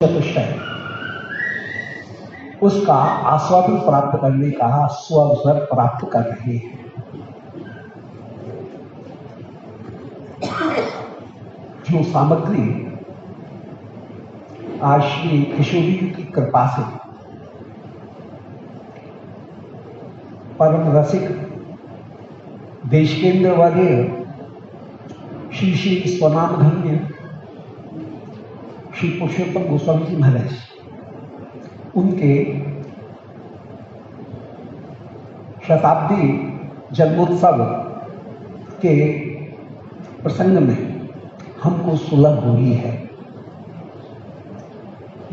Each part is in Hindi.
चतुष्टय उसका आस्वादन प्राप्त करने का स्वावसर प्राप्त कर रहे हैं। जो सामग्री आज श्री किशोरी जी की कृपा से परम रसिक देश केंद्र वाले श्री श्री स्वनाम धन्य श्री पुरुषोत्तम गोस्वामी जी महाराज उनके शताब्दी जन्मोत्सव के प्रसंग में हमको सुलभ हुई है।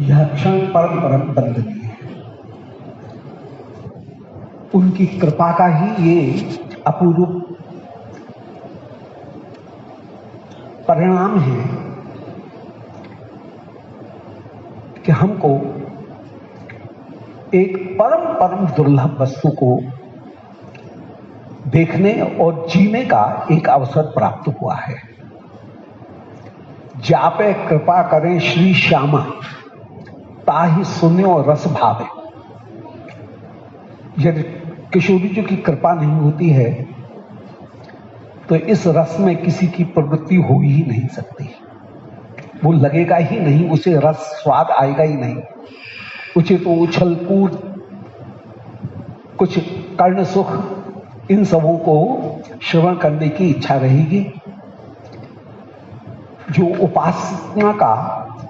यह क्षण परम परम वंदनीय है। उनकी कृपा का ही ये अपूर्व परिणाम है कि हमको एक परम परम दुर्लभ वस्तु को देखने और जीने का एक अवसर प्राप्त हुआ है। जापे कृपा करें श्री श्यामा ताहि सुन्यो रस भावे। यदि किशोरी जी की कृपा नहीं होती है तो इस रस में किसी की प्रवृत्ति हो ही नहीं सकती। वो लगेगा ही नहीं, उसे रस स्वाद आएगा ही नहीं। उसे तो उछल कूद, कुछ कर्ण सुख, इन सबों को श्रवण करने की इच्छा रहेगी। जो उपासना का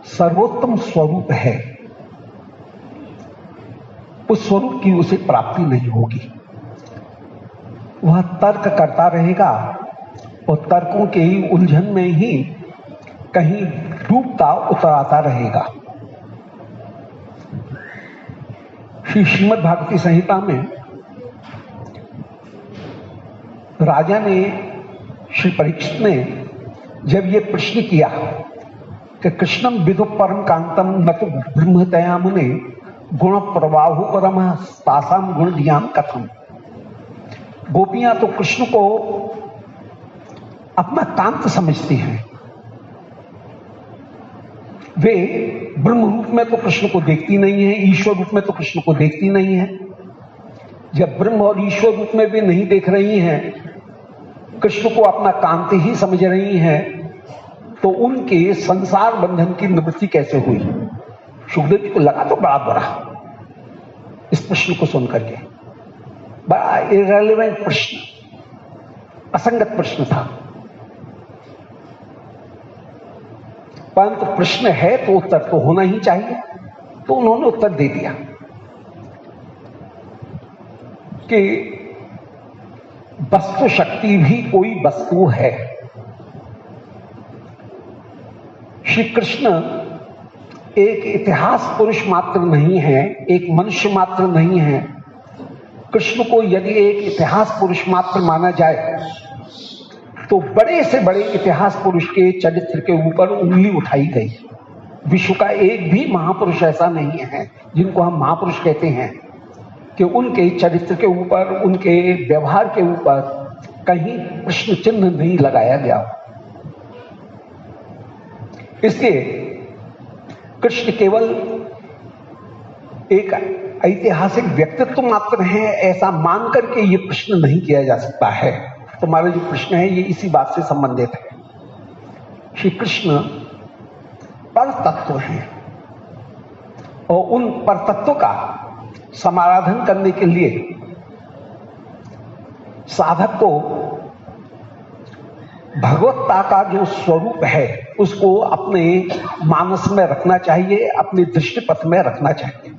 सर्वोत्तम स्वरूप है उस स्वरूप की उसे प्राप्ति नहीं होगी। वह तर्क करता रहेगा और तर्कों के ही उलझन में ही कहीं डूबता उतराता रहेगा। श्री श्रीमद् भागवती संहिता में राजा ने, श्री परीक्षित ने जब ये प्रश्न किया कि कृष्णम विदु परम कांतम न तो ब्रह्मतया मुने गुण प्रवाहु परम तासाम गुण ज्ञान कथम। गोपियां तो कृष्ण को अपना कांत समझती हैं। वे ब्रह्म रूप में तो कृष्ण को देखती नहीं है, ईश्वर रूप में तो कृष्ण को देखती नहीं है। जब ब्रह्म और ईश्वर रूप में भी नहीं देख रही हैं, कृष्ण को अपना कांत ही समझ रही हैं, तो उनके संसार बंधन की निवृत्ति कैसे हुई? सुखदेव जी को लगा तो बड़ा बुरा इस प्रश्न को सुनकर के। बड़ा इररिलेवेंट प्रश्न, असंगत प्रश्न था, परंतु प्रश्न है तो उत्तर तो होना ही चाहिए। तो उन्होंने उत्तर दे दिया कि वस्तु शक्ति भी कोई वस्तु है। श्री कृष्ण एक इतिहास पुरुष मात्र नहीं है, एक मनुष्य मात्र नहीं है। कृष्ण को यदि एक इतिहास पुरुष मात्र माना जाए तो बड़े से बड़े इतिहास पुरुष के चरित्र के ऊपर उंगली उठाई गई। विश्व का एक भी महापुरुष ऐसा नहीं है जिनको हम महापुरुष कहते हैं कि उनके चरित्र के ऊपर, उनके व्यवहार के ऊपर कहीं प्रश्न चिन्ह नहीं लगाया गया। इसलिए कृष्ण केवल एक ऐतिहासिक व्यक्तित्व मात्र है ऐसा मानकर के ये प्रश्न नहीं किया जा सकता है। तुम्हारा जो प्रश्न है ये इसी बात से संबंधित है। श्री कृष्ण पर तत्व हैं और उन पर तत्व का समाराधन करने के लिए साधक को भगवत्ता का जो स्वरूप है उसको अपने मानस में रखना चाहिए, अपने दृष्टिपथ में रखना चाहिए।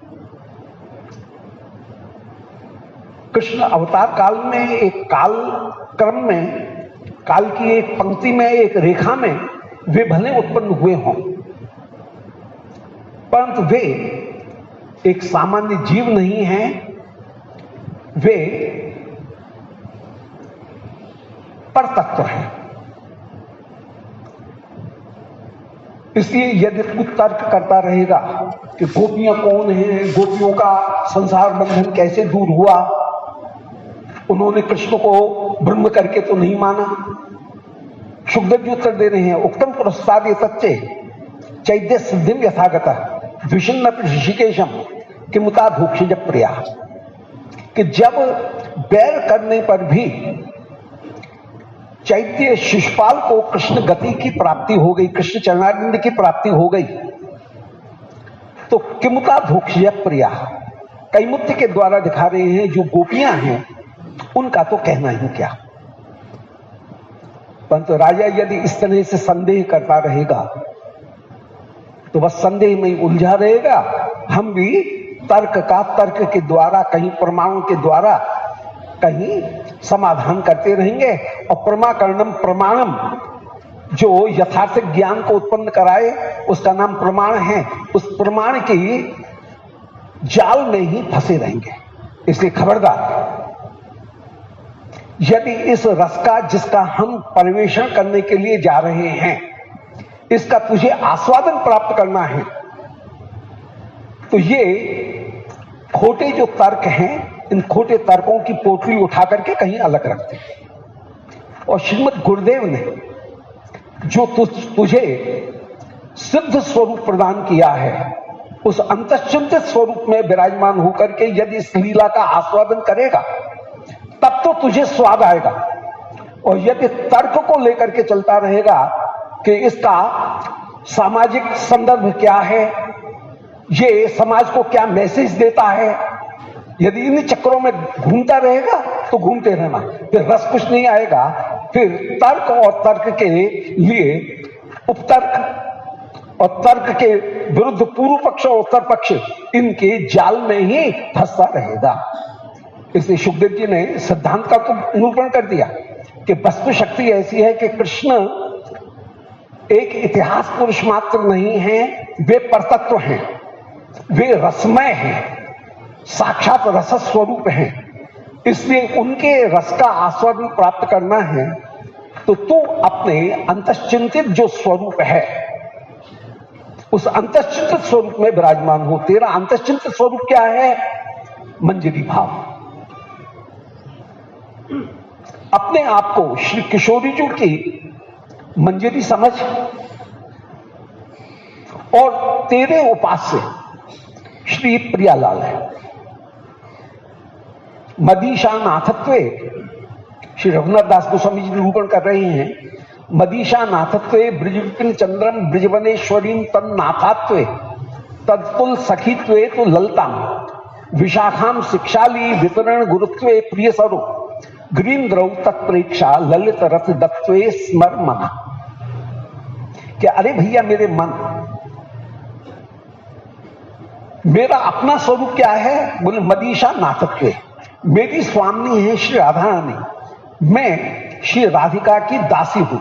कृष्ण अवतार काल में एक काल क्रम में, काल की एक पंक्ति में, एक रेखा में वे भले उत्पन्न हुए हों, परंतु वे एक सामान्य जीव नहीं हैं। वे परतत्व हैं। इसलिए यदि तू तर्क करता रहेगा कि गोपियां कौन हैं, गोपियों का संसार बंधन कैसे दूर हुआ, उन्होंने कृष्ण को ब्रह्म करके तो नहीं माना। सुखदेव जी उत्तर दे रहे हैं, उक्तम पुरस्ताद ये सच्चे चैद्य सिद्धिम यथागत द्विषन्न ऋषिकेशम किमुता भूक्षिज प्रिया, कि जब बैर करने पर भी चैत्य शिशुपाल को कृष्ण गति की प्राप्ति हो गई, कृष्ण चरणारविंद की प्राप्ति हो गई, तो किमुता भूक्षिज प्रिया कैमुत्य के द्वारा दिखा रहे हैं जो गोपियां हैं उनका तो कहना ही क्या। परंतु राजा यदि इस तरह से संदेह करता रहेगा तो बस संदेह में ही उलझा रहेगा। हम भी तर्क के द्वारा, कहीं प्रमाणों के द्वारा कहीं समाधान करते रहेंगे, और प्रमाकरणम प्रमाणम, जो यथार्थ ज्ञान को उत्पन्न कराए उसका नाम प्रमाण है, उस प्रमाण की जाल में ही फंसे रहेंगे। इसलिए खबरदार, यदि इस रस का जिसका हम परिवेषण करने के लिए जा रहे हैं, इसका तुझे आस्वादन प्राप्त करना है, तो ये खोटे जो तर्क हैं, इन खोटे तर्कों की पोटली उठा करके कहीं अलग रखते हैं। और श्रीमद गुरुदेव ने जो तुझे सिद्ध स्वरूप प्रदान किया है, उस अंतश्चिंतित स्वरूप में विराजमान होकर के यदि इस लीला का आस्वादन करेगा तब तो तुझे स्वाद आएगा। और यदि तर्क को लेकर के चलता रहेगा कि इसका सामाजिक संदर्भ क्या है, ये समाज को क्या मैसेज देता है, यदि इन चक्रों में घूमता रहेगा तो घूमते रहना, फिर रस कुछ नहीं आएगा। फिर तर्क और तर्क के लिए उपतर्क और तर्क के विरुद्ध पूर्व पक्ष और उत्तर पक्ष, इनके जाल में ही फंसता रहेगा। इसलिए सुखदेव जी ने सिद्धांत का तो निरूपण कर दिया कि वस्तु शक्ति ऐसी है कि कृष्ण एक इतिहास पुरुष मात्र नहीं है, वे परतत्व हैं, वे रसमय हैं, साक्षात रस स्वरूप हैं। इसलिए उनके रस का आस्वादन प्राप्त करना है तो तू अपने अंतश्चिंतित जो स्वरूप है, उस अंतश्चिंतित स्वरूप में विराजमान हो। तेरा अंतश्चिंतित स्वरूप क्या है? मंजरी भाव। अपने आप को श्री किशोरी जी की मंजरी समझ, और तेरे उपास्य श्री प्रियालाल है। मदीशा नाथत्वे, श्री रघुनाथ दास गोस्वामी जी निरूपण कर रहे हैं, मदीशा नाथत्वे ब्रजविपिन चंद्रम ब्रजवनेश्वरीम तन नाथात्वे तत्पुल सखीत्वे तो ललताम विशाखाम शिक्षाली वितरण गुरुत्वे प्रिय सरो ग्रीन्द्रौ तत्प्रेक्षा ललित रथ दत्वे स्मर मना। क्या अरे भैया मेरे मन, मेरा अपना स्वरूप क्या है? बोले मदीशा नाथत्वे, मेरी स्वामी है श्री राधा रानी, मैं श्री राधिका की दासी हूं।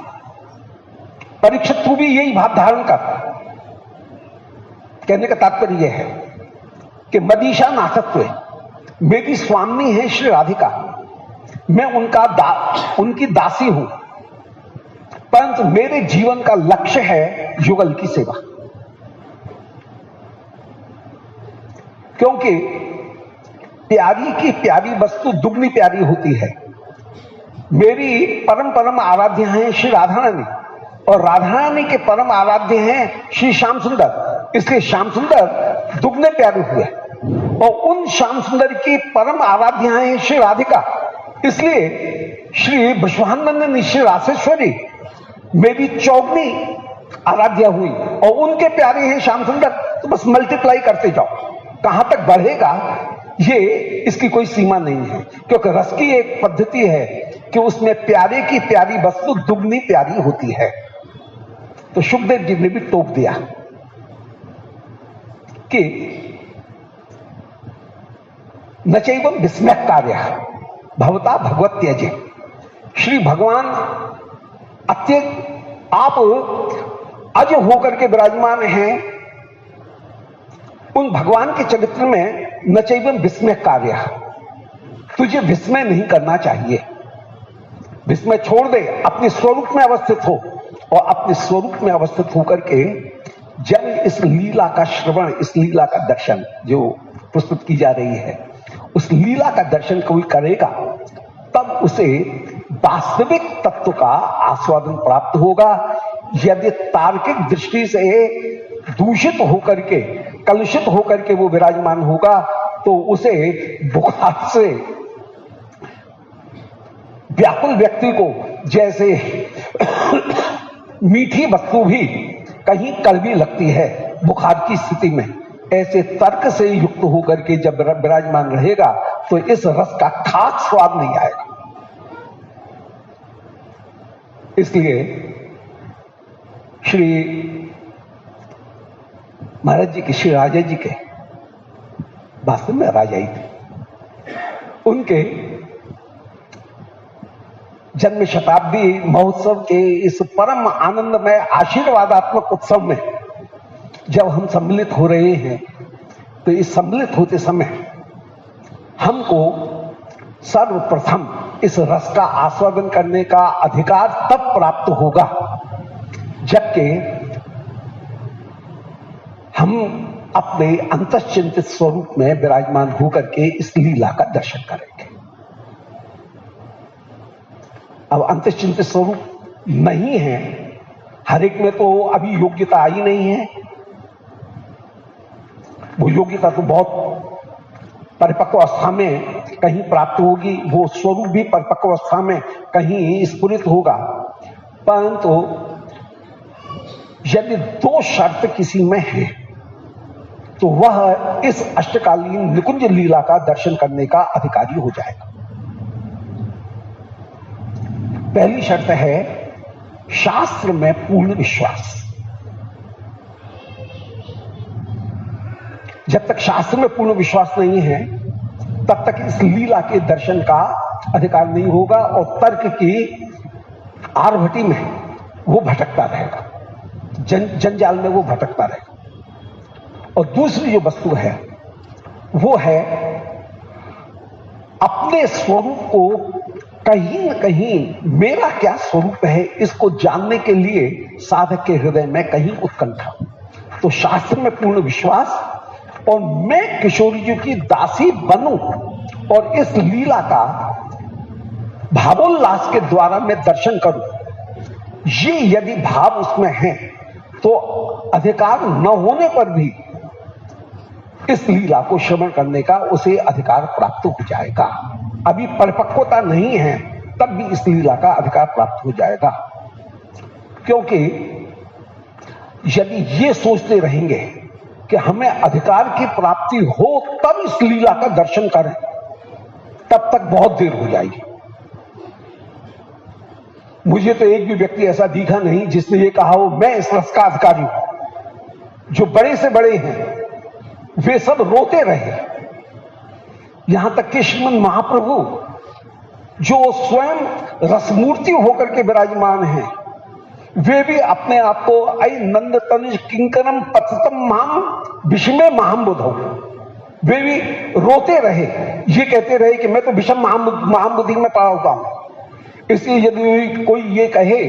परीक्षित तू भी यही भाव धारण कर। कहने का तात्पर्य यह है कि मदीशा नाथत्वे, मेरी स्वामी है श्री राधिका, मैं उनकी दासी हूं, परंतु मेरे जीवन का लक्ष्य है युगल की सेवा। क्योंकि प्यारी की प्यारी वस्तु दुगनी प्यारी होती है। मेरी परम परम आराध्य हैं श्री राधा रानी, और राधा रानी के परम आराध्य हैं श्री श्याम सुंदर। इसलिए श्याम सुंदर दुगने प्यारे हुए, और उन श्याम सुंदर की परम आराध्य हैं श्री राधिका। इसलिए श्री विश्वानंद श्री रासेश्वरी मेरी चौगनी आराध्या हुई, और उनके प्यारे हैं श्याम सुंदर। तो बस मल्टीप्लाई करते जाओ, कहां तक बढ़ेगा ये इसकी कोई सीमा नहीं है। क्योंकि रस की एक पद्धति है कि उसमें प्यारे की प्यारी वस्तु दुगनी प्यारी होती है। तो सुखदेव जी ने भी टोक दिया कि नचैवं विस्मय कार्य भवता भगवत त्यजे। श्री भगवान आप अज होकर के विराजमान हैं, उन भगवान के चरित्र में नचैवं विस्मय कार्य, तुझे विस्मय नहीं करना चाहिए। विस्मय छोड़ दे, अपने स्वरूप में अवस्थित हो, और अपने स्वरूप में अवस्थित होकर के जब इस लीला का श्रवण, इस लीला का दर्शन जो प्रस्तुत की जा रही है, उस लीला का दर्शन कोई करेगा तब उसे वास्तविक तत्व का आस्वादन प्राप्त होगा। यदि तार्किक दृष्टि से दूषित होकर के, कलुषित होकर के वो विराजमान होगा तो उसे बुखार से व्याकुल व्यक्ति को जैसे मीठी वस्तु भी कहीं कड़वी लगती है बुखार की स्थिति में, ऐसे तर्क से युक्त होकर के जब विराजमान रहेगा तो इस रस का खास स्वाद नहीं आएगा। इसलिए श्री महाराज जी के, श्री राजा जी के, वास्तव में राजा ही थे, उनके जन्म शताब्दी महोत्सव के इस परम आनंदमय आशीर्वादात्मक उत्सव में जब हम सम्मिलित हो रहे हैं तो इस सम्मिलित होते समय हमको सर्वप्रथम इस रस का आस्वादन करने का अधिकार तब प्राप्त होगा जबकि हम अपने अंतश्चिंतित स्वरूप में विराजमान होकर के इस लीला का दर्शन करेंगे। अब अंतश्चिंतित स्वरूप नहीं है, हर एक में तो अभी योग्यता आई नहीं है, वो योग्यता तो बहुत परिपक्व अवस्था में कहीं प्राप्त होगी, वो स्वरूप भी परिपक्व अवस्था में कहीं स्फुरित होगा। परंतु यदि दो शर्त किसी में है तो वह इस अष्टकालीन निकुंज लीला का दर्शन करने का अधिकारी हो जाएगा। पहली शर्त है शास्त्र में पूर्ण विश्वास। जब तक शास्त्र में पूर्ण विश्वास नहीं है तब तक इस लीला के दर्शन का अधिकार नहीं होगा और तर्क की आरभटी में वो भटकता रहेगा, जंजाल में वो भटकता रहेगा। और दूसरी जो वस्तु है वो है अपने स्वरूप को कहीं न कहीं मेरा क्या स्वरूप है इसको जानने के लिए साधक के हृदय में कहीं उत्कंठा। तो शास्त्र में पूर्ण विश्वास और मैं किशोरी जी की दासी बनूं और इस लीला का भावोल्लास के द्वारा मैं दर्शन करूं, ये यदि भाव उसमें है तो अधिकार न होने पर भी इस लीला को श्रवण करने का उसे अधिकार प्राप्त हो जाएगा। अभी परिपक्वता नहीं है तब भी इस लीला का अधिकार प्राप्त हो जाएगा, क्योंकि यदि ये सोचते रहेंगे कि हमें अधिकार की प्राप्ति हो तब इस लीला का दर्शन करें, तब तक बहुत देर हो जाएगी। मुझे तो एक भी व्यक्ति ऐसा दिखा नहीं जिसने ये कहा हो मैं इस रस का अधिकारी हूं। जो बड़े से बड़े हैं वे सब रोते रहे, यहां तक कि श्रीमन महाप्रभु जो स्वयं रसमूर्ति होकर के विराजमान हैं, वे भी अपने आप को आई नंद तनुज किंकरम पतितम महाम विषमे महाम बुधौ, वे भी रोते रहे, ये कहते रहे कि मैं तो विषम महाम बुद्धि में पड़ा हुआ हूं। इसलिए यदि कोई ये कहे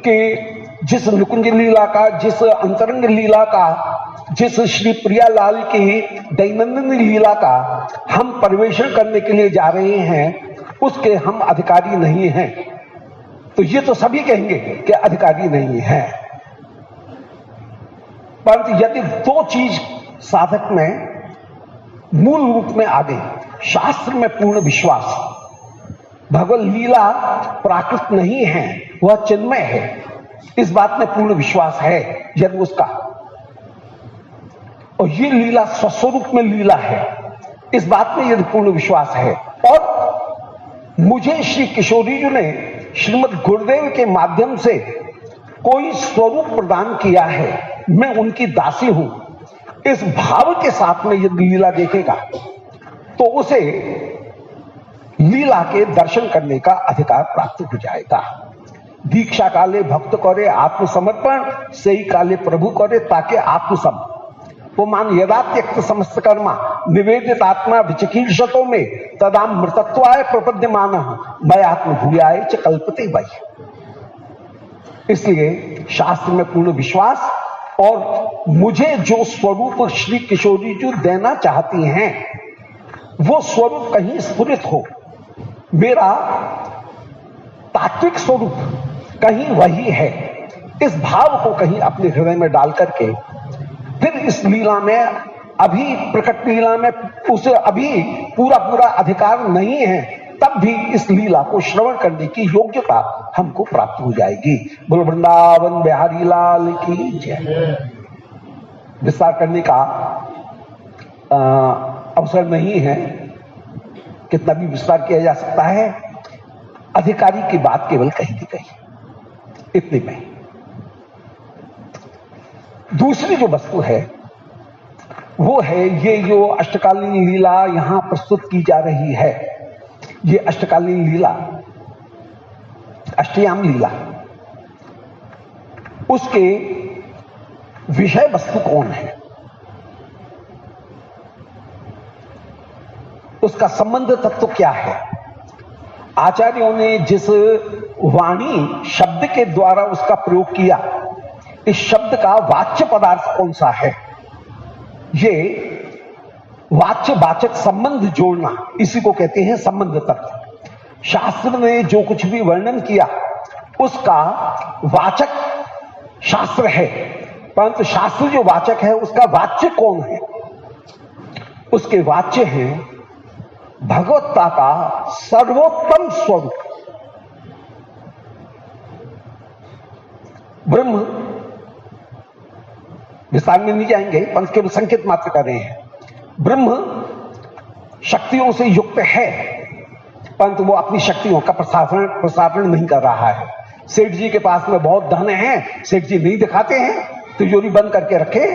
कि जिस निकुंज लीला का, जिस अंतरंग लीला का, जिस श्री प्रियालाल की दैनंदिनी लीला का हम परिवेशन करने के लिए जा रहे हैं उसके हम अधिकारी नहीं हैं, तो ये तो सभी कहेंगे कि अधिकारी नहीं है। परंतु यदि दो चीज साधक में मूल रूप में आ गई, शास्त्र में पूर्ण विश्वास, भगवत लीला प्राकृत नहीं है, वह चिन्मय है, इस बात में पूर्ण विश्वास है यदि उसका, और ये लीला स्वस्वरूप में लीला है, इस बात में यदि पूर्ण विश्वास है, और मुझे श्री किशोरी जी ने श्रीमद गुरुदेव के माध्यम से कोई स्वरूप प्रदान किया है, मैं उनकी दासी हूं, इस भाव के साथ में यदि लीला देखेगा तो उसे लीला के दर्शन करने का अधिकार प्राप्त हो जाएगा। दीक्षा काले भक्त करे आत्मसमर्पण, से ही काले प्रभु करे ताके आत्मसम, वो मान यदा त्यक्त समस्त कर्मा निवेदित आत्मा विचिकीर्षतों में तदा मृतत्वाय प्रपद्यमान मैं आत्म भूयाय च कल्पते वही। इसलिए शास्त्र में पूर्ण विश्वास और मुझे जो स्वरूप श्री किशोरी जी देना चाहती हैं वो स्वरूप कहीं स्फुरित हो, मेरा तात्विक स्वरूप कहीं वही है, इस भाव को कहीं अपने हृदय में डाल करके इस लीला में, अभी प्रकट लीला में उसे अभी पूरा पूरा अधिकार नहीं है, तब भी इस लीला को श्रवण करने की योग्यता हमको प्राप्त हो जाएगी। बोल वृंदावन बिहारी लाल की जय। विस्तार करने का अवसर नहीं है, कितना भी विस्तार किया जा सकता है। अधिकारी की बात केवल कही दी गई, इतने में। दूसरी जो वस्तु है वो है ये जो अष्टकालीन लीला यहां प्रस्तुत की जा रही है। ये अष्टकालीन लीला, अष्टयाम लीला, उसके विषय वस्तु कौन है, उसका संबंध तत्व क्या है। आचार्यों ने जिस वाणी शब्द के द्वारा उसका प्रयोग किया, इस शब्द का वाच्य पदार्थ कौन सा है, ये वाच्य वाचक संबंध जोड़ना, इसी को कहते हैं संबंध तत्व। शास्त्र ने जो कुछ भी वर्णन किया उसका वाचक शास्त्र है, परंतु शास्त्र जो वाचक है उसका वाच्य कौन है, उसके वाच्य हैं भगवत्ता का सर्वोत्तम स्वरूप ब्रह्म। विस्तार में नहीं जाएंगे, पंथ केवल संकेत मात्र कर रहे हैं। ब्रह्म शक्तियों से युक्त है, परंतु वो अपनी शक्तियों का प्रसारण नहीं कर रहा है। सेठ जी के पास में बहुत धन है, सेठ जी नहीं दिखाते हैं, तिजोरी बंद करके रखे,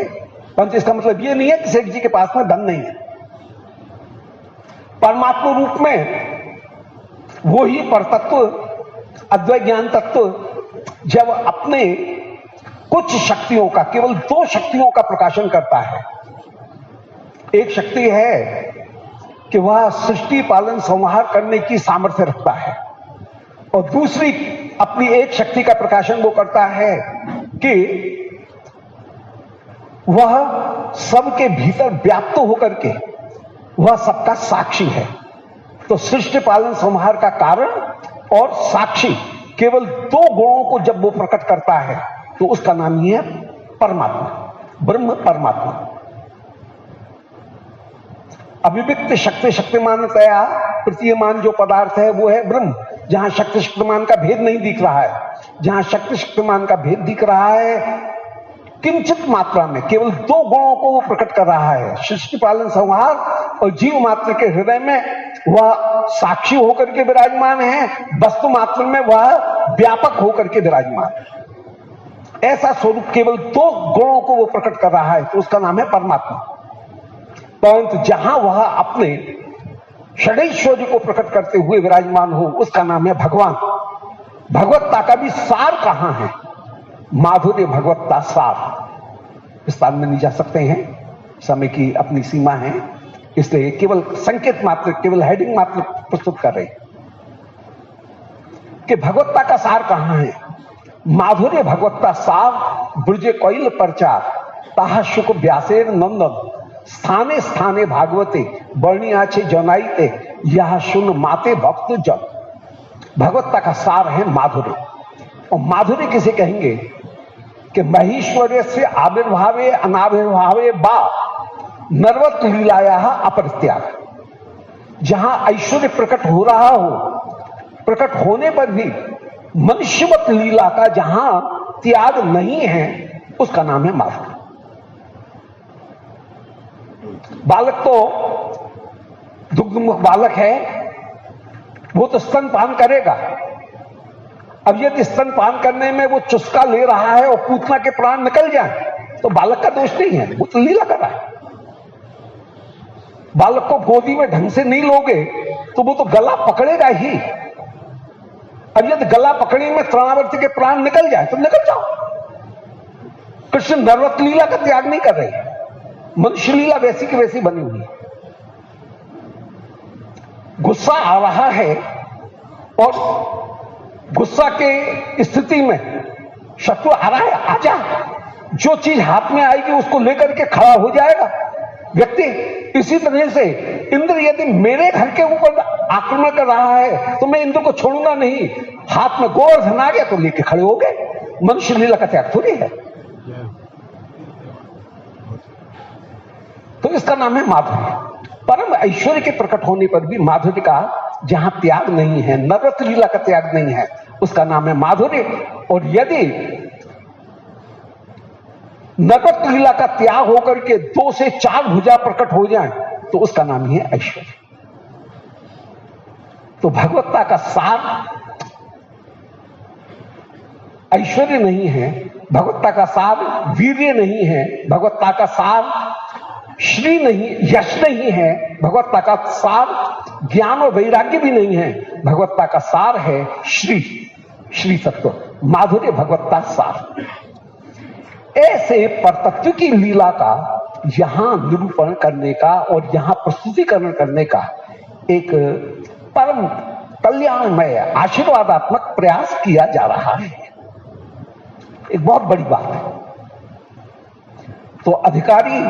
परंतु इसका मतलब ये नहीं है कि सेठ जी के पास में धन नहीं है। परमात्मा रूप में वो ही परतत्व, अद्वैत ज्ञान तत्व जब अपने कुछ शक्तियों का, केवल दो शक्तियों का प्रकाशन करता है। एक शक्ति है कि वह सृष्टि पालन संहार करने की सामर्थ्य रखता है, और दूसरी अपनी एक शक्ति का प्रकाशन वो करता है कि वह सबके भीतर व्याप्त होकर के वह सबका साक्षी है। तो सृष्टि पालन संहार का कारण और साक्षी, केवल दो गुणों को जब वो प्रकट करता है तो उसका नाम ही है परमात्मा, ब्रह्म परमात्मा। अभिव्यक्त शक्ति शक्तिमानतया प्रतीयमान जो पदार्थ है वो है ब्रह्म। जहां शक्ति शक्तिमान का भेद नहीं दिख रहा है, जहां शक्ति शक्तिमान का भेद दिख रहा है किंचित मात्रा में, केवल दो गुणों को वो प्रकट कर रहा है, सृष्टि पालन संहार, और जीव मात्र के हृदय में वह साक्षी होकर के विराजमान है, वस्तु मात्र में वह व्यापक होकर के विराजमान है। ऐसा स्वरूप केवल दो गुणों को वो प्रकट कर रहा है, तो उसका नाम है परमात्मा। परंतु जहां वह अपने षडैश्वर्य को प्रकट करते हुए विराजमान हो, उसका नाम है भगवान। भगवत्ता का भी सार कहां है, माधुर्य भगवत्ता सार। विस्तार में नहीं जा सकते हैं, समय की अपनी सीमा है, इसलिए केवल संकेत मात्र, केवल हेडिंग मात्र प्रस्तुत कर रहे कि भगवत्ता का सार कहां है। माधुर्य भगवत्ता सार ब्रजे कोइल प्रचार, ताहा शुक व्यासेर नंदन, स्थाने स्थाने भागवते वर्णिया छे जनाईते, यह सुन माते भक्त जन। भगवत्ता का सार है माधुर्य। और माधुर्य किसे कहेंगे कि महेश्वर्य से आविर्भावे अनाविर्भावे बा नरवत लीलाया अपरित्याग। जहां ऐश्वर्य प्रकट हो रहा हो, प्रकट होने पर भी मनुष्यवत लीला का जहां त्याग नहीं है, उसका नाम है माधुर्य। बालक तो दुग्धमुख बालक है, वो तो स्तनपान करेगा। अब यदि स्तनपान करने में वो चुस्का ले रहा है और पूतना के प्राण निकल जाए तो बालक का दोष नहीं है, वो तो लीला कर रहा है। बालक को गोदी में ढंग से नहीं लोगे तो वो तो गला पकड़ेगा ही। अब यदि गला पकड़ने में तृणावर्ती के प्राण निकल जाए तो निकल जाओ। कृष्ण नरवत लीला का त्याग नहीं कर रहे, मनुष्य लीला वैसी की वैसी बनी हुई है। गुस्सा आ रहा है और गुस्सा के स्थिति में शत्रु आ रहा है, आजा, जो चीज हाथ में आएगी उसको लेकर के खड़ा हो जाएगा व्यक्ति। इसी तरह से इंद्र यदि मेरे घर के ऊपर आक्रमण कर रहा है तो मैं इंद्र को छोड़ूंगा नहीं। हाथ में गोवर्धन आ गया तो लेके खड़े हो गए। मनुष्य लीला का त्याग थोड़ी है। इसका नाम है माधुर्य। परम ऐश्वर्य के प्रकट होने पर भी माधुर्य का जहां त्याग नहीं है, नवरत लीला का त्याग नहीं है, उसका नाम है माधुर्य। और यदि नवरत लीला का त्याग होकर के 2 से 4 भुजा प्रकट हो जाए तो उसका नाम ही है ऐश्वर्य। तो भगवत्ता का सार ऐश्वर्य नहीं है, भगवत्ता का सार वीर्य नहीं है, भगवत्ता का सार श्री नहीं, यश नहीं है, भगवत्ता का सार ज्ञान और वैराग्य भी नहीं है, भगवत्ता का सार है श्री, श्री तत्व, माधुर्य भगवत्ता सार। ऐसे परतत्व की लीला का यहां निरूपण करने का और यहां प्रस्तुतिकरण करने का एक परम कल्याणमय आशीर्वादात्मक प्रयास किया जा रहा है। एक बहुत बड़ी बात है। तो अधिकारी,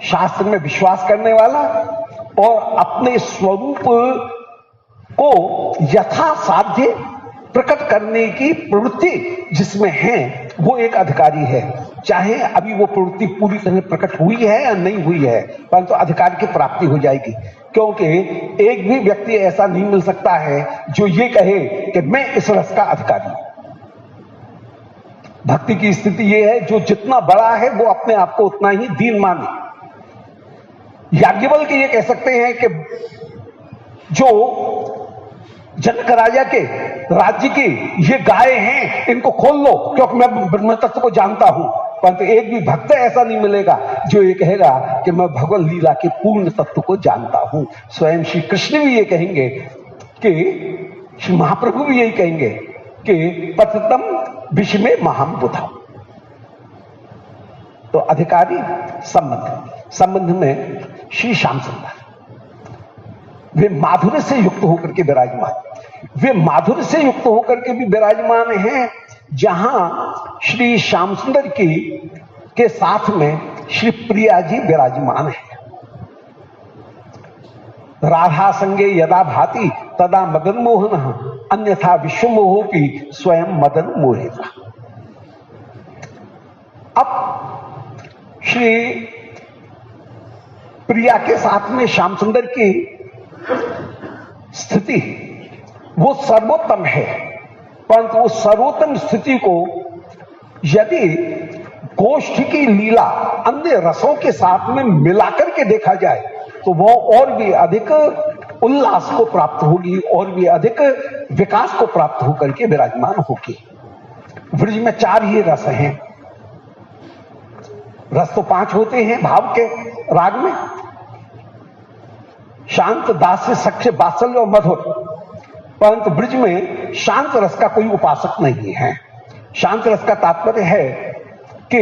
शास्त्र में विश्वास करने वाला और अपने स्वरूप को यथासाध्य प्रकट करने की प्रवृत्ति जिसमें है वो एक अधिकारी है। चाहे अभी वो प्रवृत्ति पूरी तरह प्रकट हुई है या नहीं हुई है, परंतु अधिकार की प्राप्ति हो जाएगी। क्योंकि एक भी व्यक्ति ऐसा नहीं मिल सकता है जो ये कहे कि मैं इस रस का अधिकारी हूं। भक्ति की स्थिति यह है जो जितना बड़ा है वो अपने आप को उतना ही दीन माने। याज्ञवल्क्य ये कह सकते हैं कि जो जनक राजा के राज्य की ये गाय हैं, इनको खोल लो क्योंकि मैं ब्रह्म तत्व को जानता हूं। परंतु एक भी भक्त ऐसा नहीं मिलेगा जो ये कहेगा कि मैं भगवत लीला के पूर्ण तत्व को जानता हूं। स्वयं श्री कृष्ण भी ये कहेंगे कि, श्री महाप्रभु भी यही कहेंगे कि पतितम विश्व में महाम बुधा। तो अधिकारी संबंध में श्री श्याम सुंदर वे माधुर्य से युक्त होकर के विराजमान, वे माधुर्य से युक्त होकर के भी विराजमान हैं। जहां श्री श्याम सुंदर की के साथ में श्री प्रिया जी विराजमान है। राधा संगे यदा भाति तदा मदन मोहन, अन्यथा विश्व मोहो की स्वयं मदन मोहेगा। अब श्री प्रिया के साथ में श्याम सुंदर की स्थिति वो सर्वोत्तम है, परंतु उस सर्वोत्तम स्थिति को यदि गोष्ठ की लीला अन्य रसों के साथ में मिलाकर के देखा जाए तो वो और भी अधिक उल्लास को प्राप्त होगी और भी अधिक विकास को प्राप्त होकर के विराजमान होगी। ब्रज में 4 ही रस हैं। रस तो 5 होते हैं भाव के राग में, शांत, दास्य, सख्य, वात्सल्य और मधुर। परंतु ब्रज में शांत रस का कोई उपासक नहीं है। शांत रस का तात्पर्य है कि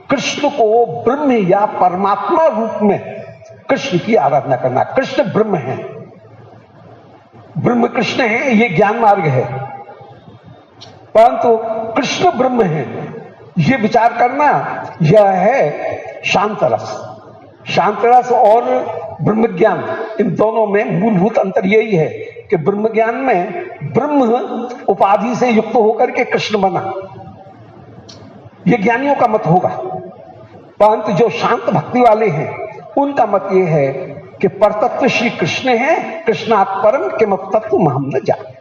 कृष्ण को ब्रह्म या परमात्मा रूप में कृष्ण की आराधना करना। कृष्ण ब्रह्म है, ब्रह्म कृष्ण है, ये ज्ञान मार्ग है। परंतु कृष्ण ब्रह्म है ये विचार करना, यह है शांत रस। शांत रस और ब्रह्म ज्ञान, इन दोनों में मूलभूत अंतर यही है कि ब्रह्म ज्ञान में ब्रह्म उपाधि से युक्त होकर के कृष्ण बना, यह ज्ञानियों का मत होगा। परंतु जो शांत भक्ति वाले हैं उनका मत यह है कि परतत्व श्री कृष्ण है, कृष्णात् परम किमपि तत्व महम न जाने।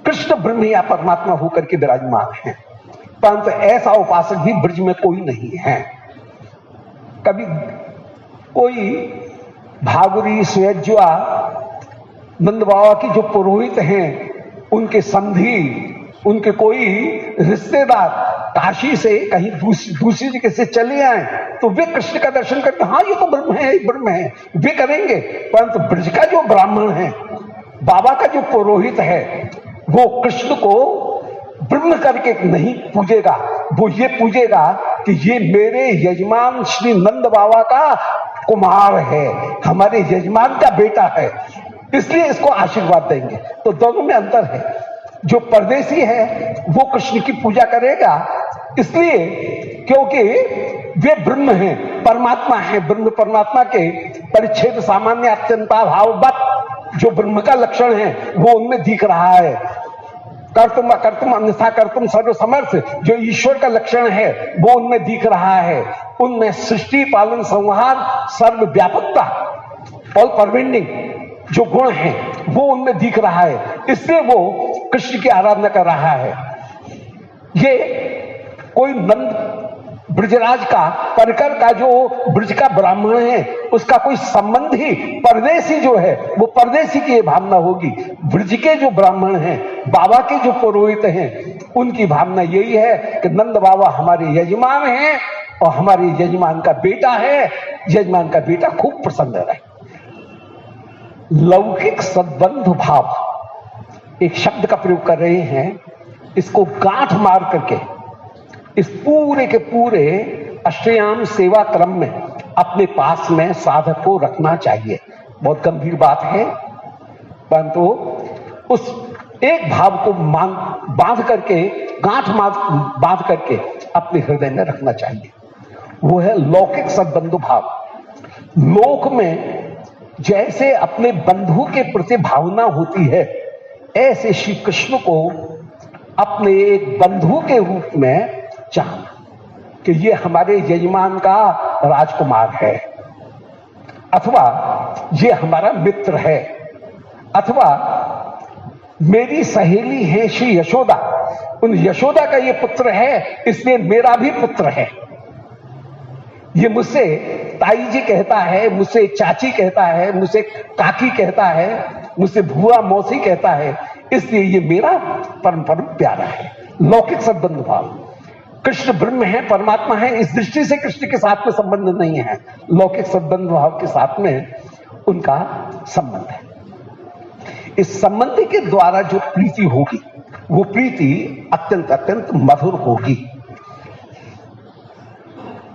कृष्ण ब्रह्म या परमात्मा होकर के विराजमान है, परंतु ऐसा उपासक भी ब्रज में कोई नहीं है। कभी कोई भागुरी, सुयज्वा, नंद बाबा की जो पुरोहित हैं, उनके संधि, उनके कोई रिश्तेदार काशी से कहीं दूसरी जगह से चले आए तो वे कृष्ण का दर्शन करते, हाँ ये तो ब्रह्म है, ब्रह्म है, वे करेंगे। परंतु ब्रज का जो ब्राह्मण है, बाबा का जो पुरोहित है, वो कृष्ण को ब्रह्म करके नहीं पूजेगा, वो ये पूजेगा कि ये मेरे यजमान श्री नंद बाबा का कुमार है, हमारे यजमान का बेटा है, इसलिए इसको आशीर्वाद देंगे। तो दोनों में अंतर है। जो परदेसी है वो कृष्ण की पूजा करेगा इसलिए क्योंकि वे ब्रह्म हैं, परमात्मा है। ब्रह्म परमात्मा के परिच्छेद सामान्य अत्यंता भाववत जो ब्रह्म का लक्षण है वो उनमें दिख रहा है। कर्तुम अकर्तुम अन्यथा कर्तुम सर्व समर्थ जो ईश्वर का लक्षण है वो उनमें दिख रहा है। उनमें सृष्टि पालन संहार सर्वव्यापकता ऑल परवेंडिंग जो गुण है वो उनमें दिख रहा है, इसलिए वो कृष्ण की आराधना कर रहा है। ये कोई नंद ब्रजराज का परकर का जो ब्रज का ब्राह्मण है उसका कोई संबंध ही परदेसी जो है वो परदेसी की ये भावना होगी। ब्रज के जो ब्राह्मण हैं, बाबा के जो पुरोहित हैं, उनकी भावना यही है कि नंद बाबा हमारे यजमान हैं और हमारे यजमान का बेटा है, यजमान का बेटा खूब प्रसन्न रहे। लौकिक सद्बंधु भाव एक शब्द का प्रयोग कर रहे हैं, इसको गांठ मार करके इस पूरे के पूरे अष्टयाम सेवा क्रम में अपने पास में साधक को रखना चाहिए। बहुत गंभीर बात है, परंतु उस एक भाव को बांध करके गांठ बांध करके अपने हृदय में रखना चाहिए। वो है लौकिक सद्बंधु भाव। लोक में जैसे अपने बंधु के प्रति भावना होती है, ऐसे श्री कृष्ण को अपने एक बंधु के रूप में चाहना कि ये हमारे यजमान का राजकुमार है, अथवा ये हमारा मित्र है, अथवा मेरी सहेली है श्री यशोदा, उन यशोदा का ये पुत्र है इसलिए मेरा भी पुत्र है। ये मुझसे ताई जी कहता है, मुझसे चाची कहता है, मुझसे काकी कहता है, मुझसे भुआ मौसी कहता है, इसलिए ये मेरा परम परम प्यारा है। लौकिक सद्बंध भाव। कृष्ण ब्रह्म है, परमात्मा है, इस दृष्टि से कृष्ण के साथ में संबंध नहीं है। लौकिक सद्बंध भाव के साथ में उनका संबंध है। इस संबंध के द्वारा जो प्रीति होगी वो प्रीति अत्यंत अत्यंत मधुर होगी।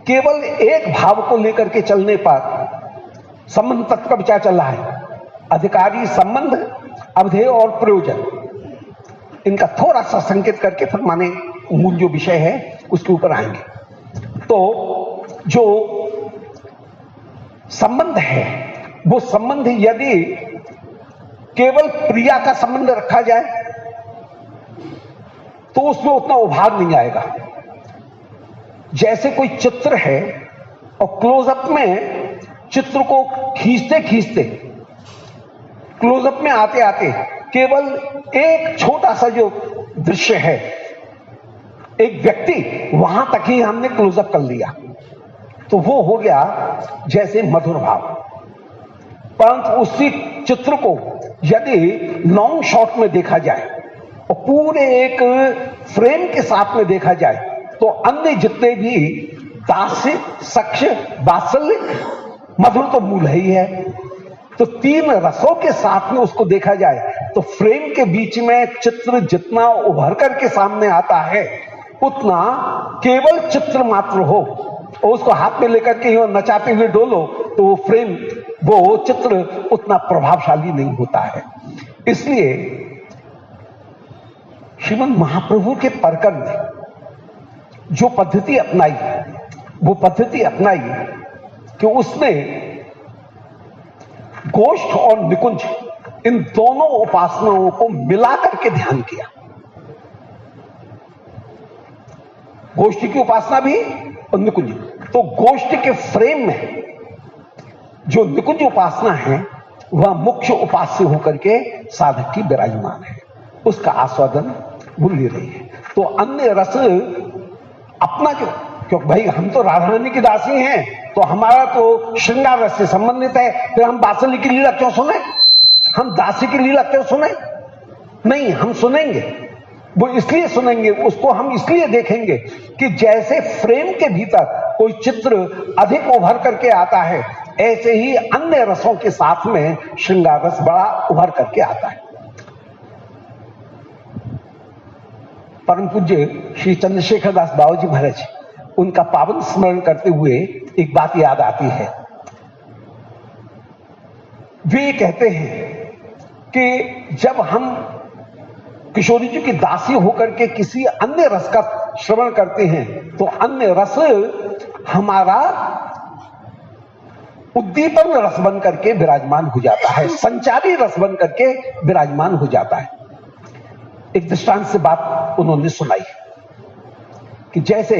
केवल एक भाव को लेकर के चलने पर संबंध तत्व का विचार चल रहा है। अधिकारी, संबंध, अवधेय और प्रयोजन, इनका थोड़ा सा संकेत करके फिर माने मूल जो विषय है उसके ऊपर आएंगे। तो जो संबंध है वो संबंध यदि केवल प्रिया का संबंध रखा जाए तो उसमें उतना उभार नहीं आएगा। जैसे कोई चित्र है और क्लोजअप में चित्र को खींचते खींचते क्लोजअप में आते आते केवल एक छोटा सा जो दृश्य है, एक व्यक्ति, वहां तक ही हमने क्लोजअप कर लिया, तो वो हो गया जैसे मधुर भाव। परंतु उसी चित्र को यदि लॉन्ग शॉट में देखा जाए और पूरे एक फ्रेम के साथ में देखा जाए तो अन्य जितने भी दास्य, सक्ष, वात्सल्य, मधुर तो मूल ही है। तो तीन रसों के साथ में उसको देखा जाए तो फ्रेम के बीच में चित्र जितना उभर करके सामने आता है उतना केवल चित्र मात्र हो और उसको हाथ में लेकर के नचाते हुए डोलो तो वो फ्रेम, वो चित्र उतना प्रभावशाली नहीं होता है। इसलिए श्रीमद् महाप्रभु के परकर ने जो पद्धति अपनाई, वो पद्धति अपनाई कि उसने गोष्ठ और निकुंज इन दोनों उपासनाओं को मिला करके ध्यान किया। गोष्ठी की उपासना भी और निकुंज। तो गोष्ठ के फ्रेम में जो निकुंज उपासना है वह मुख्य उपास्य होकर के साधक की विराजमान है, उसका आस्वादन वो ले रही है। तो अन्य रस अपना क्योंकि भाई हम तो राधा रानी की दासी हैं तो हमारा तो श्रृंगार रस से संबंधित है, फिर हम वात्सल्य की लीला क्यों सुने, हम दासी की लीला क्यों सुने? नहीं, हम सुनेंगे, वो इसलिए सुनेंगे, उसको हम इसलिए देखेंगे कि जैसे फ्रेम के भीतर कोई चित्र अधिक उभर करके आता है ऐसे ही अन्य रसों के साथ में श्रृंगार रस बड़ा उभर करके आता है। परम पूज्य श्री चंद्रशेखर दास बाबू जी महाराज, उनका पावन स्मरण करते हुए एक बात याद आती है। वे कहते हैं कि जब हम किशोरी जी की दासी होकर के किसी अन्य रस का श्रवण करते हैं तो अन्य रस हमारा उद्दीपन रस बन करके विराजमान हो जाता है, संचारी रस बन करके विराजमान हो जाता है। एक दृष्टांत से बात उन्होंने सुनाई कि जैसे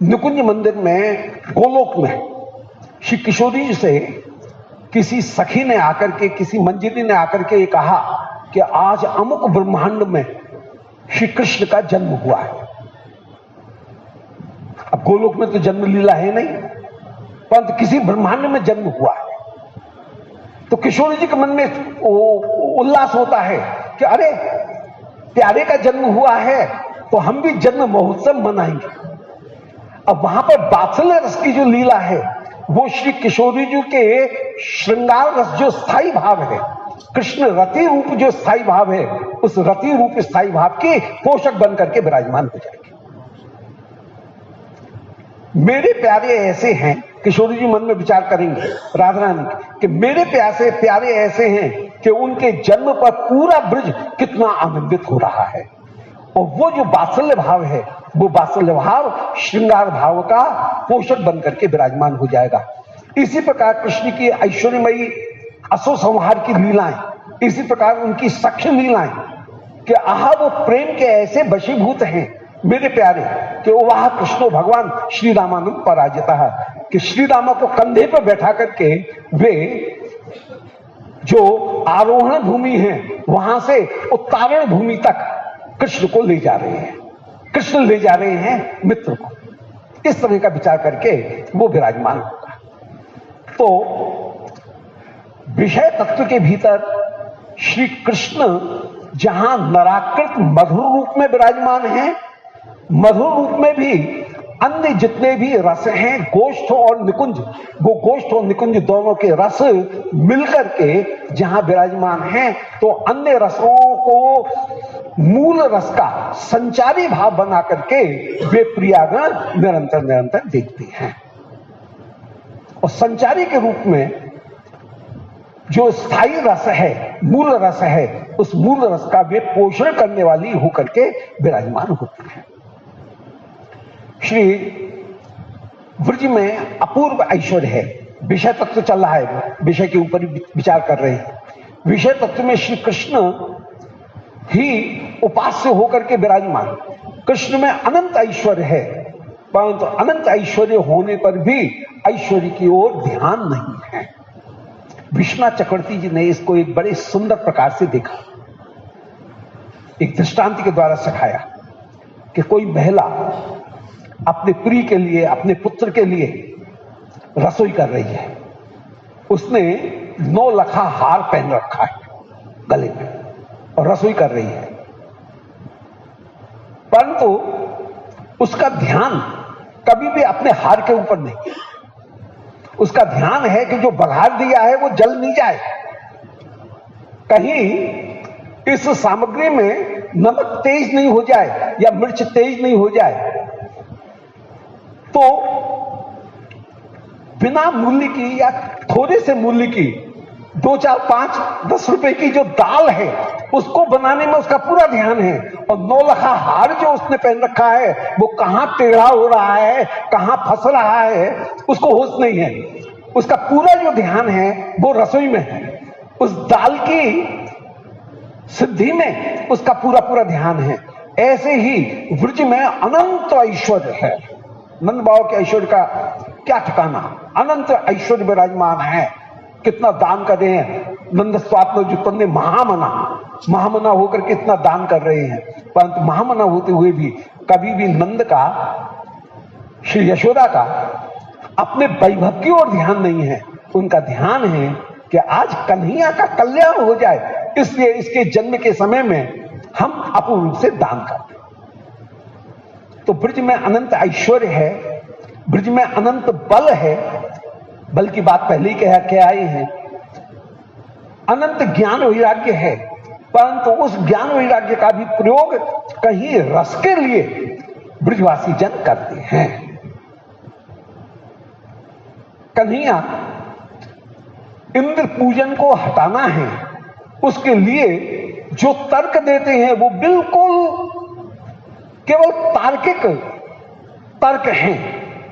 निकुंज मंदिर में, गोलोक में श्री किशोरी जी से किसी सखी ने आकर के, किसी मंजिली ने आकर के कहा कि आज अमुक ब्रह्मांड में श्री कृष्ण का जन्म हुआ है। अब गोलोक में तो जन्म लीला है नहीं, परंतु किसी ब्रह्मांड में जन्म हुआ है। तो किशोरी जी के मन में उल्लास होता है कि अरे प्यारे का जन्म हुआ है तो हम भी जन्म महोत्सव मनाएंगे। अब वहां पर वात्सल्य रस की जो लीला है वो श्री किशोरी जी के श्रृंगार रस जो स्थायी भाव है, कृष्ण रति रूप जो स्थायी भाव है, उस रति रूप स्थायी भाव के पोषक बनकर के विराजमान हो जाएंगे। मेरे प्यारे ऐसे हैं, किशोरी जी मन में विचार करेंगे राधा रानी कि मेरे प्यारे ऐसे हैं कि उनके जन्म पर पूरा ब्रज कितना आनंदित हो रहा है। और वो जो वात्सल्य भाव है, वो वात्सल्य भाव श्रृंगार भाव का पोषक बनकर के विराजमान हो जाएगा। इसी प्रकार कृष्ण की ऐश्वर्यमयी असुर संहार की लीलाएं, इसी प्रकार उनकी सख्य लीलाएं कि आहा वो प्रेम के ऐसे वशीभूत हैं मेरे प्यारे कि वह कृष्णो भगवान श्री रामानंद पराजिता है कि श्री रामा को कंधे पर बैठा करके वे जो आरोहण भूमि है वहां से उत्तारण भूमि तक कृष्ण को ले जा रहे हैं, कृष्ण ले जा रहे हैं मित्र को। इस तरह का विचार करके वो विराजमान होगा। तो विषय तत्व के भीतर श्री कृष्ण जहां नराकृत मधुर रूप में विराजमान है, मधुर रूप में भी अन्य जितने भी रस हैं, गोष्ठ और निकुंज, वो गोष्ठ और निकुंज दोनों के रस मिलकर के जहां विराजमान हैं, तो अन्य रसों को मूल रस का संचारी भाव बना करके वे प्रियागण निरंतर निरंतर देखते हैं। और संचारी के रूप में जो स्थायी रस है, मूल रस है, उस मूल रस का वे पोषण करने वाली होकर के विराजमान होती है। श्री ब्रज में अपूर्व ऐश्वर्य है। विषय तत्व चल रहा है, विषय के ऊपर विचार कर रहे हैं। विषय तत्व में श्री कृष्ण ही उपास्य होकर के विराजमान। कृष्ण में अनंत ऐश्वर्य है, परंतु अनंत ऐश्वर्य होने पर भी ऐश्वर्य की ओर ध्यान नहीं है। विश्वनाथ चक्रवर्ती जी ने इसको एक बड़े सुंदर प्रकार से देखा, एक दृष्टांत के द्वारा सिखाया कि कोई महिला अपने प्रिय के लिए, अपने पुत्र के लिए रसोई कर रही है। उसने 9 लखा हार पहन रखा है गले में और रसोई कर रही है, परंतु उसका ध्यान कभी भी अपने हार के ऊपर नहीं। उसका ध्यान है कि जो बघार दिया है वो जल नहीं जाए, कहीं इस सामग्री में नमक तेज नहीं हो जाए या मिर्च तेज नहीं हो जाए। तो बिना मूल्य की या थोड़े से मूल्य की 2, 4, 5, 10 रुपए की जो दाल है उसको बनाने में उसका पूरा ध्यान है। और 9 लखा हार जो उसने पहन रखा है वो कहां टेढ़ा हो रहा है, कहां फंस रहा है, उसको होश नहीं है। उसका पूरा जो ध्यान है वो रसोई में है, उस दाल की सिद्धि में उसका पूरा पूरा ध्यान है। ऐसे ही ब्रज में अनंत ऐश्वर्य है। नंद बाबा के ऐश्वर्य का क्या ठिकाना, अनंत ऐश्वर्य विराजमान है। कितना दान कर रहे हैं नंद स्वात्म जो ने महामना होकर कितना दान कर रहे हैं, परंतु महामना होते हुए भी कभी भी नंद का, श्री यशोदा का अपने वैभव की ओर ध्यान नहीं है। उनका ध्यान है कि आज कन्हैया का कल्याण हो जाए, इसलिए इसके जन्म के समय में हम अपूर्ण रूप से दान करते। तो ब्रज में अनंत ऐश्वर्य है, ब्रज में अनंत बल है, बल की बात पहले ही कह आए हैं। अनंत ज्ञान वैराग्य है, परंतु उस ज्ञान वैराग्य का भी प्रयोग कहीं रस के लिए ब्रजवासी जन करते हैं। कन्हैया इंद्र पूजन को हटाना है, उसके लिए जो तर्क देते हैं वो बिल्कुल केवल तार्किक तर्क हैं,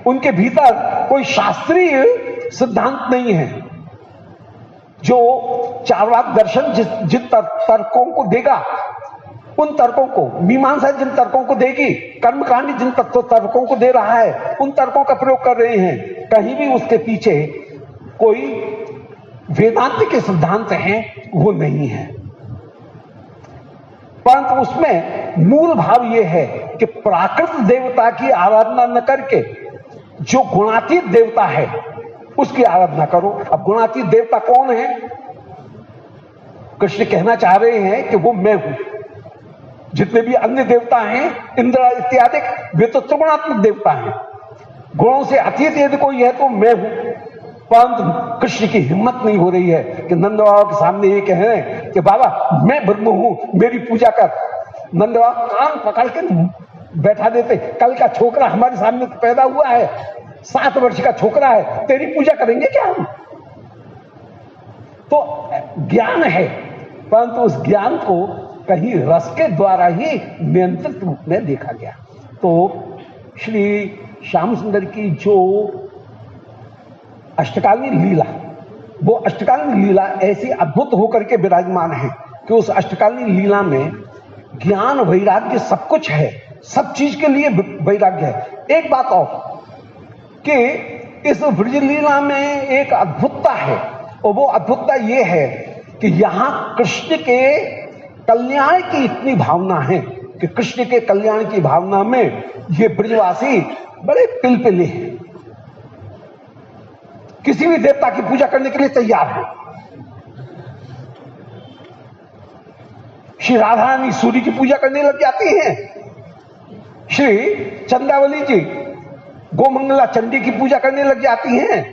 उनके भीतर कोई शास्त्रीय सिद्धांत नहीं है। जो चार्वाक दर्शन जिन तर्कों को देगा उन तर्कों को, मीमांसा जिन तर्कों को देगी, कर्मकांड जिन तर्कों को दे रहा है, उन तर्कों का प्रयोग कर रहे हैं। कहीं भी उसके पीछे कोई वेदांत के सिद्धांत हैं वो नहीं है, परंतु उसमें मूल भाव यह है कि प्राकृत देवता की आराधना न करके जो गुणातीत देवता है उसकी आराधना करो। अब गुणातीत देवता कौन है? कृष्ण कहना चाह रहे हैं कि वो मैं हूं। जितने भी अन्य देवता हैं, इंद्र इत्यादि, वे तो त्रिगुणात्मक देवता हैं, गुणों से अतीत यदि कोई है तो मैं हूं। परंतु कृष्ण की हिम्मत नहीं हो रही है कि नंद बाबा के सामने ये कह रहे हैं कि बाबा मैं ब्रह्म हूं, मेरी पूजा कर। नंद बाबा कान पकड़ के बैठा देते, कल का छोकरा हमारे सामने तो पैदा हुआ है, 7 वर्ष का छोकरा है, तेरी पूजा करेंगे क्या हम? तो ज्ञान है, परंतु उस ज्ञान को कहीं रस के द्वारा ही नियंत्रित रूप में देखा गया। तो श्री श्याम सुंदर की जो अष्टकालीन लीला, वो अष्टकालीन लीला ऐसी अद्भुत होकर के विराजमान है कि उस अष्टकालीन लीला में ज्ञान वैराग्य सब कुछ है, सब चीज के लिए वैराग्य है। एक बात और कि इस ब्रज लीला में एक अद्भुतता है, और वो अद्भुतता ये है कि यहां कृष्ण के कल्याण की इतनी भावना है कि कृष्ण के कल्याण की भावना में ये ब्रजवासी बड़े पिलपिले हैं, किसी भी देवता की पूजा करने के लिए तैयार है। श्री राधा रानी सूर्य की पूजा करने लग जाती हैं, श्री चंद्रावली जी गोमंगला चंडी की पूजा करने लग जाती हैं,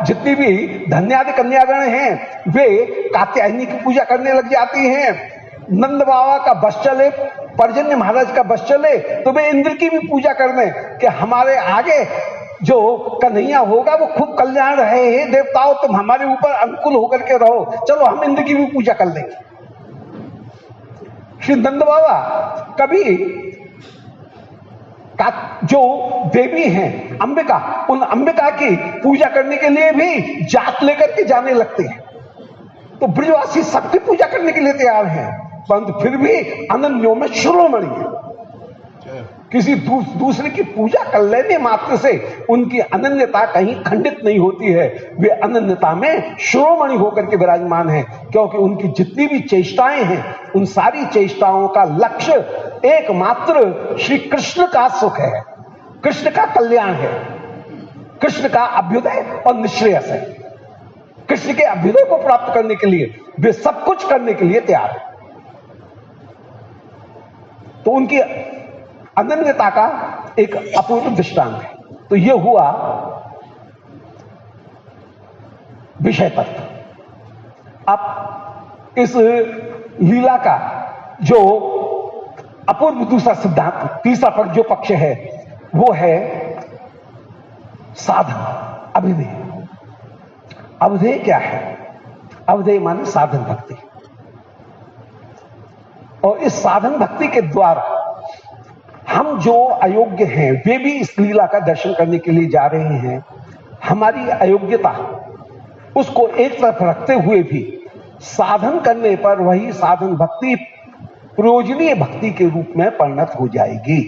जितनी भी धन्यादि कन्यागण हैं वे कात्यायनी की पूजा करने लग जाती हैं। नंद बाबा का बस चले, पर्जन्य महाराज का बस चले तो वे इंद्र की भी पूजा कर दें कि हमारे आगे जो कन्हैया होगा वो खूब कल्याण रहे। हे देवताओं, तुम हमारे ऊपर अनुकूल होकर के रहो, चलो हम इंद्र की भी पूजा कर लेंगे। श्री नंद बाबा कभी जो देवी हैं अंबिका, उन अंबिका की पूजा करने के लिए भी जात लेकर के जाने लगते हैं। तो ब्रजवासी सबकी पूजा करने के लिए तैयार हैं, परंतु फिर भी अनन्यों में शिरोमणि है। किसी दूसरे की पूजा कर लेने मात्र से उनकी अनन्यता कहीं खंडित नहीं होती है, वे अनन्यता में शिरोमणि होकर के विराजमान है, क्योंकि उनकी जितनी भी चेष्टाएं हैं उन सारी चेष्टाओं का लक्ष्य एकमात्र श्री कृष्ण का सुख है, कृष्ण का कल्याण है, कृष्ण का अभ्युदय और निश्रेयस है। कृष्ण के अभ्युदय को प्राप्त करने के लिए वे सब कुछ करने के लिए तैयार है। तो उनकी अनन्यता का एक अपूर्व दृष्टांत है। तो यह हुआ विषय तत्व। अब इस लीला का जो अपूर्व दूसरा सिद्धांत, तीसरा जो पक्ष है वो है साधन, अभिधेय। अभिधेय क्या है? अभिधेय माने साधन भक्ति। और इस साधन भक्ति के द्वारा हम जो अयोग्य हैं वे भी इस लीला का दर्शन करने के लिए जा रहे हैं। हमारी अयोग्यता उसको एक तरफ रखते हुए भी साधन करने पर वही साधन भक्ति प्रयोजनीय भक्ति के रूप में परिणत हो जाएगी।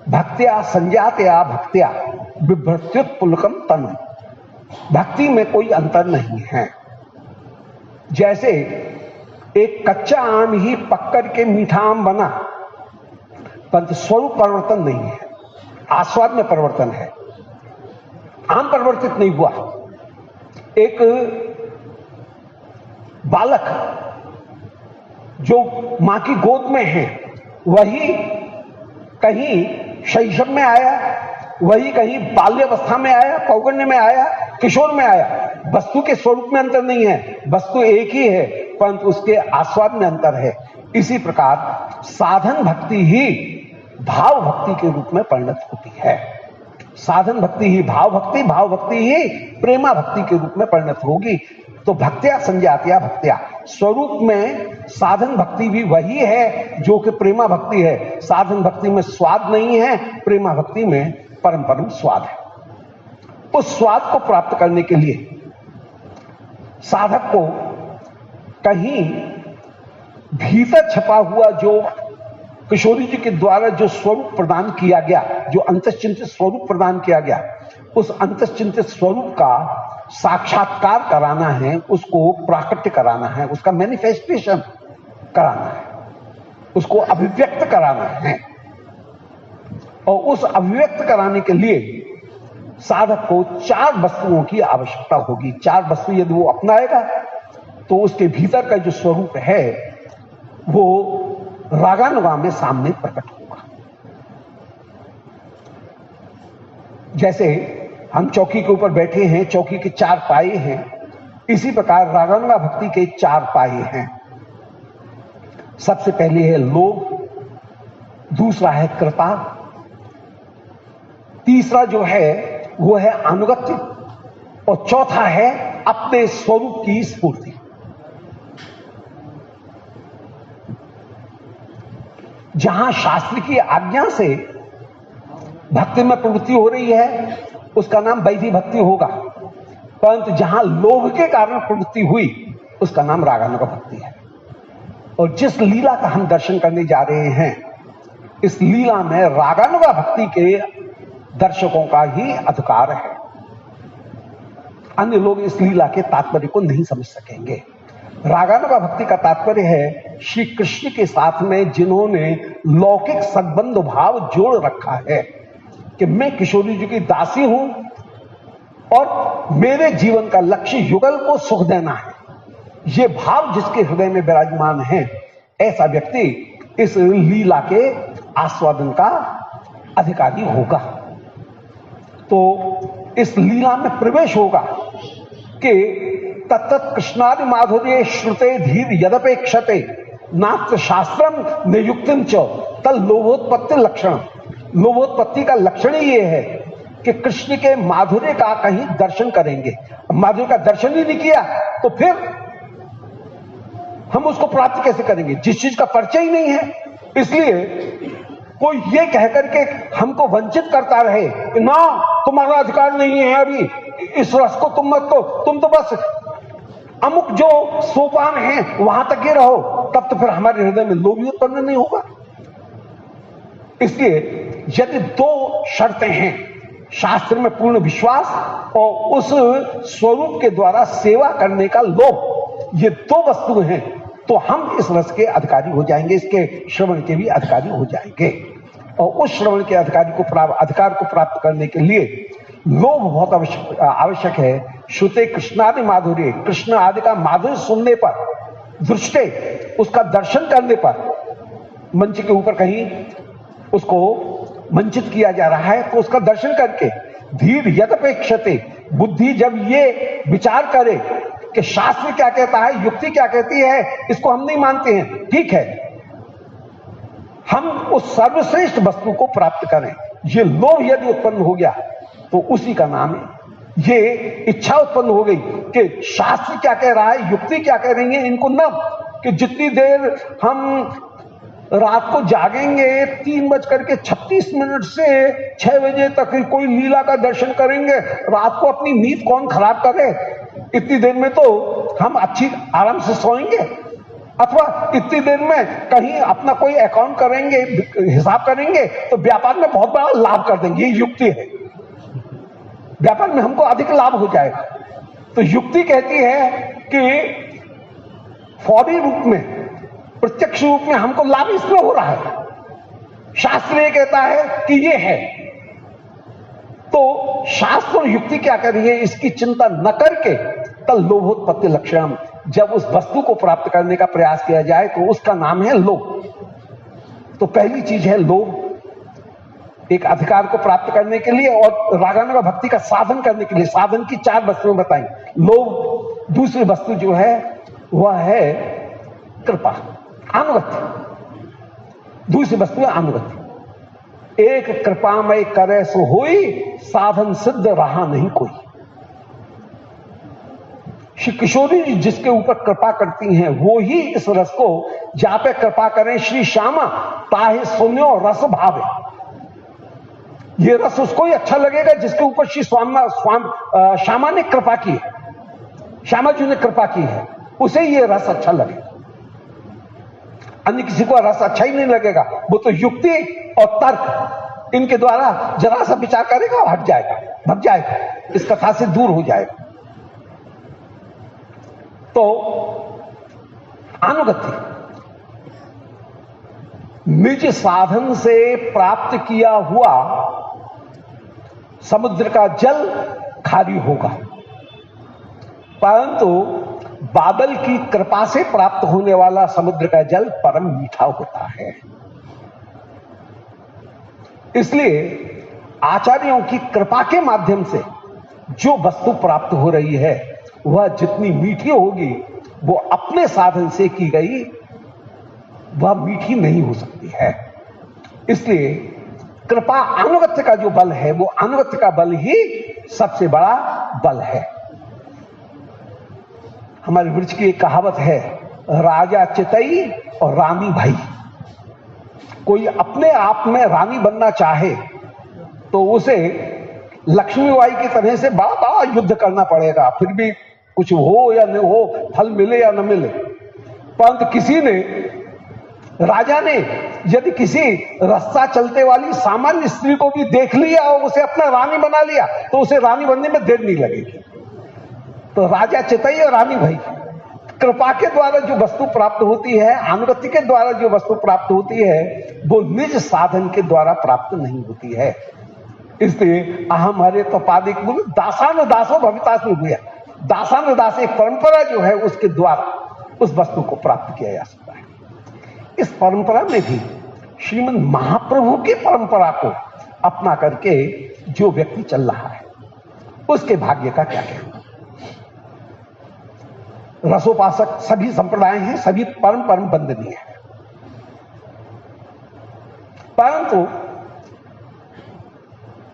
भक्त्या संजातया भक्त्या बिभ्रत्युत्पुलकम तनु। भक्ति में कोई अंतर नहीं है। जैसे एक कच्चा आम ही पक करके मीठा आम बना, परंतु स्वरूप परिवर्तन नहीं है, आस्वाद में परिवर्तन है। आम परिवर्तित नहीं हुआ। एक बालक जो मां की गोद में है वही कहीं शैशव में आया, वही कहीं बाल्यावस्था में आया, पौगण्य में आया, किशोर में आया। वस्तु के स्वरूप में अंतर नहीं है, वस्तु एक ही है, परंतु उसके आस्वाद में अंतर है। इसी प्रकार साधन भक्ति ही भाव भक्ति के रूप में परिणत होती है। साधन भक्ति ही भाव भक्ति, भाव भक्ति ही प्रेमा भक्ति के रूप में परिणत होगी। तो भक्त्या संजातया भक्त्या, स्वरूप में साधन भक्ति भी वही है जो कि प्रेमा भक्ति है। साधन भक्ति में स्वाद नहीं है, प्रेमा भक्ति में परम परम स्वाद है। उस स्वाद को प्राप्त करने के लिए साधक को कहीं भीतर छपा हुआ जो किशोरी जी के द्वारा जो स्वरूप प्रदान किया गया, जो अंतश्चिंतित स्वरूप प्रदान किया गया, उस अंतश्चिंतित स्वरूप का साक्षात्कार कराना है, उसको प्राकट्य कराना है, उसका मैनिफेस्टेशन कराना है, उसको अभिव्यक्त कराना है। और उस अभिव्यक्त कराने के लिए साधक को 4 वस्तुओं की आवश्यकता होगी। 4 वस्तु यदि वो अपनाएगा तो उसके भीतर का जो स्वरूप है वो रागानुगा में सामने प्रकट होगा। जैसे हम चौकी के ऊपर बैठे हैं, चौकी के 4 पाए हैं, इसी प्रकार रागानुगा भक्ति के 4 पाए हैं। सबसे पहले है लोभ, दूसरा है कृपा, तीसरा जो है वो है अनुगत्य, और चौथा है अपने स्वरूप की स्फूर्ति। जहां शास्त्र की आज्ञा से भक्ति में प्रवृत्ति हो रही है उसका नाम वैधि भक्ति होगा, परंतु जहां लोभ के कारण प्रवृत्ति हुई उसका नाम रागानुगा भक्ति है। और जिस लीला का हम दर्शन करने जा रहे हैं, इस लीला में रागानुगा भक्ति के दर्शकों का ही अधिकार है। अन्य लोग इस लीला के तात्पर्य को नहीं समझ सकेंगे। रागानुगा भक्ति का तात्पर्य है श्री कृष्ण के साथ में जिन्होंने लौकिक संबंध भाव जोड़ रखा है कि मैं किशोरी जी की दासी हूं और मेरे जीवन का लक्ष्य युगल को सुख देना है, ये भाव जिसके हृदय में विराजमान है, ऐसा व्यक्ति इस लीला के आस्वादन का अधिकारी होगा। तो इस लीला में प्रवेश होगा कि तत्त कृष्णादि माधुर्य श्रुते धीर यदपेक्षते नात्र शास्त्रम नियुक्तिम च तल लोभोत्पत्ति लक्षण। लोभोत्पत्ति का लक्षण ही ये है कि कृष्ण के माधुर्य का कहीं दर्शन करेंगे। माधुर्य का दर्शन ही नहीं किया तो फिर हम उसको प्राप्त कैसे करेंगे, जिस चीज का परिचय ही नहीं है। इसलिए कोई ये कहकर के हमको वंचित करता रहे कि ना तुम्हारा अधिकार नहीं है, अभी इस रस को तुम मत को, तुम तो बस अमुक जो सोपान है वहां तक ही रहो, तब तो फिर हमारे हृदय में लोभ ही उत्पन्न नहीं होगा। इसलिए यदि 2 शर्तें हैं, शास्त्र में पूर्ण विश्वास और उस स्वरूप के द्वारा सेवा करने का लोभ, ये 2 वस्तु हैं, तो हम इस रस के अधिकारी हो जाएंगे, इसके श्रवण के भी अधिकारी हो जाएंगे। और उस श्रवण के अधिकार को प्राप्त करने के लिए लोभ बहुत आवश्यक है। श्रुते कृष्णादि माधुर्य, कृष्ण आदि का माधुर्य सुनने पर, दृष्टे उसका दर्शन करने पर, मंच के ऊपर कहीं उसको मंचित किया जा रहा है तो उसका दर्शन करके धीर यदपेक्षते, बुद्धि जब ये विचार करे कि शास्त्र क्या कहता है, युक्ति क्या कहती है, इसको हम नहीं मानते हैं, ठीक है, हम उस सर्वश्रेष्ठ वस्तु को प्राप्त करें, ये लोभ यदि उत्पन्न हो गया तो उसी का नाम है, ये इच्छा उत्पन्न हो गई कि शास्त्र क्या कह रहा है, युक्ति क्या कह रही है, इनको न कि जितनी देर हम रात को जागेंगे 3:36 से 6 बजे तक कोई लीला का दर्शन करेंगे, रात को अपनी नींद कौन खराब करे, इतनी देर में तो हम अच्छी आराम से सोएंगे, अथवा इतनी देर में कहीं अपना कोई अकाउंट करेंगे, हिसाब करेंगे तो व्यापार में बहुत बड़ा लाभ कर देंगे, ये युक्ति है, व्यापार में हमको अधिक लाभ हो जाएगा। तो युक्ति कहती है कि फौरी रूप में, प्रत्यक्ष रूप में हमको लाभ इसमें हो रहा है, शास्त्र ये कहता है कि ये है। तो शास्त्र और युक्ति क्या कर रही है, इसकी चिंता न करके तल लोभोत्पत्ति लक्षण, जब उस वस्तु को प्राप्त करने का प्रयास किया जाए तो उसका नाम है लोभ। तो पहली चीज है लोभ, एक अधिकार को प्राप्त करने के लिए और रागानुगा भक्ति का साधन करने के लिए। साधन की 4 वस्तुएं बताई, लोभ, दूसरी वस्तु जो है वह है कृपा, अनुगत्य, दूसरी वस्तु है अनुगत्य। एक कृपामय करे सो होई, साधन सिद्ध रहा नहीं कोई। श्री किशोरी जी जिसके ऊपर कृपा करती हैं वो ही इस रस को, जहां पे कृपा करें श्री श्यामा ताहे सुन्यो रस भावे, ये रस उसको ही अच्छा लगेगा जिसके ऊपर श्री श्यामा ने कृपा की है, श्यामा जी ने कृपा की है, उसे ये रस अच्छा लगेगा। अन्य किसी को रस अच्छा ही नहीं लगेगा, वो तो युक्ति और तर्क इनके द्वारा जरा सा विचार करेगा और हट जाएगा, भग जाएगा, इस कथा से दूर हो जाएगा। तो अनुगत्य निज साधन से प्राप्त किया हुआ समुद्र का जल खारी होगा, परंतु बादल की कृपा से प्राप्त होने वाला समुद्र का जल परम मीठा होता है। इसलिए आचार्यों की कृपा के माध्यम से जो वस्तु प्राप्त हो रही है वह जितनी मीठी होगी वो अपने साधन से की गई वह मीठी नहीं हो सकती है। इसलिए कृपा अनुगत्य का जो बल है वो अनुगत्य का बल ही सबसे बड़ा बल है। हमारे वृक्ष की एक कहावत है, राजा चितई और रानी भाई। कोई अपने आप में रानी बनना चाहे तो उसे लक्ष्मीबाई की तरह से बड़ा बड़ा युद्ध करना पड़ेगा, फिर भी कुछ हो या न हो, फल मिले या न मिले। परंतु किसी ने, राजा ने यदि किसी रास्ता चलते वाली सामान्य स्त्री को भी देख लिया और उसे अपना रानी बना लिया तो उसे रानी बनने में देर नहीं लगेगी। तो राजा चितई और रानी भाई, कृपा के द्वारा जो वस्तु प्राप्त होती है, अनुगत्य के द्वारा जो वस्तु प्राप्त होती है वो निज साधन के द्वारा प्राप्त नहीं होती है। इसलिए अहम हरे तो पादिक बोले दासान दासो भवितास में हुआ। दासान दास एक परंपरा जो है उसके द्वारा उस वस्तु को प्राप्त किया जा सकता है। इस परंपरा में भी श्रीमद् महाप्रभु की परंपरा को अपना करके जो व्यक्ति चल रहा है उसके भाग्य का क्या कहना। रसोपासक सभी संप्रदाय हैं, सभी परम परम वंदनीय है, परंतु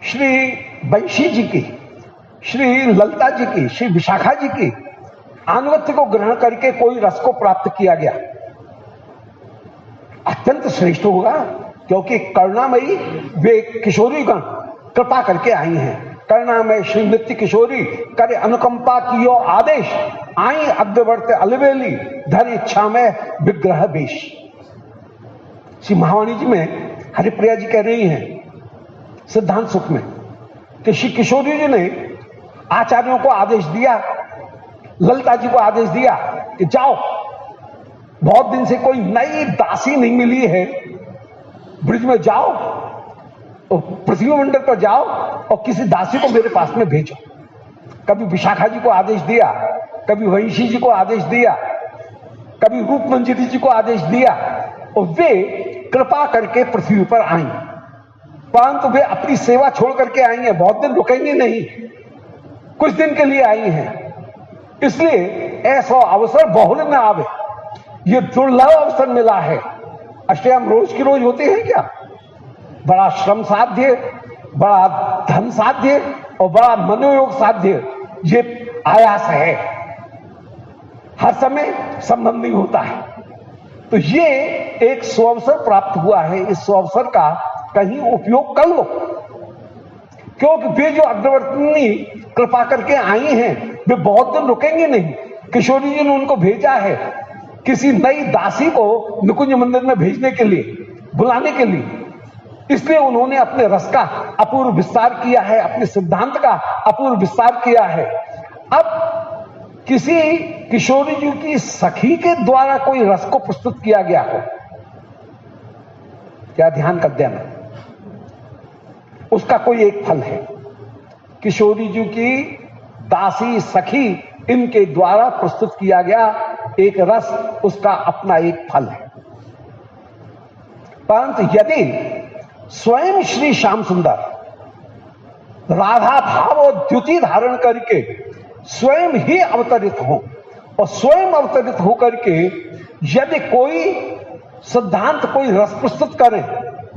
श्री वंशी जी की, श्री ललिता जी की, श्री विशाखा जी की अनुगत्य को ग्रहण करके कोई रस को प्राप्त किया गया अत्यंत श्रेष्ठ होगा, क्योंकि करुणामयी वे किशोरी गण कृपा करके आई हैं। करुणामय श्री नित्य किशोरी करे अनुकंपा कियो आदेश, आई अग्रवर्त अलवेली धर इच्छा में विग्रह बेश। श्री महावाणी जी में हरिप्रिया जी कह रही हैं सिद्धांत सुख में कि श्री किशोरी जी ने आचार्यों को आदेश दिया, ललिता जी को आदेश दिया कि जाओ, बहुत दिन से कोई नई दासी नहीं मिली है, ब्रिज में जाओ और पृथ्वी मंडल पर जाओ और किसी दासी को मेरे पास में भेजो। कभी विशाखा जी को आदेश दिया, कभी वंशी जी को आदेश दिया, कभी रूपमंजरी जी को आदेश दिया और वे कृपा करके पृथ्वी पर आई। परंतु वे अपनी सेवा छोड़ करके आई हैं, बहुत दिन रुकेंगी नहीं, कुछ दिन के लिए आई हैं। इसलिए ऐसा अवसर बहुल न आवे, ये दुर्लभ अवसर मिला है। अष्टयाम रोज की रोज होते हैं क्या? बड़ा श्रम साध्य, बड़ा धन साध्य और बड़ा मनोयोग साध्य ये आयास है, हर समय संभव नहीं होता है। तो ये एक सुअवसर प्राप्त हुआ है, इस सुअवसर का कहीं उपयोग कर लो, क्योंकि वे जो अग्रवर्तनी कृपा करके आई हैं वे बहुत दिन रुकेंगे नहीं। किशोरी जी ने उनको भेजा है किसी नई दासी को निकुंज मंदिर में भेजने के लिए, बुलाने के लिए। इसलिए उन्होंने अपने रस का अपूर्व विस्तार किया है, अपने सिद्धांत का अपूर्व विस्तार किया है। अब किसी किशोरी जी की सखी के द्वारा कोई रस को प्रस्तुत किया गया हो, क्या ध्यान कर देना, उसका कोई एक फल है। किशोरी जी की दासी सखी इनके द्वारा प्रस्तुत किया गया एक रस, उसका अपना एक फल है। परंतु यदि स्वयं श्री श्याम सुंदर राधा भाव और द्युति धारण करके स्वयं ही अवतरित हो और स्वयं अवतरित होकर के यदि कोई सिद्धांत, कोई रस प्रस्तुत करे,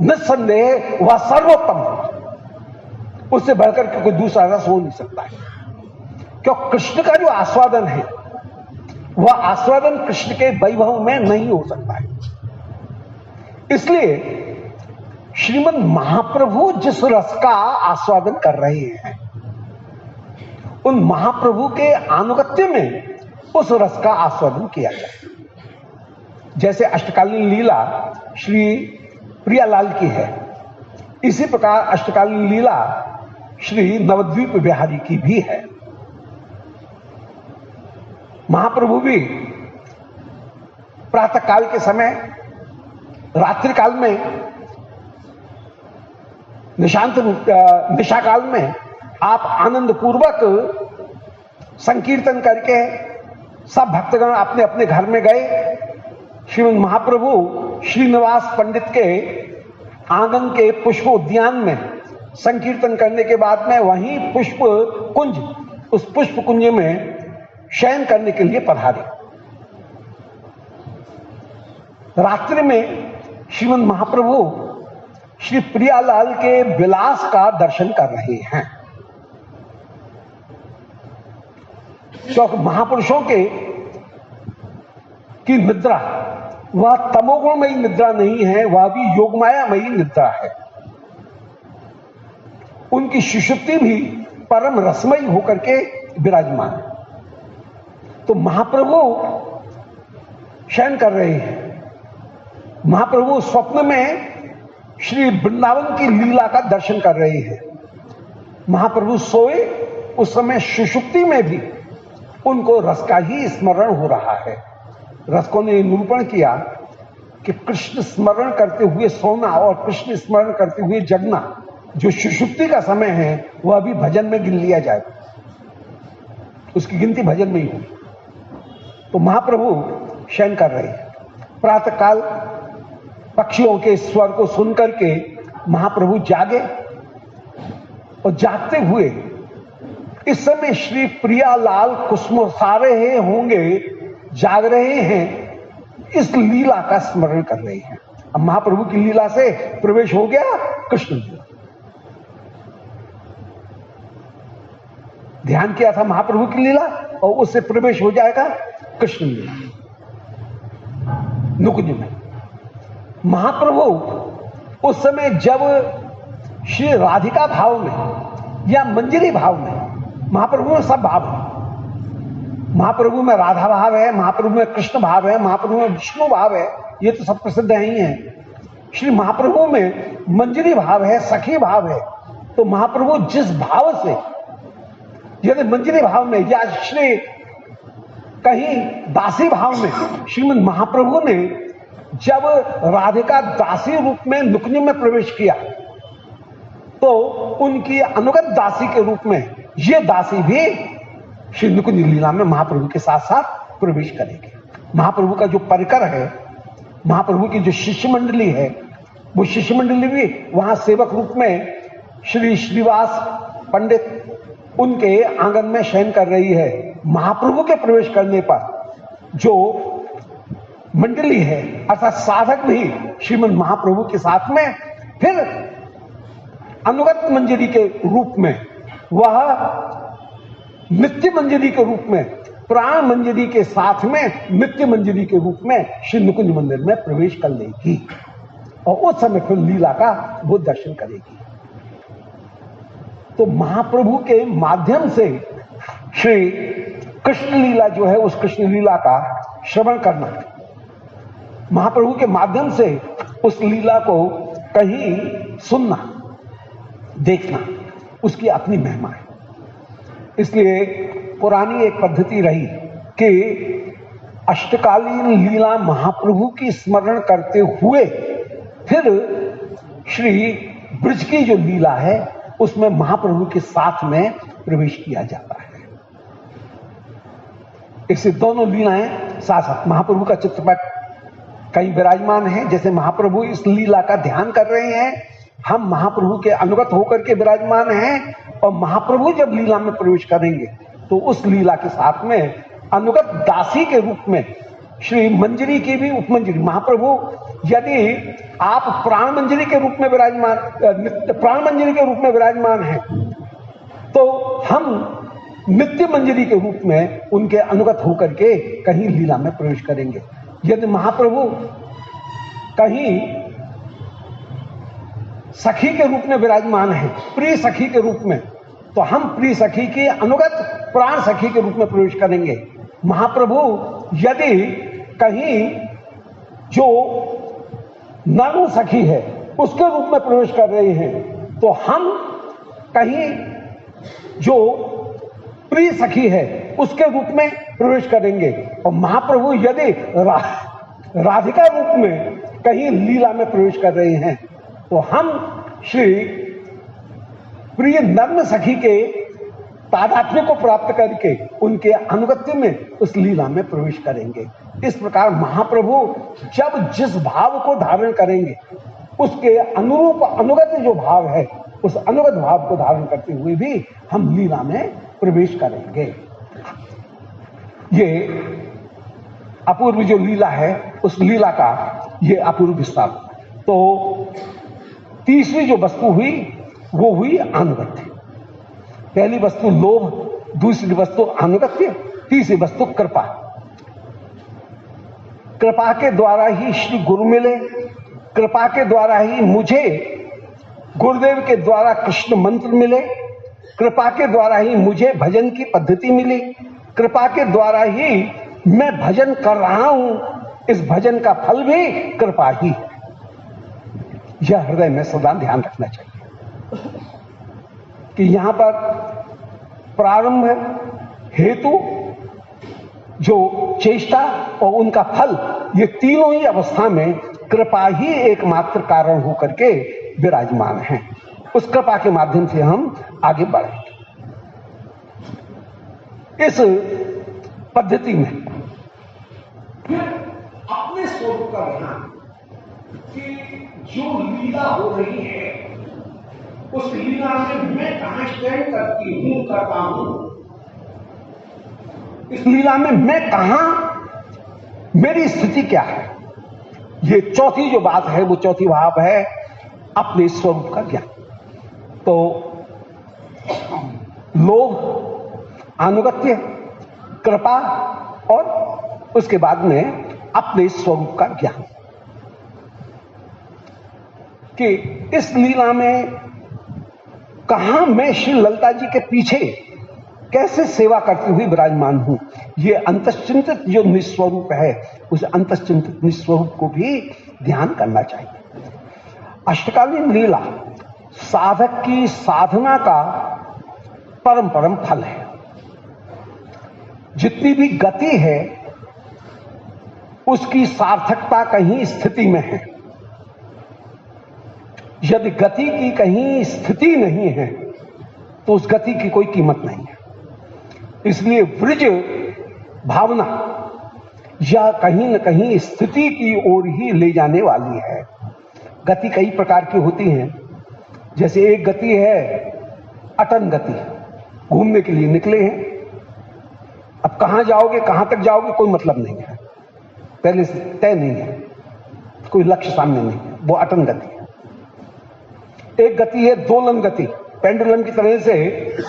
निस्संदेह वह सर्वोत्तम हो, उससे बढ़कर के कोई दूसरा रस हो नहीं सकता है। क्यों? कृष्ण का जो आस्वादन है वह आस्वादन कृष्ण के वैभव में नहीं हो सकता है। इसलिए श्रीमद् महाप्रभु जिस रस का आस्वादन कर रहे हैं उन महाप्रभु के अनुगत्य में उस रस का आस्वादन किया जाए। जैसे अष्टकालीन लीला श्री प्रियालाल की है, इसी प्रकार अष्टकालीन लीला श्री नवद्वीप बिहारी की भी है। महाप्रभु भी प्रातः काल के समय, रात्रि काल में, निशा काल में आप आनंद पूर्वक संकीर्तन करके सब भक्तगण अपने अपने घर में गए। श्रीमद महाप्रभु श्रीनिवास पंडित के आंगन के पुष्प उद्यान में संकीर्तन करने के बाद में वहीं पुष्प कुंज, उस पुष्प कुंज में शयन करने के लिए पधारे। रात्रि में श्रीमद महाप्रभु श्री प्रियालाल के विलास का दर्शन कर रहे हैं। क्योंकि महापुरुषों की निद्रा वह तमोगुणमयी निद्रा नहीं है, वह भी योगमायामयी निद्रा है। उनकी सुषुप्ति भी परम रसमयी होकर के विराजमान है। तो महाप्रभु शयन कर रहे हैं। महाप्रभु स्वप्न में श्री वृंदावन की लीला का दर्शन कर रहे हैं। महाप्रभु सोए उस समय सुषुप्ति में भी उनको रस का ही स्मरण हो रहा है। रसकों ने निरूपण किया कि कृष्ण स्मरण करते हुए सोना और कृष्ण स्मरण करते हुए जगना, जो सुषुप्ति का समय है, वह भी भजन में गिन लिया जाएगा, उसकी गिनती भजन में ही होगी। तो महाप्रभु शयन कर रहे हैं। प्रातः काल पक्षियों के स्वर को सुनकर के महाप्रभु जागे और जागते हुए इस समय श्री प्रियालाल कुसुमसा रहे होंगे, जाग रहे हैं, इस लीला का स्मरण कर रहे हैं। अब महाप्रभु की लीला से प्रवेश हो गया कृष्ण लीला। ध्यान किया था महाप्रभु की लीला और उससे प्रवेश हो जाएगा कृष्ण लीला नुकुंज में। महाप्रभु उस समय जब श्री राधिका भाव में या मंजरी भाव में, महाप्रभु में सब भाव है। महाप्रभु में राधा भाव है, महाप्रभु में कृष्ण भाव है, महाप्रभु में विष्णु भाव है, ये तो सब प्रसिद्ध ही है। श्री महाप्रभु में मंजरी भाव है, सखी भाव है। तो महाप्रभु जिस भाव से, यदि मंजरी भाव में या श्री कहीं दासी भाव में, श्रीमद महाप्रभु ने जब राधिका दासी रूप में नुकुंज में प्रवेश किया तो उनकी अनुगत दासी के रूप में ये दासी भी श्री नुकुंज लीला में महाप्रभु के साथ साथ प्रवेश करेगी। महाप्रभु का जो परिकर है, महाप्रभु की जो शिष्य मंडली है, वो शिष्य मंडली भी वहां सेवक रूप में श्री श्रीवास पंडित उनके आंगन में शयन कर रही है। महाप्रभु के प्रवेश करने पर जो मंडली है अर्थात साधक भी श्रीमद महाप्रभु के साथ में फिर अनुगत मंजरी के रूप में, वह नित्य मंजरी के रूप में, प्राण मंजरी के साथ में नित्य मंजरी के रूप में श्री नुकुंज मंदिर में प्रवेश कर लेगी और उस समय फिर लीला का वो दर्शन करेगी। तो महाप्रभु के माध्यम से श्री कृष्ण लीला जो है, उस कृष्ण लीला का श्रवण करना, महाप्रभु के माध्यम से उस लीला को कहीं सुनना, देखना, उसकी अपनी महिमा है। इसलिए पुरानी एक पद्धति रही कि अष्टकालीन लीला महाप्रभु की स्मरण करते हुए फिर श्री ब्रज की जो लीला है उसमें महाप्रभु के साथ में प्रवेश किया जाता है। इससे दोनों लीलाएं साथ साथ, महाप्रभु का चित्रपट कहीं विराजमान है, जैसे महाप्रभु इस लीला का ध्यान कर रहे हैं, हम महाप्रभु के अनुगत होकर के विराजमान हैं, और महाप्रभु जब लीला में प्रवेश करेंगे तो उस लीला के साथ में अनुगत दासी के रूप में श्री मंजरी की भी उपमंजरी, महाप्रभु यदि आप प्राण मंजरी के रूप में विराजमान, प्राण मंजरी के रूप में विराजमान हैं, तो हम नित्य मंजरी के रूप में उनके अनुगत होकर के कहीं लीला में प्रवेश करेंगे। यदि महाप्रभु कहीं सखी के रूप में विराजमान है, प्रिय सखी के रूप में, तो हम प्रिय सखी के अनुगत प्राण सखी के रूप में प्रवेश करेंगे। महाप्रभु यदि कहीं जो नर्म सखी है उसके रूप में प्रवेश कर रहे हैं, तो हम कहीं जो प्रिय सखी है उसके रूप में प्रवेश करेंगे। और महाप्रभु यदि राधिका रूप में कहीं लीला में प्रवेश कर रहे हैं तो हम श्री प्रिय नर्म सखी के तादात्म्य को प्राप्त करके उनके अनुगत्य में उस लीला में प्रवेश करेंगे। इस प्रकार महाप्रभु जब जिस भाव को धारण करेंगे उसके अनुरूप अनुगत जो भाव है उस अनुगत भाव को धारण करते हुए भी हम लीला में प्रवेश करेंगे। ये अपूर्व जो लीला है उस लीला का ये अपूर्व विस्तार। तो तीसरी जो वस्तु हुई वो हुई अनुगत्य। पहली वस्तु लोभ, दूसरी वस्तु अनुगत्य, तीसरी वस्तु कृपा। कृपा के द्वारा ही श्री गुरु मिले, कृपा के द्वारा ही मुझे गुरुदेव के द्वारा कृष्ण मंत्र मिले, कृपा के द्वारा ही मुझे भजन की पद्धति मिली, कृपा के द्वारा ही मैं भजन कर रहा हूं, इस भजन का फल भी कृपा ही है। यह हृदय में सदा ध्यान रखना चाहिए कि यहां पर प्रारंभ, हेतु, जो चेष्टा और उनका फल, ये तीनों ही अवस्था में कृपा ही एकमात्र कारण होकर के विराजमान है। उस कृपा के माध्यम से हम आगे बढ़ेंगे। इस पद्धति में अपने स्वरूप का ध्यान कि जो लीला हो रही है उस लीला में मैं कहां स्टैंड करती हूं, करता हूं, इस लीला में मैं कहां, मेरी स्थिति क्या है। ये चौथी जो बात है वो चौथी भाव है अपने स्वरूप का ज्ञान। तो लोभ, अनुगत्य, कृपा और उसके बाद में अपने स्वरूप का ज्ञान कि इस लीला में कहां मैं श्री ललिता जी के पीछे कैसे सेवा करती हुई विराजमान हूं। ये अंतश्चिंतित जो निस्वरूप है उस अंतश्चिंतित निस्वरूप को भी ध्यान करना चाहिए। अष्टकालीन लीला साधक की साधना का परम फल है। जितनी भी गति है उसकी सार्थकता कहीं स्थिति में है। यदि गति की कहीं स्थिति नहीं है तो उस गति की कोई कीमत नहीं है। इसलिए ब्रिज भावना या कहीं न कहीं स्थिति की ओर ही ले जाने वाली है। गति कई प्रकार की होती हैं। जैसे एक गति है अटन गति, घूमने के लिए निकले हैं, अब कहां जाओगे, कहां तक जाओगे, कोई मतलब नहीं है, पहले से तय नहीं है, कोई लक्ष्य सामने नहीं है, वो अटन गति है। एक गति है दोलन गति, पेंडुलम की तरह से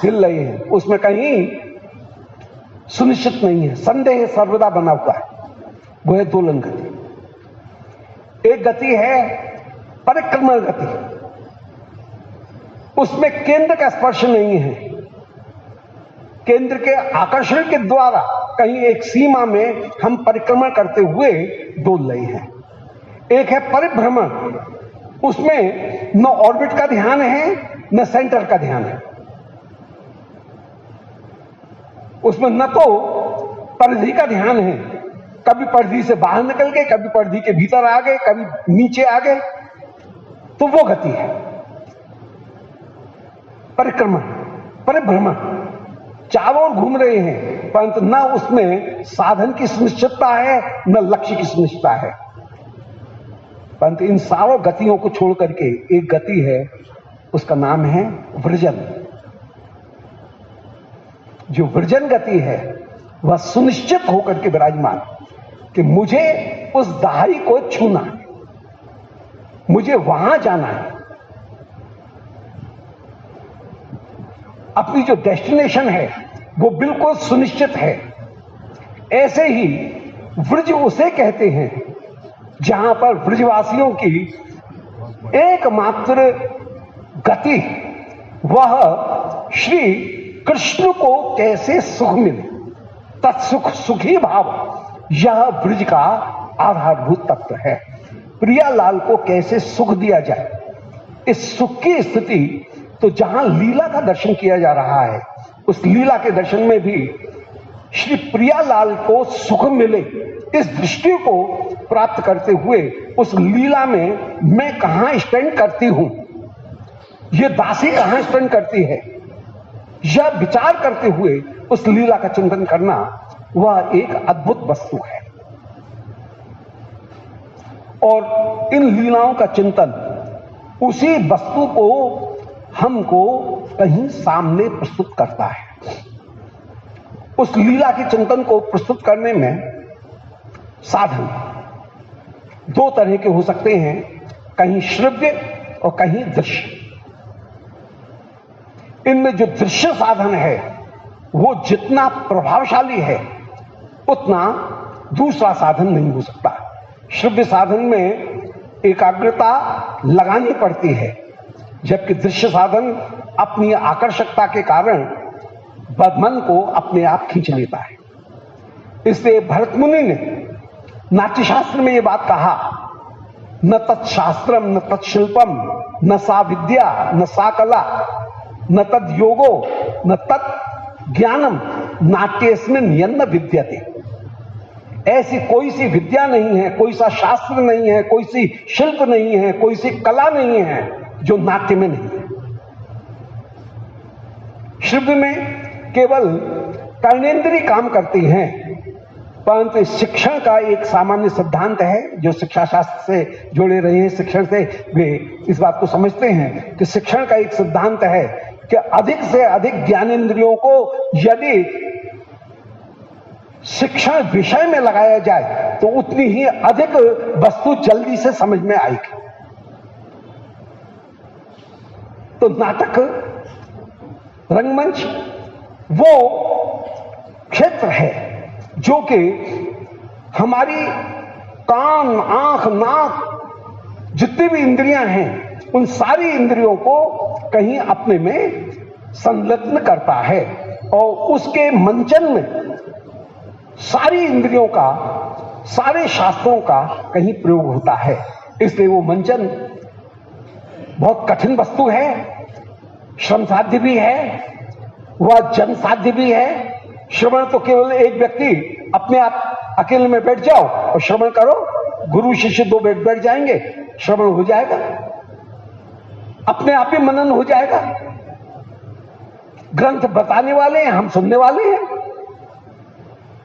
हिल रहे हैं, उसमें कहीं सुनिश्चित नहीं है, संदेह सर्वदा बना हुआ है, वो है दोलन गति। एक गति है परिक्रमण गति, उसमें केंद्र का स्पर्श नहीं है, केंद्र के आकर्षण के द्वारा कहीं एक सीमा में हम परिक्रमण करते हुए डोल रहे हैं। एक है परिभ्रमण, उसमें न ऑर्बिट का ध्यान है न सेंटर का ध्यान है, उसमें न तो परिधि का ध्यान है, कभी परिधि से बाहर निकल गए, कभी परिधि के भीतर आ गए, कभी नीचे आ गए, तो वो गति है परिक्रमण, परिभ्रमण। चारों ओर घूम रहे हैं परंतु न उसमें साधन की सुनिश्चितता है न लक्ष्य की सुनिश्चितता है। परंतु इन सारों गतियों को छोड़ करके एक गति है, उसका नाम है वृजन। जो वृजन गति है वह सुनिश्चित होकर के विराजमान कि मुझे उस दहाई को छूना है, मुझे वहां जाना है, अपनी जो डेस्टिनेशन है वो बिल्कुल सुनिश्चित है। ऐसे ही वृज उसे कहते हैं जहां पर ब्रजवासियों की एकमात्र गति वह श्री कृष्ण को कैसे सुख मिले, तत्सुख सुखी भाव, यह ब्रज का आधारभूत तत्व है। प्रियालाल को कैसे सुख दिया जाए, इस सुख की स्थिति तो जहां लीला का दर्शन किया जा रहा है, उस लीला के दर्शन में भी श्री प्रियालाल को सुख मिले, इस दृष्टि को प्राप्त करते हुए उस लीला में मैं कहां स्टैंड करती हूं, ये दासी कहां स्टैंड करती है, यह विचार करते हुए उस लीला का चिंतन करना, वह एक अद्भुत वस्तु है। और इन लीलाओं का चिंतन उसी वस्तु को हमको कहीं सामने प्रस्तुत करता है। उस लीला के चिंतन को प्रस्तुत करने में साधन दो तरह के हो सकते हैं, कहीं श्रव्य और कहीं दृश्य। इनमें जो दृश्य साधन है वो जितना प्रभावशाली है उतना दूसरा साधन नहीं हो सकता। श्रव्य साधन में एकाग्रता लगानी पड़ती है, जबकि दृश्य साधन अपनी आकर्षकता के कारण मन को अपने आप खींच लेता है। इसलिए भरत मुनि ने नाट्य शास्त्र में यह बात कहा, न तत्शास्त्रम न तत्शिल्पम न सा विद्या न सा कला न तद योगो न तत् ज्ञानम नाट्यस्मिन् यन्न विद्यते। ऐसी कोई सी विद्या नहीं है, कोई सा शास्त्र नहीं है, कोई सी शिल्प नहीं है, कोई सी कला नहीं है जो नाट्य में नहीं है। श्रव्य में केवल कर्णेंद्रिय काम करती हैं, परंतु शिक्षण का एक सामान्य सिद्धांत है, जो शिक्षा शास्त्र से जुड़े रहे हैं, शिक्षण से वे इस बात को समझते हैं कि शिक्षण का एक सिद्धांत है कि अधिक से अधिक ज्ञानेंद्रियों को यदि शिक्षण विषय में लगाया जाए तो उतनी ही अधिक वस्तु जल्दी से समझ में आएगी। तो नाटक, रंगमंच वो क्षेत्र है जो कि हमारी कान, आंख, नाक जितनी भी इंद्रियां हैं, उन सारी इंद्रियों को कहीं अपने में संलग्न करता है और उसके मंचन में सारी इंद्रियों का, सारे शास्त्रों का कहीं प्रयोग होता है। इसलिए वो मंचन बहुत कठिन वस्तु है, श्रम साध्य भी है, वह जन साध्य भी है। श्रवण तो केवल एक व्यक्ति अपने आप अकेले में बैठ जाओ और श्रवण करो, गुरु शिष्य दो बैठ जाएंगे, श्रवण हो जाएगा, अपने आप ही मनन हो जाएगा। ग्रंथ बताने वाले हैं, हम सुनने वाले हैं,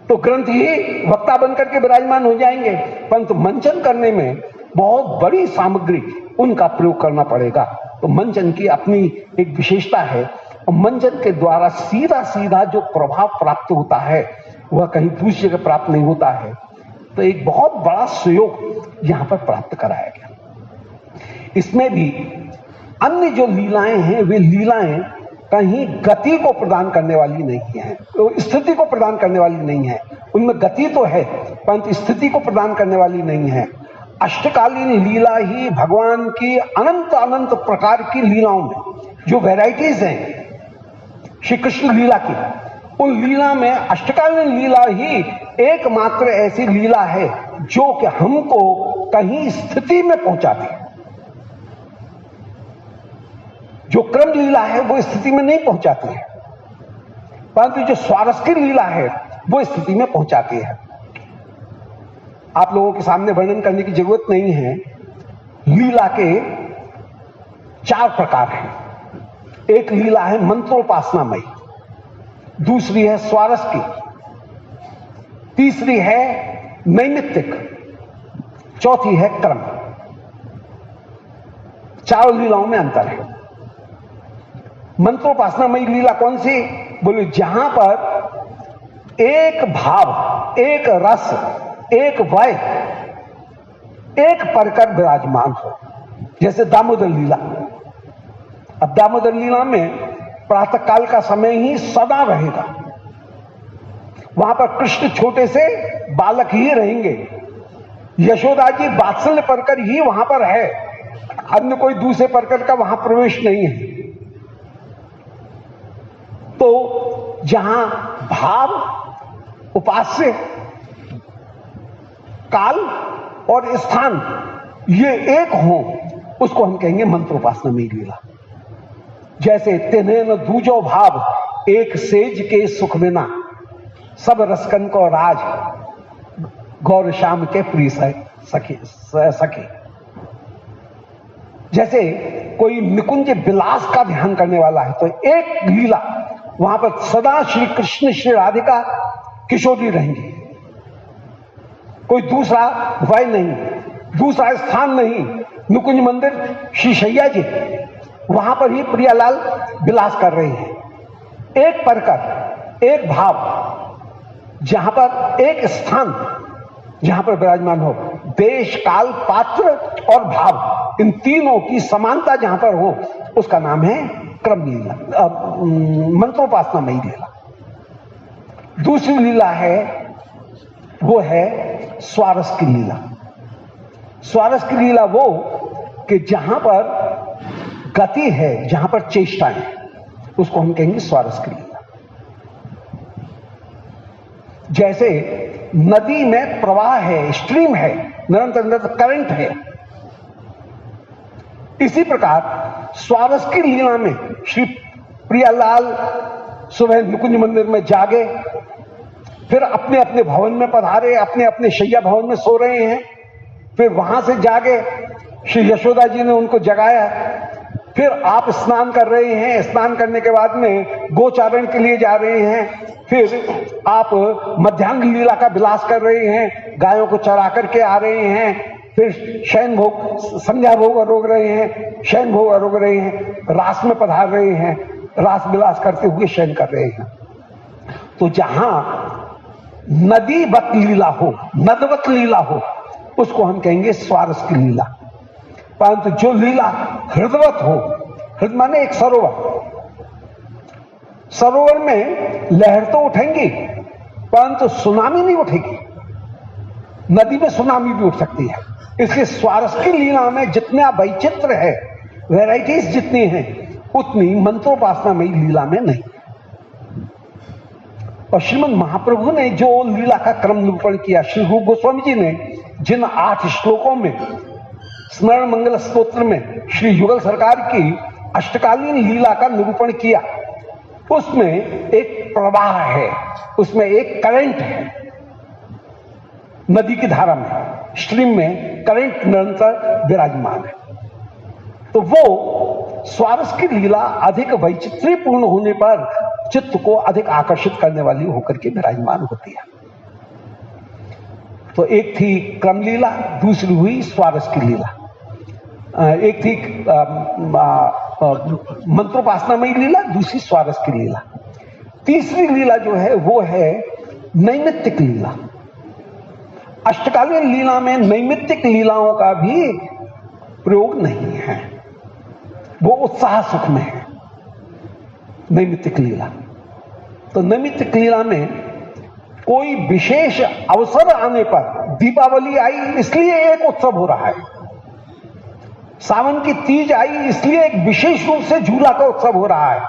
तो ग्रंथ ही वक्ता बनकर के विराजमान हो जाएंगे। परंतु मंचन करने में बहुत बड़ी सामग्री उनका प्रयोग करना पड़ेगा। तो मंचन की अपनी एक विशेषता है और मंचन के द्वारा सीधा सीधा जो प्रभाव प्राप्त होता है वह कहीं दूसरी जगह प्राप्त नहीं होता है। तो एक बहुत बड़ा सुयोग यहां पर प्राप्त कराया गया। इसमें भी अन्य जो लीलाएं हैं वे लीलाएं कहीं गति को प्रदान करने वाली नहीं है, तो स्थिति को प्रदान करने वाली नहीं है। उनमें गति तो है परंतु स्थिति को प्रदान करने वाली नहीं है। अष्टकालीन लीला ही भगवान की अनंत अनंत प्रकार की लीलाओं में जो वैरायटीज हैं श्री कृष्ण लीला की, उन लीला में अष्टकालीन लीला ही एकमात्र ऐसी लीला है जो कि हमको कहीं स्थिति में पहुंचाती है। जो क्रम लीला है वो स्थिति में नहीं पहुंचाती है, परंतु जो स्वारस की लीला है वो स्थिति में पहुंचाती है। आप लोगों के सामने वर्णन करने की जरूरत नहीं है। लीला के चार प्रकार हैं। एक लीला है मंत्रोपासनामयी, दूसरी है स्वारस की, तीसरी है नैमित्तिक, चौथी है क्रम। चारों लीलाओं में अंतर है। मंत्रोपासनामयी लीला कौन सी? बोले जहां पर एक भाव, एक रस, एक वय, एक परकर विराजमान हो, जैसे दामोदर लीला। अब दामोदर लीला में प्रातः काल का समय ही सदा रहेगा, वहां पर कृष्ण छोटे से बालक ही रहेंगे, यशोदा जी वात्सल्य परकर ही वहां पर है, अन्य कोई दूसरे परकर का वहां प्रवेश नहीं है। तो जहां भाव उपास्य काल और स्थान ये एक हो, उसको हम कहेंगे मंत्रोपासना में लीला। जैसे तिन्हे न दूजो भाव एक सेज के सुख बिना, सब रसकन को राज गौर श्याम के प्रिय सखी। जैसे कोई निकुंज विलास का ध्यान करने वाला है तो एक लीला वहां पर सदा श्री कृष्ण श्री राधिका किशोरी रहेंगी, कोई दूसरा वय नहीं, दूसरा स्थान नहीं। निकुंज मंदिर श्री शैया जी, वहां पर ही प्रियालाल विलास कर रहे हैं। एक परकर एक भाव, जहां पर एक स्थान जहां पर विराजमान हो, देश काल पात्र और भाव, इन तीनों की समानता जहां पर हो, उसका नाम है क्रम लीला, मंत्रोपासना में लीला। दूसरी लीला है वो है स्वारस की लीला। स्वारस की लीला वो कि जहां पर गति है, जहां पर चेष्टाएं, उसको हम कहेंगे स्वारस की लीला। जैसे नदी में प्रवाह है, स्ट्रीम है, निरंतर निरंतर करंट है, इसी प्रकार स्वारस की लीला में श्री प्रियालाल सुबह निकुंज मंदिर में जागे, फिर अपने अपने भवन में पधारे, अपने अपने शैया भवन में सो रहे हैं, फिर वहां से जागे, श्री यशोदा जी ने उनको जगाया, फिर आप स्नान कर रहे हैं, स्नान करने के बाद में गोचारण के लिए जा रहे हैं, फिर आप मध्याह्न लीला का विलास कर रहे हैं, गायों को चरा करके आ रहे हैं, फिर शयन भोग संध्या भोग अरोग रहे हैं, शयन भोग अरोग रहे हैं, रास में पधार रहे हैं, रास विलास करते हुए शयन कर रहे हैं। तो जहां नदीवत लीला हो, नदवत लीला हो, उसको हम कहेंगे स्वारस की लीला। परंतु जो लीला हृदवत हो, हृदय माने एक सरोवर, सरोवर में लहर तो उठेंगी परंतु सुनामी नहीं उठेगी। नदी में सुनामी भी उठ सकती है। इसलिए स्वारस की लीला में जितना वैचित्र है, वैराइटीज जितनी हैं, उतनी मंत्रोपासना में लीला में नहीं। और श्रीमद महाप्रभु ने जो लीला का क्रम निरूपण किया, श्री रूप गोस्वामी जी ने जिन 8 श्लोकों में स्मरण मंगल स्तोत्र में श्री युगल सरकार की अष्टकालीन लीला का निरूपण किया, उसमें एक प्रवाह है, उसमें एक करंट है। नदी की धारा में, स्ट्रीम में करंट निरंतर विराजमान है। तो वो स्वारस की लीला अधिक वैचित्र्यपूर्ण होने पर चित्त को अधिक आकर्षित करने वाली होकर के विराजमान होती है। तो एक थी क्रम लीला, दूसरी हुई स्वारस की लीला, एक थी मंत्रोपासनामयी लीला, दूसरी स्वारस की लीला। तीसरी लीला जो है वो है नैमित्तिक लीला। अष्टकालीन लीला में नैमित्तिक लीलाओं का भी प्रयोग नहीं है, वो उत्साह सुख में है नैमित्तिक लीला। तो नैमित्तिक लीला में कोई विशेष अवसर आने पर, दीपावली आई इसलिए एक उत्सव हो रहा है, सावन की तीज आई इसलिए एक विशेष रूप से झूला का उत्सव हो रहा है,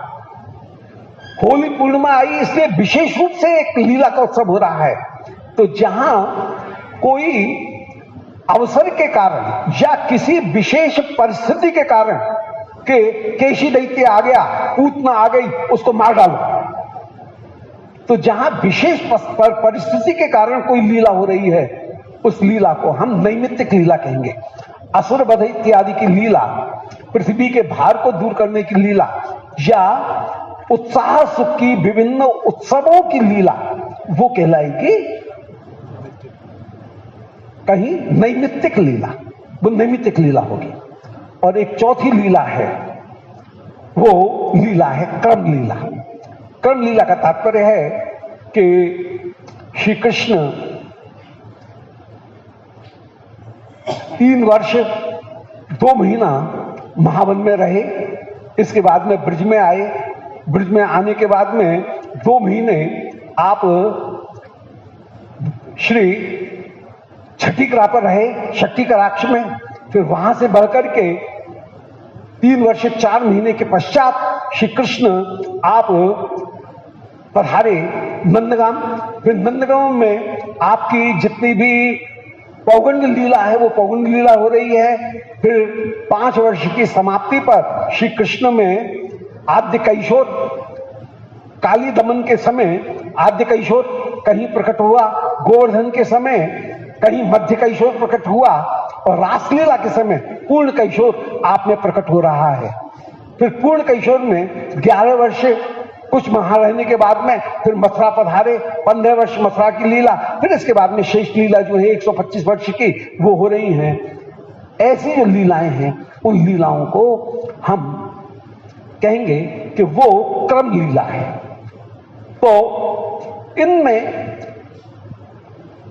होली पूर्णिमा आई इसलिए विशेष रूप से एक लीला का उत्सव हो रहा है। तो जहां कोई अवसर के कारण या किसी विशेष परिस्थिति के कारण के केशी दैत्य आ गया, पूतना आ गई, उसको मार डालो, तो जहां विशेष परिस्थिति के कारण कोई लीला हो रही है, उस लीला को हम नैमित्तिक लीला कहेंगे। असुर वध इत्यादि की लीला, पृथ्वी के भार को दूर करने की लीला, या उत्साह सुख की विभिन्न उत्सवों की लीला, वो कहलाएगी कहीं नैमित्तिक लीला, वो नैमित्तिक लीला होगी। और एक चौथी लीला है, वो लीला है क्रम लीला। क्रम लीला का तात्पर्य है कि श्री कृष्ण 3 वर्ष 2 महीना महावन में रहे, इसके बाद में ब्रज में आए, ब्रज में आने के बाद में 2 महीने आप श्री छठी करा पर रहे, शक्ति कटाक्ष में, फिर वहां से बढ़कर के 3 वर्ष 4 महीने के पश्चात श्री कृष्ण आप पधारे नंदगाम। फिर नंदगाम में आपकी जितनी भी पौगंड लीला है वो पौगंड लीला हो रही है। फिर 5 वर्ष की समाप्ति पर श्री कृष्ण में आद्य कैशोर काली दमन के समय आद्य कैशोर कहीं प्रकट हुआ, गोवर्धन के समय कहीं मध्य कैशोर प्रकट हुआ, और रासलीला के समय पूर्ण कैशोर आप में प्रकट हो रहा है। फिर पूर्ण कैशोर में 11 वर्ष कुछ माह रहने के बाद में फिर मथुरा पधारे, 15 वर्ष मथुरा की लीला, फिर इसके बाद में शेष लीला जो है 125 वर्ष की वो हो रही हैं। ऐसी जो लीलाएं हैं उन लीलाओं को हम कहेंगे कि वो क्रम लीला है। तो इनमें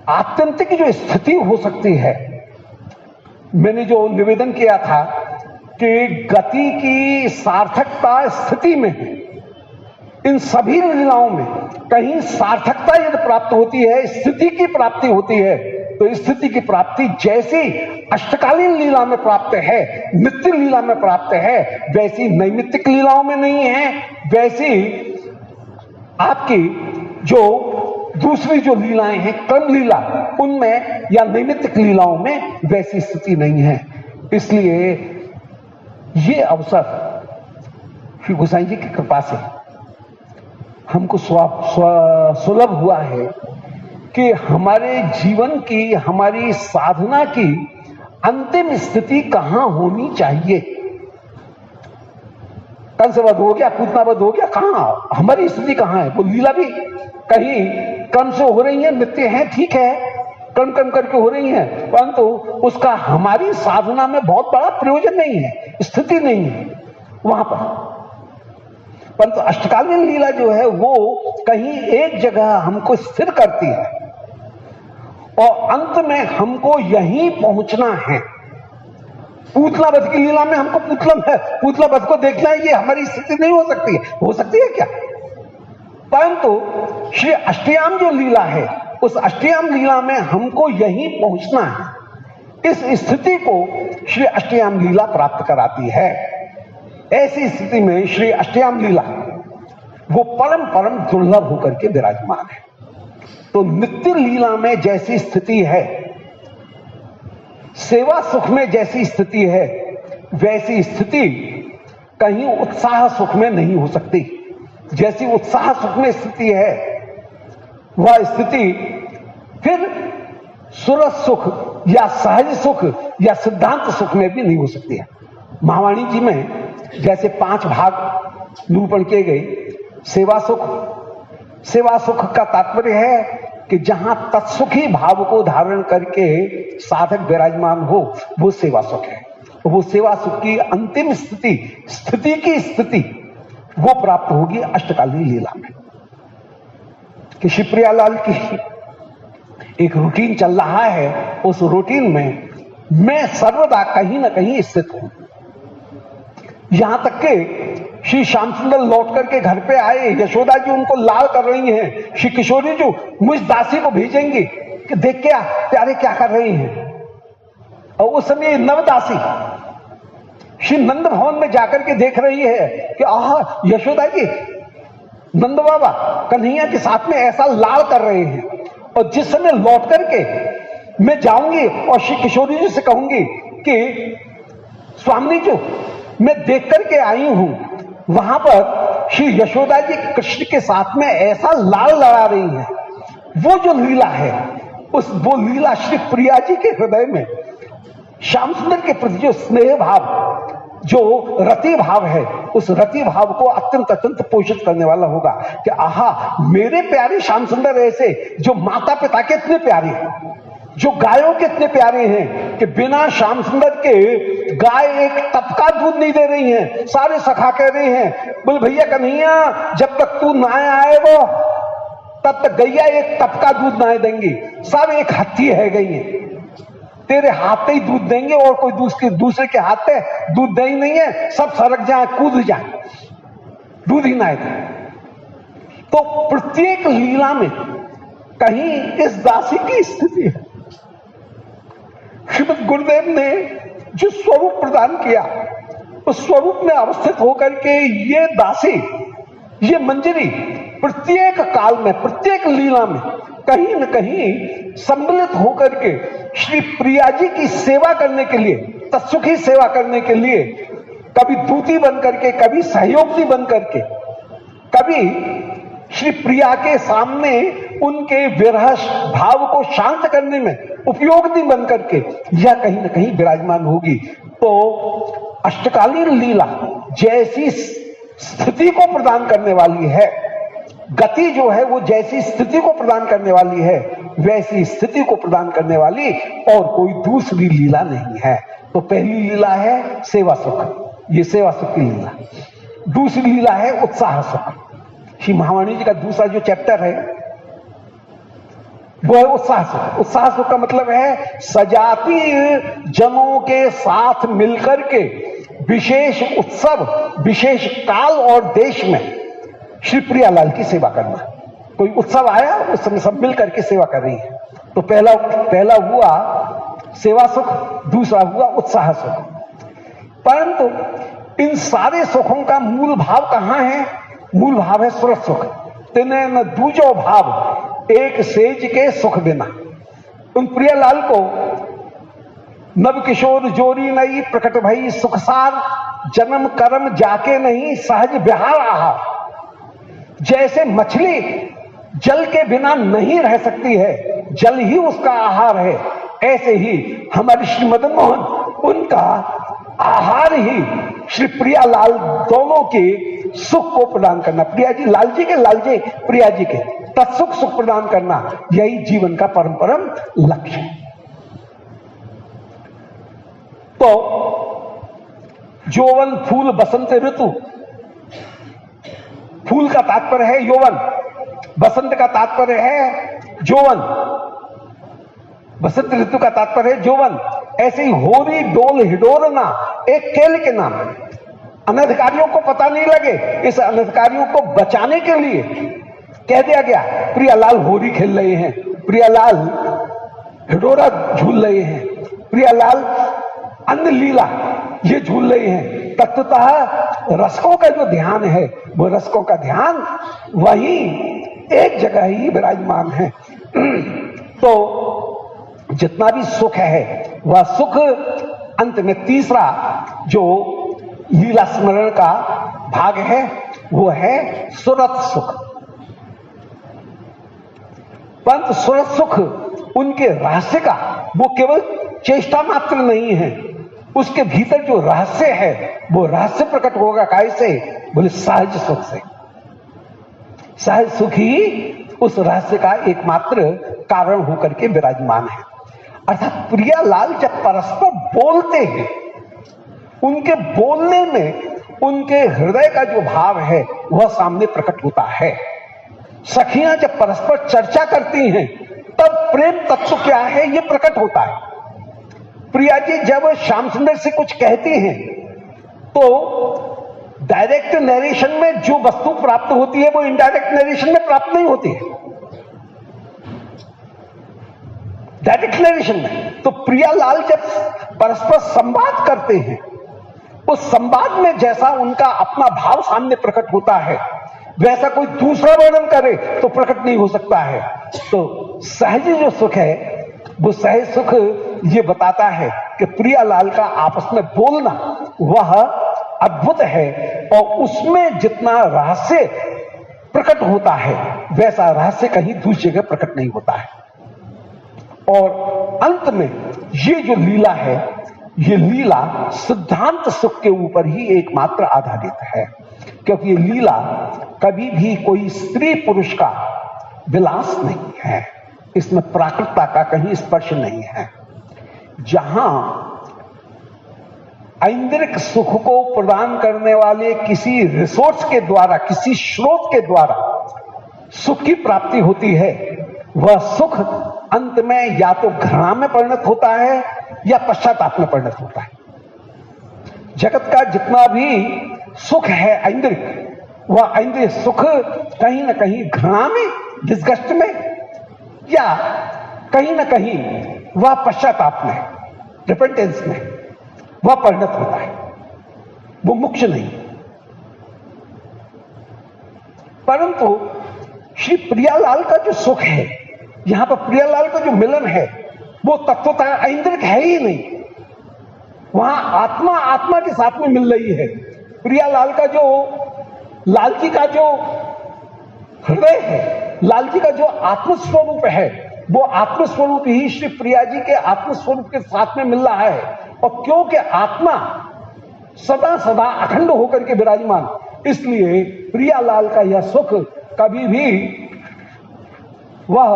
आत्यंतिक जो स्थिति हो सकती है, मैंने जो निवेदन किया था कि गति की सार्थकता स्थिति में है। इन सभी लीलाओं में कहीं सार्थकता यदि प्राप्त होती है, स्थिति की प्राप्ति होती है, तो स्थिति की प्राप्ति जैसी अष्टकालीन लीला में प्राप्त है, नित्य लीला में प्राप्त है, वैसी नैमित्तिक लीलाओं में नहीं है। वैसी आपकी जो दूसरी जो लीलाएं हैं क्रम लीला, उनमें या नैमित्तिक लीलाओं में वैसी स्थिति नहीं है। इसलिए ये अवसर श्री गोसाई जी की कृपा से हमको सुलभ हुआ है कि हमारे जीवन की, हमारी साधना की अंतिम स्थिति कहां होनी चाहिए। कंसवध हो गया, पूतनावध हो गया, कहां हमारी स्थिति कहां है। वो लीला भी कहीं क्रम से हो रही है, नित्य है, ठीक है, क्रम क्रम करके हो रही है, परंतु उसका हमारी साधना में बहुत बड़ा प्रयोजन नहीं है, स्थिति नहीं है वहां पर। परंतु अष्टकालीन लीला जो है वो कहीं एक जगह हमको स्थिर करती है और अंत में हमको यहीं पहुंचना है। पूतनावध की लीला में हमको पूतनावध को देखना है, ये हमारी स्थिति नहीं हो सकती है। हो सकती है क्या? परंतु श्री अष्टयाम जो लीला है, उस अष्टयाम लीला में हमको यहीं पहुंचना है। इस स्थिति को श्री अष्टयाम लीला प्राप्त कराती है। ऐसी स्थिति में श्री अष्टयाम लीला वो परम परम दुर्लभ होकर के विराजमान है। तो नित्य लीला में जैसी स्थिति है, सेवा सुख में जैसी स्थिति है, वैसी स्थिति कहीं उत्साह सुख में नहीं हो सकती। जैसी उत्साह सुख में स्थिति है, वह स्थिति फिर सुरस सुख या सहज सुख या सिद्धांत सुख में भी नहीं हो सकती है। महावाणी जी में जैसे 5 भाग निरूपण किए गए। सेवा सुख का तात्पर्य है कि जहां तत्सुखी भाव को धारण करके साधक विराजमान हो, वो सेवा सुख है। वो सेवा सुख की अंतिम स्थिति की स्थिति वो प्राप्त होगी अष्टकालीन लीला में। कि श्री प्रियालाल की एक रूटीन चल रहा है, उस रूटीन में मैं सर्वदा कहीं ना कहीं स्थित हूं। यहां तक के श्री श्याम सुंदर लौट करके घर पे आए, यशोदा जी उनको लाल कर रही हैं, श्री किशोरी जी मुझ दासी को भेजेंगे कि देख क्या प्यारे क्या कर रही हैं। और उस समय नवदासी श्री नंद भवन में जाकर के देख रही है कि आह यशोदा जी नंद बाबा कन्हैया के साथ में ऐसा लाल कर रहे हैं। और जिस समय लौट करके मैं जाऊंगी और श्री किशोरी जी से कहूंगी कि स्वामी जी मैं देख करके आई हूं, वहां पर श्री यशोदा जी कृष्ण के साथ में ऐसा लाल लड़ा रही है। वो जो लीला है, वो लीला श्री प्रिया जी के हृदय में श्याम सुंदर के प्रति जो स्नेह भाव, जो रति भाव है, उस रति भाव को अत्यंत अत्यंत पोषित करने वाला होगा कि आहा मेरे प्यारे श्याम सुंदर ऐसे जो माता पिता के इतने प्यारे हैं, जो गायों के इतने प्यारे हैं कि बिना श्याम सुंदर के गाय एक टपका दूध नहीं दे रही हैं। सारे सखा कह रहे हैं बोले भैया कन्हैया जब तक तू ना आए वो तब तक गैया एक टपका दूध ना देंगी, सब एक हत्ती है गई, तेरे हाथ ही दूध देंगे और कोई दूसरे के हाथ पे दूध दे ही नहीं है, सब सरक जाए कूद जाए, दूध ही ना दे। तो प्रत्येक लीला में कहीं इस दासी की स्थिति है। श्रीमद गुरुदेव ने जो स्वरूप प्रदान किया, उस स्वरूप में अवस्थित होकर के ये दासी, ये मंजरी प्रत्येक काल में, प्रत्येक लीला में कहीं न कहीं सम्मिलित होकर के श्री प्रिया जी की सेवा करने के लिए, तत्सुखी सेवा करने के लिए, कभी दूती बन करके, कभी सहयोगी बन करके, कभी श्री प्रिया के सामने उनके विरह भाव को शांत करने में उपयोगी बन करके यह कहीं न कहीं विराजमान होगी। तो अष्टकालीन लीला जैसी स्थिति को प्रदान करने वाली है, गति जो है वो जैसी स्थिति को प्रदान करने वाली है, वैसी स्थिति को प्रदान करने वाली और कोई दूसरी लीला नहीं है। तो पहली लीला है सेवा सुख, ये सेवा सुख की लीला। दूसरी लीला है उत्साह सुख। श्री महावाणी जी का दूसरा जो चैप्टर है वो है उत्साह सुख। उत्साह सुख का मतलब है सजातीय जनों के साथ मिलकर के विशेष उत्सव, विशेष काल और देश में श्री प्रियालाल की सेवा करना। कोई उत्सव आया, उस समय सब मिलकर के सेवा कर रही है। तो पहला हुआ सेवा सुख, दूसरा हुआ उत्साह सुख। परंतु इन सारे सुखों का मूल भाव कहां है? मूल भाव है सुरत सुख। तिने न दूजो भाव एक सेज के सुख बिना। उन प्रियालाल को नव किशोर जोरी नई प्रकट भई सुखसार, जन्म कर्म जाके नहीं सहज बिहार आहार। जैसे मछली जल के बिना नहीं रह सकती है, जल ही उसका आहार है, ऐसे ही हमारे श्री मदन मोहन, उनका आहार ही श्री प्रियालाल दोनों के सुख को प्रदान करना। प्रिया जी लाल जी के, लाल जी प्रिया जी के तत्सुख सुख प्रदान करना, यही जीवन का परम लक्ष्य। तो यौवन फूल बसंत ऋतु, फूल का तात्पर्य है यौवन, बसंत का तात्पर्य है यौवन, बसंत ऋतु का तात्पर्य है यौवन। ऐसे ही होरी डोल हिडोरना एक केल के नाम। अनधिकारियों को पता नहीं लगे, इस अनधिकारियों को बचाने के लिए कह दिया गया प्रियालाल होरी खेल रहे हैं, प्रियालाल हिडोरा झूल रहे हैं, प्रियालाल अन्य लीला ये झूल रहे हैं। तत्वतः रसकों का जो ध्यान है, वो रसकों का ध्यान वही एक जगह ही विराजमान है। तो जितना भी सुख है वह सुख अंत में तीसरा जो लीला स्मरण का भाग है वो है सुरत सुख। परंतु सुरत सुख उनके रहस्य का वो केवल चेष्टा मात्र नहीं है, उसके भीतर जो रहस्य है वो रहस्य प्रकट होगा कैसे? बोले सहज सुख से। सहज सुख ही उस रहस्य का एकमात्र कारण होकर के विराजमान है। अर्थात प्रियालाल जब परस्पर बोलते हैं, उनके बोलने में उनके हृदय का जो भाव है वह सामने प्रकट होता है। सखियां जब परस्पर चर्चा करती हैं तब प्रेम तत्व क्या है ये प्रकट होता है। प्रिया जी जब श्याम सुंदर से कुछ कहती हैं तो डायरेक्ट नरेशन में जो वस्तु प्राप्त होती है वो इनडायरेक्ट नरेशन में प्राप्त नहीं होती है, डायरेक्ट नरेशन में। तो प्रियालाल जब परस्पर संवाद करते हैं, उस संवाद में जैसा उनका अपना भाव सामने प्रकट होता है वैसा कोई दूसरा वर्णन करे तो प्रकट नहीं हो सकता है। तो सहज जो सुख है वो सहज सुख ये बताता है कि प्रियालाल का आपस में बोलना वह अद्भुत है और उसमें जितना रहस्य प्रकट होता है वैसा रहस्य कहीं दूसरी जगह प्रकट नहीं होता है। और अंत में ये जो लीला है, ये लीला सिद्धांत सुख के ऊपर ही एकमात्र आधारित है, क्योंकि ये लीला कभी भी कोई स्त्री पुरुष का विलास नहीं है, इसमें प्राकृतता का कहीं स्पर्श नहीं है। जहां ऐन्द्रिक सुख को प्रदान करने वाले किसी रिसोर्स के द्वारा, किसी स्रोत के द्वारा सुख की प्राप्ति होती है, वह सुख अंत में या तो घृणा में परिणत होता है या पश्चाताप में परिणत होता है। जगत का जितना भी सुख है ऐन्द्रिक, वह ऐन्द्रिक सुख कहीं ना कहीं घृणा में, डिस्गस्ट में, या कहीं ना कहीं वह पश्चाताप में, रिपेंटेंस में वह परिणत होता है, वो मोक्ष नहीं। परंतु श्री प्रियालाल का जो सुख है, यहां पर प्रियालाल का जो मिलन है वो तत्वतः ऐन्द्रिक है ही नहीं। वहां आत्मा आत्मा के साथ में मिल रही है। प्रियालाल का जो, लालजी का जो हृदय है, लालजी का जो आत्मस्वरूप है, वो आत्मस्वरूप ही श्री प्रिया जी के आत्मस्वरूप के साथ में मिल रहा है। और क्योंकि आत्मा सदा सदा अखंड होकर के विराजमान, इसलिए प्रियालाल का यह सुख कभी भी, वह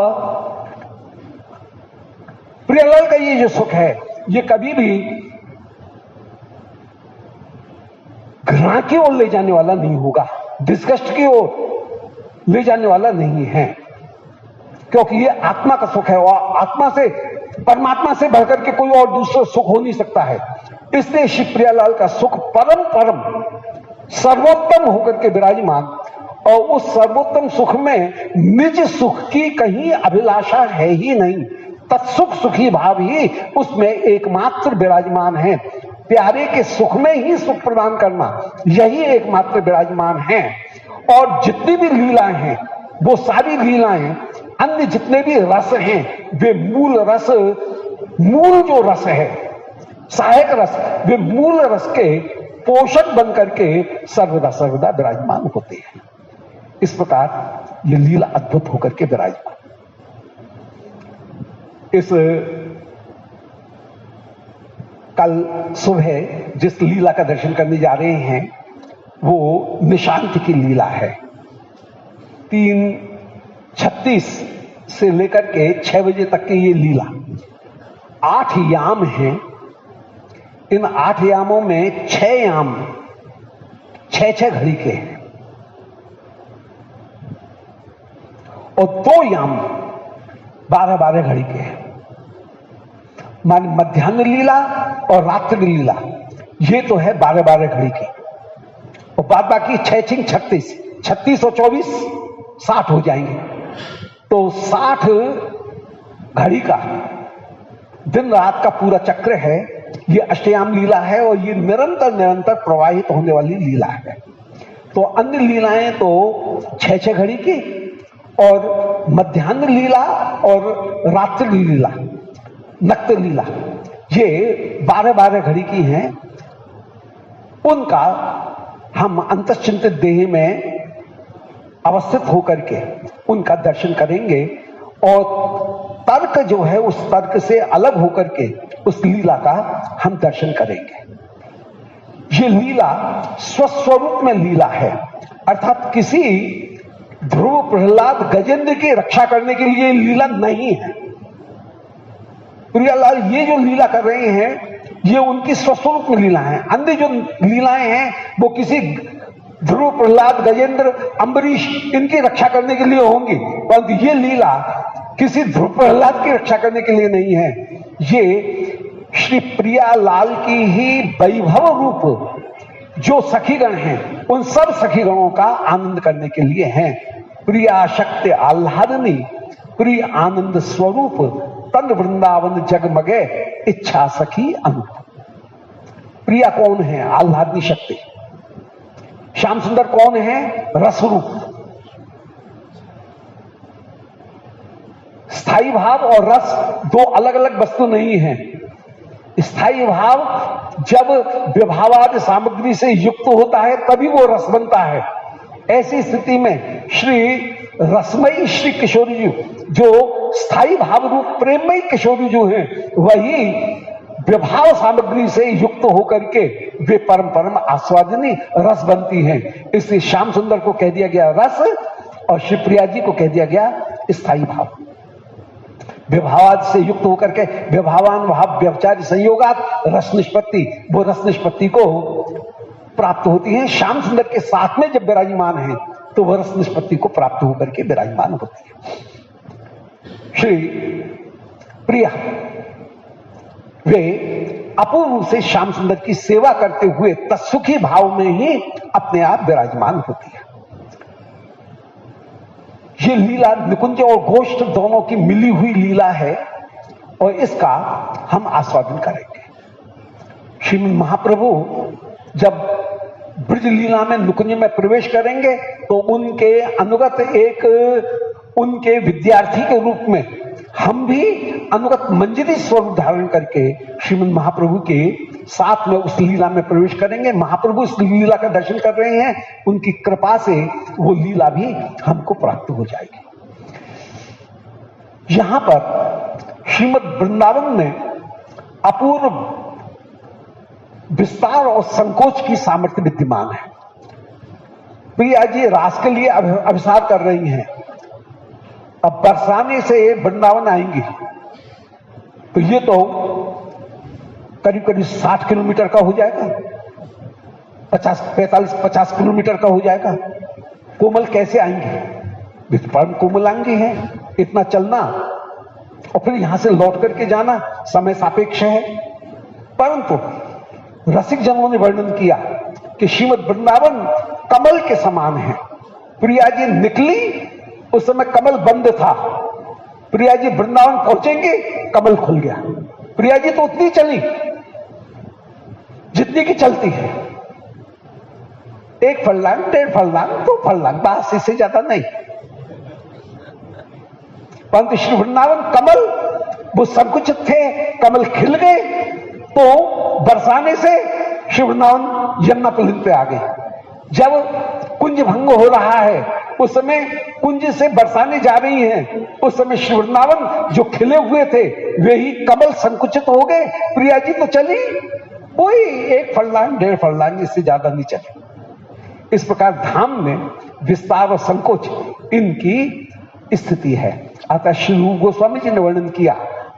प्रियालाल का ये जो सुख है ये कभी भी घृणा की ओर ले जाने वाला नहीं होगा, डिस्गस्ट की ओर ले जाने वाला नहीं है, क्योंकि ये आत्मा का सुख है और आत्मा से, परमात्मा से बढ़कर के कोई और दूसरा सुख हो नहीं सकता है। इसलिए श्री प्रियालाल का सुख परम परम सर्वोत्तम होकर के विराजमान, और उस सर्वोत्तम सुख में निज सुख की कहीं अभिलाषा है ही नहीं, तत्सुख सुखी भाव ही उसमें एकमात्र विराजमान है। प्यारे के सुख में ही सुख प्रदान करना, यही एकमात्र विराजमान है। और जितनी भी लीलाएं हैं वो सारी लीलाएं, अन्य जितने भी रस हैं, वे मूल रस, मूल जो रस है, सहायक रस, वे मूल रस के पोषक बन करके सर्वदा सर्वदा विराजमान होते हैं। इस प्रकार ये लीला अद्भुत होकर के विराजमान। इस कल सुबह जिस लीला का दर्शन करने जा रहे हैं वो निशांत की लीला है। 3:36 से लेकर के 6 बजे तक की ये लीला, 8 याम हैं। इन 8 यामों में 6 याम 6-6 घड़ी के हैं और 2 याम 12-12 घड़ी के हैं। मान मध्यान्ह लीला और रात्रि लीला ये तो है 12-12 घड़ी की, और बाद बाकी 6-6-36, 36 और 24 60 हो जाएंगे। तो 60 घड़ी का दिन रात का पूरा चक्र है। ये अष्टयाम लीला है और ये निरंतर निरंतर प्रवाहित होने वाली लीला है। तो अन्य लीलाएं तो 6-6 घड़ी की, और मध्यान्ह लीला और रात्रि लीला, नक्त लीला, ये 12-12 घड़ी की हैं। उनका हम अंतश्चिंतित देह में अवस्थित होकर के उनका दर्शन करेंगे और तर्क जो है उस तर्क से अलग होकर के उस लीला का हम दर्शन करेंगे। ये लीला स्वस्वरूप में लीला है, अर्थात किसी ध्रुव प्रहलाद गजेंद्र की रक्षा करने के लिए लीला नहीं है। प्रियालाल ये जो लीला कर रहे हैं ये उनकी स्वस्वरूप में लीला है। अन्य जो लीलाएं हैं वो किसी ध्रुव प्रहलाद गजेंद्र अम्बरीश इनकी रक्षा करने के लिए होंगी, परंतु ये लीला किसी ध्रुव प्रहलाद की रक्षा करने के लिए नहीं है। ये श्री प्रियालाल की ही वैभव रूप जो सखीगण हैं उन सब सखीगणों का आनंद करने के लिए हैं। प्रिया शक्ति आह्लादनी, प्रिय आनंद स्वरूप, तन वृंदावन जगमगे, इच्छा सखी अनुप। प्रिया कौन है? आह्लादनी शक्ति। श्याम सुंदर कौन है? रसरूप। स्थाई भाव और रस दो अलग अलग वस्तु नहीं है। स्थाई भाव जब विभावादि सामग्री से युक्त होता है तभी वो रस बनता है। ऐसी स्थिति में श्री रसमयी श्री किशोरी जी जो स्थाई भाव रूप प्रेममयी किशोरी जो है वही विभाव सामग्री से युक्त होकर के वे परम परम आस्वादिनी रस बनती हैं। इसलिए श्याम सुंदर को कह दिया गया रस और शिवप्रिया जी को कह दिया गया स्थाई भाव। विभावाद से युक्त होकर के विभावान भाव व्यवचारी संयोगात रस निष्पत्ति, वो रस निष्पत्ति को प्राप्त होती है। श्याम सुंदर के साथ में जब विराजमान है तो वह रस निष्पत्ति को प्राप्त होकर के विराजमान होती है। श्री प्रिया वे अपूर्व रूप से श्याम सुंदर की सेवा करते हुए तत्सुखी भाव में ही अपने आप विराजमान होती है। ये लीला निकुंज और गोष्ठ दोनों की मिली हुई लीला है और इसका हम आस्वादन करेंगे। श्रीमद महाप्रभु जब ब्रज लीला में नुकुंज में प्रवेश करेंगे तो उनके अनुगत एक उनके विद्यार्थी के रूप में हम भी अनुगत मंजरी स्वरूप धारण करके श्रीमद् महाप्रभु के साथ में उस लीला में प्रवेश करेंगे। महाप्रभु इस लीला का दर्शन कर रहे हैं, उनकी कृपा से वो लीला भी हमको प्राप्त हो जाएगी। यहां पर श्रीमद् वृंदावन में अपूर्व विस्तार और संकोच की सामर्थ्य विद्यमान है। प्रिया जी रास के लिए अभिसार कर रही हैं। अब बरसाने से वृंदावन आएंगी तो ये तो करीब करीब 60 किलोमीटर का हो जाएगा, 50 किलोमीटर का हो जाएगा। कोमल कैसे आएंगी? परम कोमलांगी है, इतना चलना और फिर यहां से लौट करके जाना समय सापेक्ष है। परंतु रसिक जनों ने वर्णन किया कि श्रीमद् वृंदावन कमल के समान है। प्रिया जी निकली, उस समय कमल बंद था। प्रिया जी वृंदावन पहुंचेंगे, कमल खुल गया। प्रिया जी तो उतनी चली जितनी की चलती है, 1 फर्लांग, 1.5 फर्लांग, 2 फर्लांग, बस इससे ज्यादा नहीं। परंतु श्री वृंदावन कमल वो संकुचित थे, कमल खिल गए तो बरसाने से श्री वृंदावन यमुना पुलिन पे आ गए। जब कुंज भंग हो रहा है उस समय कुंज से बरसाने जा रही हैं, उस समय श्री वृंदावन जो खिले हुए थे वे ही कमल संकुचित हो गए। प्रिया जी तो चली कोई 1 फर्लांग, 1.5 फर्लांग, इससे ज्यादा नहीं चले। इस प्रकार धाम में विस्तार और संकोच इनकी स्थिति है। अतः श्री रूप गोस्वामी जी ने वर्णन किया,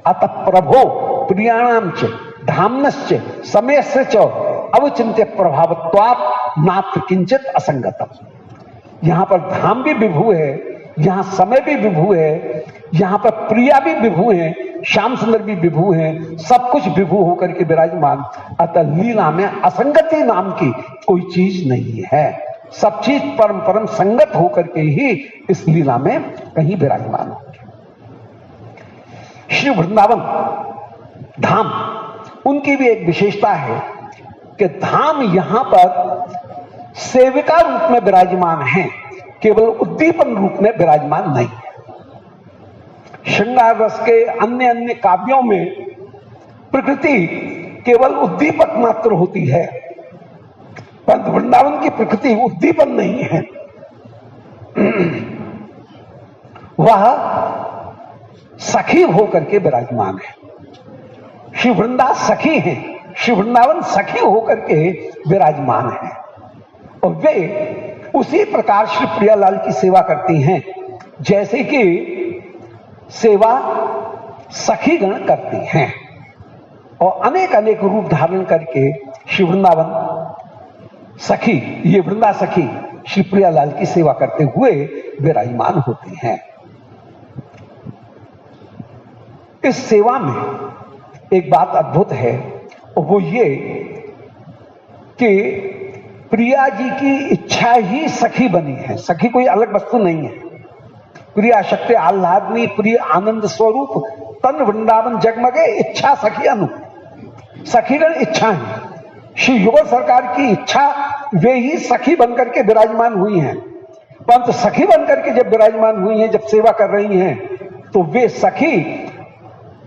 अतः प्रभो प्रियाणाम च धामनश्च समयस्य च अवचिन्त्य प्रभावत्वात् नात्र किंचित असंगतम। यहां पर धाम भी विभू है, यहां समय भी विभू है, यहां पर प्रिया भी विभू है, श्याम सुंदर भी विभू है, सब कुछ विभू होकर के विराजमान। अतः लीला में असंगति नाम की कोई चीज नहीं है, सब चीज परम परम संगत होकर के ही इस लीला में कहीं विराजमान होगी। श्री वृंदावन धाम उनकी भी एक विशेषता है कि धाम यहां पर सेविका रूप में विराजमान है, केवल उद्दीपन रूप में विराजमान नहीं है। श्रृंगार रस के अन्य अन्य काव्यों में प्रकृति केवल उद्दीपक मात्र होती है, परंतु वृंदावन की प्रकृति उद्दीपन नहीं है, वह सखी होकर के विराजमान है। श्री वृंदा सखी है, श्री वृंदावन सखी होकर के विराजमान है और वे उसी प्रकार श्री प्रियालाल की सेवा करती हैं जैसे कि सेवा सखीगण करती हैं और अनेक अनेक रूप धारण करके श्री वृंदावन सखी, ये वृंदा सखी श्री प्रियालाल की सेवा करते हुए विराजमान होती हैं। इस सेवा में एक बात अद्भुत है और वो ये कि प्रिया जी की इच्छा ही सखी बनी है, सखी कोई अलग वस्तु नहीं है। प्रिया शक्ति आह्लादनी प्रिय आनंद स्वरूप तन वृंदावन जगमगे इच्छा सखी अनु, सखीगण इच्छा है। श्री युगल सरकार की इच्छा वे ही सखी बनकर के विराजमान हुई हैं, परंतु सखी बनकर के जब विराजमान हुई हैं, जब सेवा कर रही हैं, तो वे सखी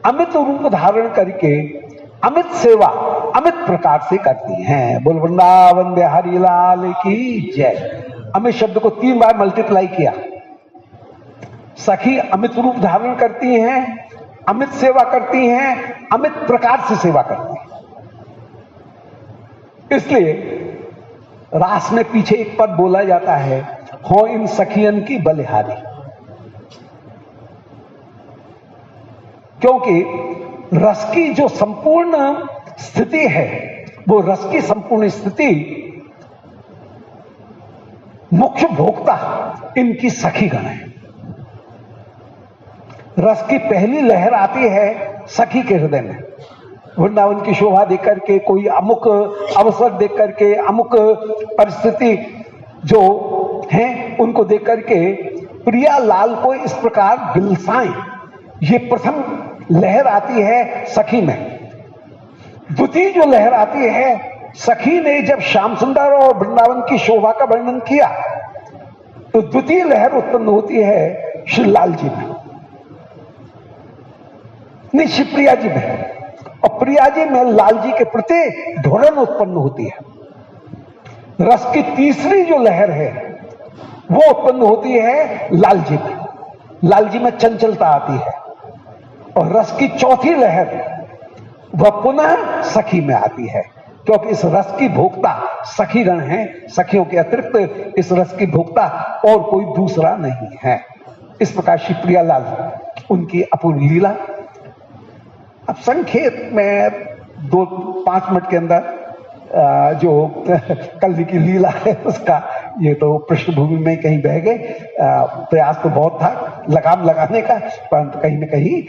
अमित रूप धारण करके अमित सेवा अमित प्रकार से करती हैं। बोल वृंदावन बिहारी लाल की जय। अमित शब्द को 3 बार मल्टीप्लाई किया। सखी अमित रूप धारण करती हैं, अमित सेवा करती हैं, अमित प्रकार से सेवा करती हैं। इसलिए रास में पीछे एक पद बोला जाता है, हो इन सखियन की बलिहारी, क्योंकि रस की जो संपूर्ण स्थिति है वो रस की संपूर्ण स्थिति मुख्य भोक्ता इनकी सखीगण है। रस की पहली लहर आती है सखी के हृदय में, वृंदावन की शोभा देख करके, कोई अमुक अवसर देख करके, अमुक परिस्थिति जो है उनको देख करके प्रिया लाल को इस प्रकार बिलसाएं, ये प्रथम लहर आती है सखी में। द्वितीय जो लहर आती है सखी ने जब श्याम सुंदर और वृंदावन की शोभा का वर्णन किया तो द्वितीय लहर उत्पन्न होती है श्री लाल जी में, नहीं श्री प्रिया जी में, और प्रिया जी में लाल जी के प्रति ढोलन उत्पन्न होती है। रस की तीसरी जो लहर है वो उत्पन्न होती है लाल जी में, लाल जी में चंचलता आती है, और रस की चौथी लहर वह पुनः सखी में आती है, क्योंकि इस रस की भोक्ता सखीगण हैं, सखियों के अतिरिक्त इस रस की भोक्ता और कोई दूसरा नहीं है। इस प्रकार श्री प्रियालाल उनकी अपूर्व लीला। अब संक्षेप में 2-5 मिनट के अंदर जो कल की लीला है उसका ये तो पृष्ठभूमि में कहीं बह गए, प्रयास तो बहुत था लगाम लगाने का, परंतु कहीं न कहीं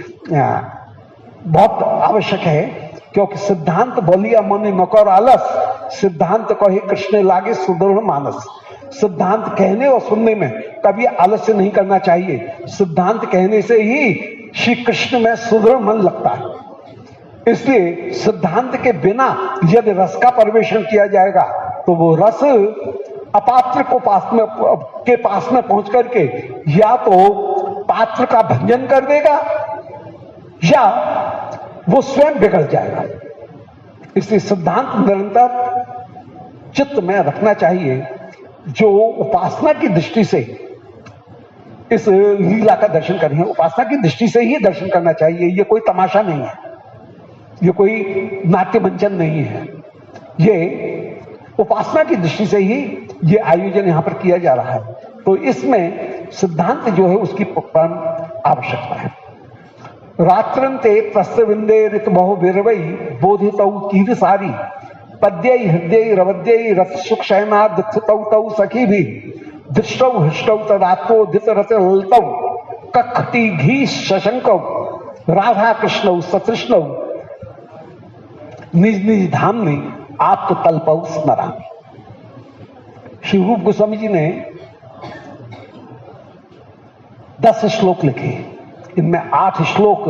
बहुत आवश्यक है, क्योंकि सिद्धांत बोलिया मुनि नौकर आलस, सिद्धांत कहे कृष्ण लागे सुदृढ़ मानस। सिद्धांत कहने और सुनने में कभी आलस्य नहीं करना चाहिए। सिद्धांत कहने से ही श्री कृष्ण में सुदृढ़ मन लगता है। इसलिए सिद्धांत के बिना यदि रस का परिवेशन किया जाएगा तो वो रस अपात्र को पास में पहुंच करके या तो पात्र का भंजन कर देगा या वो स्वयं बिगड़ जाएगा। इसलिए सिद्धांत निरंतर चित्त में रखना चाहिए। जो उपासना की दृष्टि से इस लीला का दर्शन करें, उपासना की दृष्टि से ही दर्शन करना चाहिए। ये कोई तमाशा नहीं है, ये कोई नाट्य मंचन नहीं है, ये उपासना की दृष्टि से ही ये आयोजन यहां पर किया जा रहा है। तो इसमें सिद्धांत जो है उसकी परम आवश्यकता है। रात्रंते प्रस्तविंदे ऋत बहु विरवई बोधितौ कीर सारी पद्यै हृदय रवद्यै रथ सुख शयना दिथतौ तौ सखी भी दृष्टौ हृष्टौ तदात्मो दित रत ललतौ कखटी घी शशंकौ राधा कृष्णौ सतृष्णौ निज निज धाम में आप तो तल्पौ स्मरामि। श्री रूप गोस्वामी जी ने 10 श्लोक लिखे, इनमें 8 श्लोक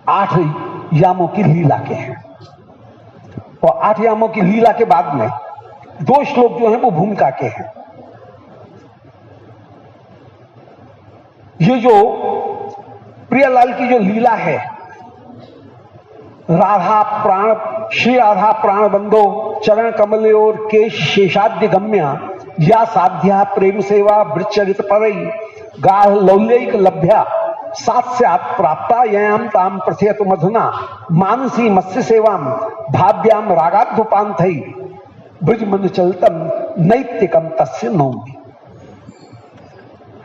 8 यामों की लीला के हैं, और 8 यामों की लीला के बाद में 2 श्लोक जो हैं वो भूमिका के हैं। ये जो प्रियालाल की जो लीला है, राधा प्राण श्री राधा प्राण बंधो चरण कमल और केश शेषाद्य गम्या या साध्या प्रेम सेवा वृचरित परई गाढ़ लौल्यक लभ्या सात्स्यात् प्राप्ता ययाम ताम प्रथयत मधुना मानसी मत्स्य सेवाम भाव्याम रागाध्युपांथई ब्रज मन चलतम नैतिकम तस्य नौमी।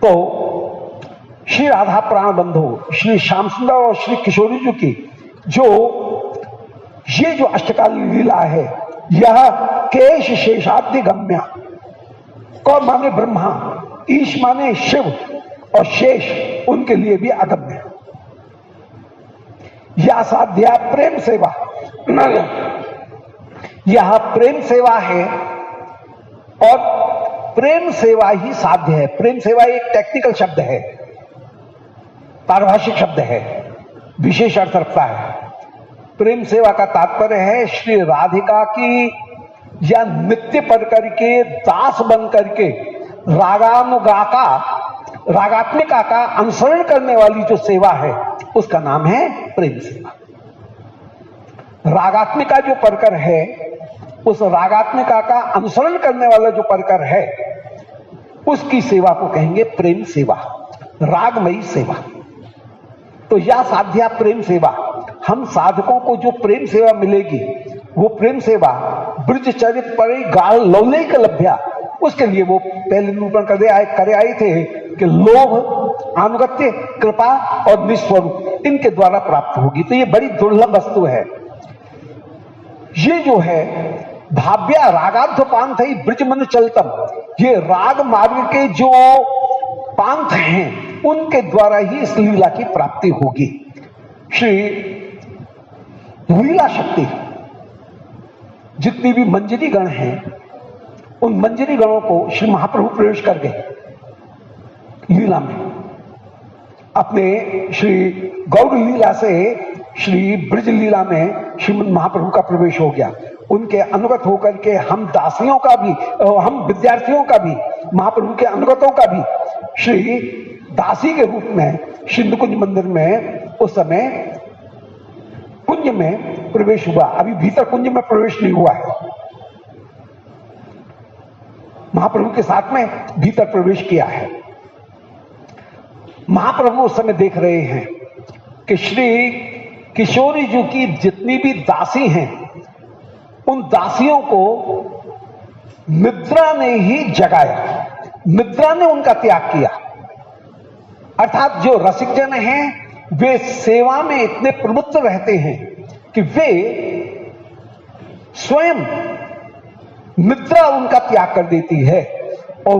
तो श्री राधा प्राण बंधो श्री श्याम सुंदर और श्री किशोरी जी की ये जो अष्टकाली लीला है, यह केश शेषाद्य गम्या, कौन माने ब्रह्मा, ईश माने शिव, और शेष उनके लिए भी अगम्य। या साध्या प्रेम सेवा, यह प्रेम सेवा है, और प्रेम सेवा ही साध्य है। प्रेम सेवा एक टेक्निकल शब्द है, पारिभाषिक शब्द है, विशेष अर्थ रखता है। प्रेम सेवा का तात्पर्य है श्री राधिका की या नित्य पर करके दास बन करके रागात्मिका का अनुसरण करने वाली जो सेवा है उसका नाम है प्रेम सेवा। रागात्मिका जो परकर है, उस रागात्मिका का अनुसरण करने वाला जो परकर है, उसकी सेवा को कहेंगे प्रेम सेवा, रागमयी सेवा। तो या साध्या प्रेम सेवा, हम साधकों को जो प्रेम सेवा मिलेगी वो प्रेम सेवा ब्रज चरित पर गाढ़ लौल्यक लभ्या, उसके लिए वो पहले निरूपण करे आए थे कि लोभ, अनुगत्य, कृपा और निस्वरूप इनके द्वारा प्राप्त होगी। तो ये बड़ी दुर्लभ वस्तु है। ये जो है भाव्या रागाध्य पांथ ही ब्रज मन चलतम, ये राग मार्ग के जो पांथ हैं उनके द्वारा ही इस लीला की प्राप्ति होगी। श्री लीला शक्ति जितनी भी मंजरी गण हैं, उन मंजरी गणों को श्री महाप्रभु प्रवेश कर गए लीला में। अपने श्री गौर लीला से श्री ब्रज लीला में श्रीमद महाप्रभु का प्रवेश हो गया। उनके अनुगत होकर के हम दासियों का भी, हम विद्यार्थियों का भी, महाप्रभु के अनुगतों का भी श्री दासी के रूप में सिंधु कुंज मंदिर में उस समय कुंज में प्रवेश हुआ। अभी भीतर कुंज में प्रवेश नहीं हुआ है, महाप्रभु के साथ में भीतर प्रवेश किया है। महाप्रभु उस समय देख रहे हैं कि श्री किशोरी जी की जितनी भी दासी हैं, उन दासियों को निद्रा ने ही जगाया, निद्रा ने उनका त्याग किया। अर्थात जो रसिक जन हैं वे सेवा में इतने प्रवृत्त रहते हैं कि वे स्वयं निद्रा उनका त्याग कर देती है और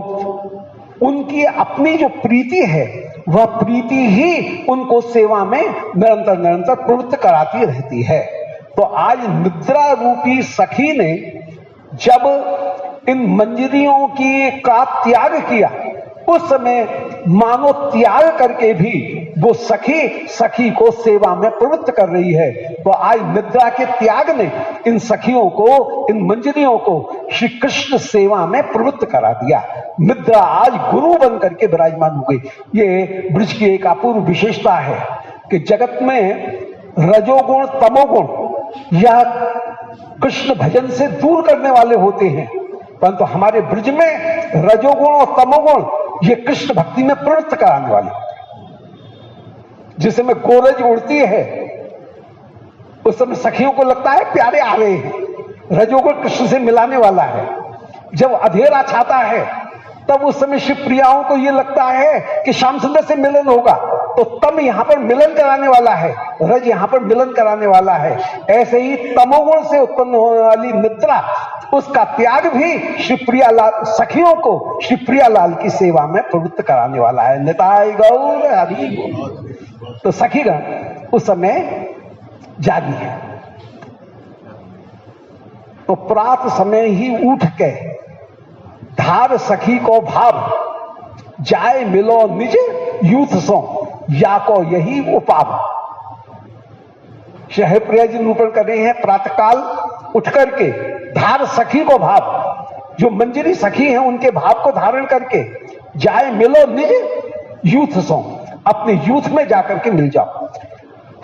उनकी अपनी जो प्रीति है वह प्रीति ही उनको सेवा में निरंतर निरंतर प्रवृत्त कराती रहती है। तो आज निद्रा रूपी सखी ने जब इन मंजरियों की का त्याग किया, उस समय मानो त्याग करके भी वो सखी को सेवा में प्रवृत्त कर रही है। तो आज निद्रा के त्याग ने इन सखियों को, इन मंजरियों को श्री कृष्ण सेवा में प्रवृत्त करा दिया। निद्रा आज गुरु बन करके विराजमान हो गई। ये ब्रज की एक अपूर्व विशेषता है कि जगत में रजोगुण तमोगुण या कृष्ण भजन से दूर करने वाले होते हैं, परंतु हमारे ब्रज में रजोगुण और तमोगुण ये कृष्ण भक्ति में प्रवृत्त कराने वाले होते हैं। जिस समय गोरज उड़ती है उस समय सखियों को लगता है प्यारे आ रहे हैं, रजोगुण कृष्ण से मिलाने वाला है। जब अंधेरा छाता है तब उस समय शिव प्रियाओं को यह लगता है कि श्याम सुंदर से मिलन होगा, तो तम यहां पर मिलन कराने वाला है, रज यहां पर मिलन कराने वाला है। ऐसे ही तमोगुण से उत्पन्न होने वाली निद्रा, उसका त्याग भी शिवप्रिया लाल सखियों को शिवप्रिया लाल की सेवा में प्रवृत्त कराने वाला है। निताय गौर हरि। तो सखीगण उस समय जागी है, तो प्रात समय ही उठ के धार सखी को भाव, जाए मिलो निज यूथ सो या को यही उपाव। श्री हरिप्रिया जी निरूपण कर रहे हैं, प्रातःकाल उठ करके धार सखी को भाव, जो मंजरी सखी हैं उनके भाव को धारण करके जाए मिलो निज यूथ सो, अपने यूथ में जाकर के मिल जाओ।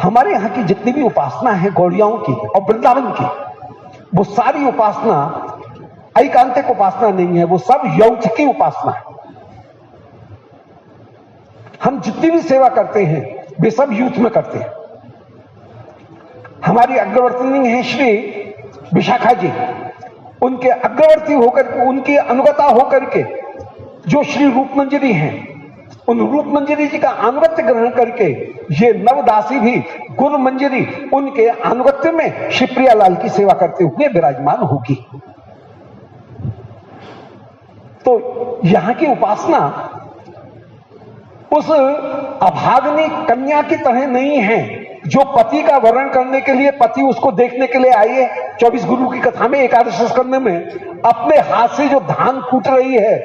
हमारे यहां की जितनी भी उपासना है गौड़ियाओं की और वृंदावन की, वो सारी उपासना ऐकांतिक उपासना नहीं है, वो सब यौथ की उपासना है। हम जितनी भी सेवा करते हैं वे सब यूथ में करते हैं। हमारी अग्रवर्तनी है श्री विशाखा जी, उनके अग्रवर्ती होकर के, उनकी अनुगता होकर के जो श्री रूप मंजरी हैं, उन रूप मंजरी जी का अनुगत्य ग्रहण करके ये नवदासी भी गुरु मंजरी उनके अनुगत्य में शिवप्रिया लाल की सेवा करते हुए विराजमान होगी। तो यहां की उपासना उस अभागिनी कन्या की तरह नहीं है जो पति का वर्ण करने के लिए, पति उसको देखने के लिए आई है। 24 गुरु की कथा में एकादश स्कंद में अपने हाथ से जो धान कूट रही है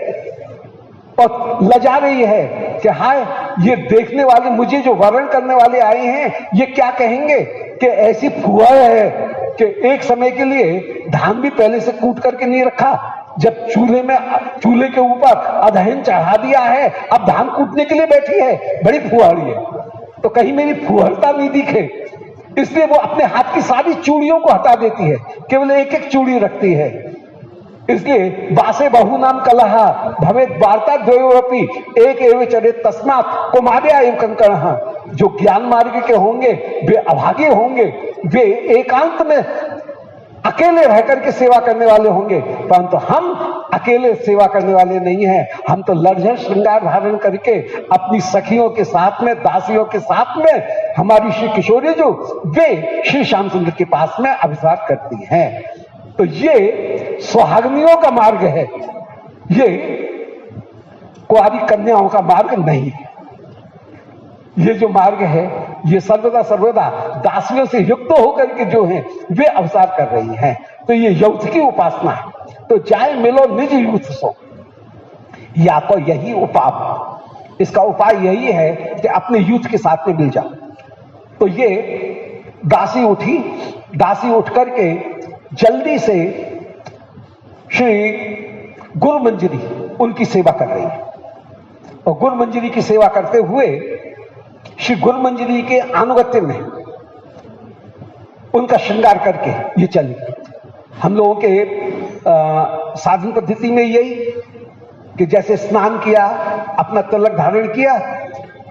और लजा रही है कि हाय ये देखने वाले, मुझे जो वर्ण करने वाले आए हैं ये क्या कहेंगे कि ऐसी फुहर है कि एक समय के लिए धान भी पहले से कूट करके नहीं रखा, जब चूल्हे के ऊपर अधहन चढ़ा दिया है, अब धान कूटने के लिए बैठी है, बड़ी फुहारी है। तो कहीं मेरी फुहरता नहीं दिखे, इसलिए वो अपने हाथ की सारी चूड़ियों को हटा देती है, केवल एक एक चूड़ी रखती है। इसलिए बासे बहु नाम कलहा भवेत वार्ता द्वयोरपि एक एवं चरे तस्मात् कुमार्या एवं कंकणः। जो ज्ञान मार्ग के होंगे वे अभागे होंगे, वे एकांत में अकेले रह करके सेवा करने वाले होंगे, परंतु हम अकेले सेवा करने वाले नहीं हैं। हम तो लड़झड़ श्रृंगार धारण करके अपनी सखियों के साथ में, दासियों के साथ में, हमारी श्री किशोरी जो वे श्री श्याम सुंदर के पास में अभिसार करती हैं। तो ये सुहागनियों का मार्ग है, ये कुंवारी कन्याओं का मार्ग नहीं है। ये जो मार्ग है ये सर्वदा दासियों से युक्त होकर के जो हैं वे अवसार कर रही हैं। तो ये यौथ की उपासना है। तो जाए मिलो निज यूथ सो, या तो यही उपाय, इसका उपाय यही है कि अपने यूथ के साथ में मिल जाओ। तो ये दासी उठी, दासी उठ करके जल्दी से श्री गुरुमंजरी उनकी सेवा कर रही है, और गुरुमंजरी की सेवा करते हुए श्री गुरुमंजरी के अनुगत्य में उनका श्रृंगार करके ये चली। हम लोगों के साधन पद्धति में यही कि जैसे स्नान किया, अपना तिलक धारण किया,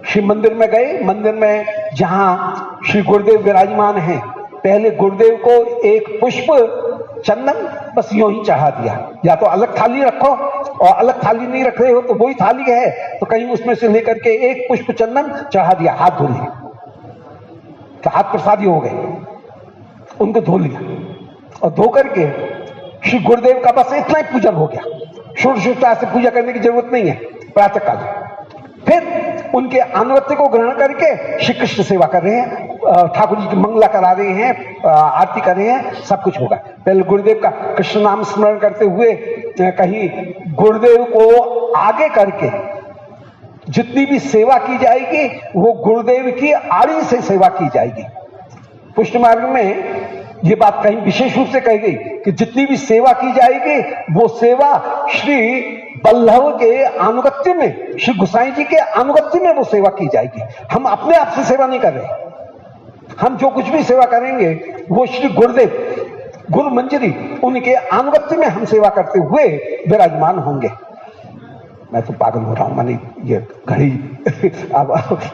श्री मंदिर में गए, मंदिर में जहां श्री गुरुदेव विराजमान हैं, पहले गुरुदेव को एक पुष्प चंदन बस यूं ही चढ़ा दिया। या तो अलग थाली रखो, और अलग थाली नहीं रख रहे हो तो वही थाली है तो कहीं उसमें से लेकर के एक पुष्प चंदन चढ़ा दिया, हाथ धो लिए, तो हाथ प्रसादी हो गए, उनको धो लिया, और धो करके श्री गुरुदेव का बस इतना ही पूजन हो गया। षोडशोपचार से पूजा करने की जरूरत नहीं है प्रातः काल। फिर उनके अनुगत्य को ग्रहण करके श्री कृष्ण सेवा कर रहे हैं, ठाकुर जी की मंगला करा रहे हैं, आरती कर रहे हैं, सब कुछ होगा। पहले गुरुदेव का कृष्ण नाम स्मरण करते हुए कहीं गुरुदेव को आगे करके जितनी भी सेवा की जाएगी वो गुरुदेव की आड़ी से सेवा की जाएगी। पुष्ट मार्ग में ये बात कहीं विशेष रूप से कही गई कि जितनी भी सेवा की जाएगी वो सेवा श्री बल्लभ के अनुगत्य में, श्री गोसाई जी के अनुगत्य में वो सेवा की जाएगी। हम अपने आप से सेवा नहीं कर रहे, हम जो कुछ भी सेवा करेंगे वो श्री गुरुदेव गुरु मंजरी उनके अनुगत्य में हम सेवा करते हुए विराजमान होंगे। मैं तो पागल हो रहा हूं, मैंने ये घड़ी अब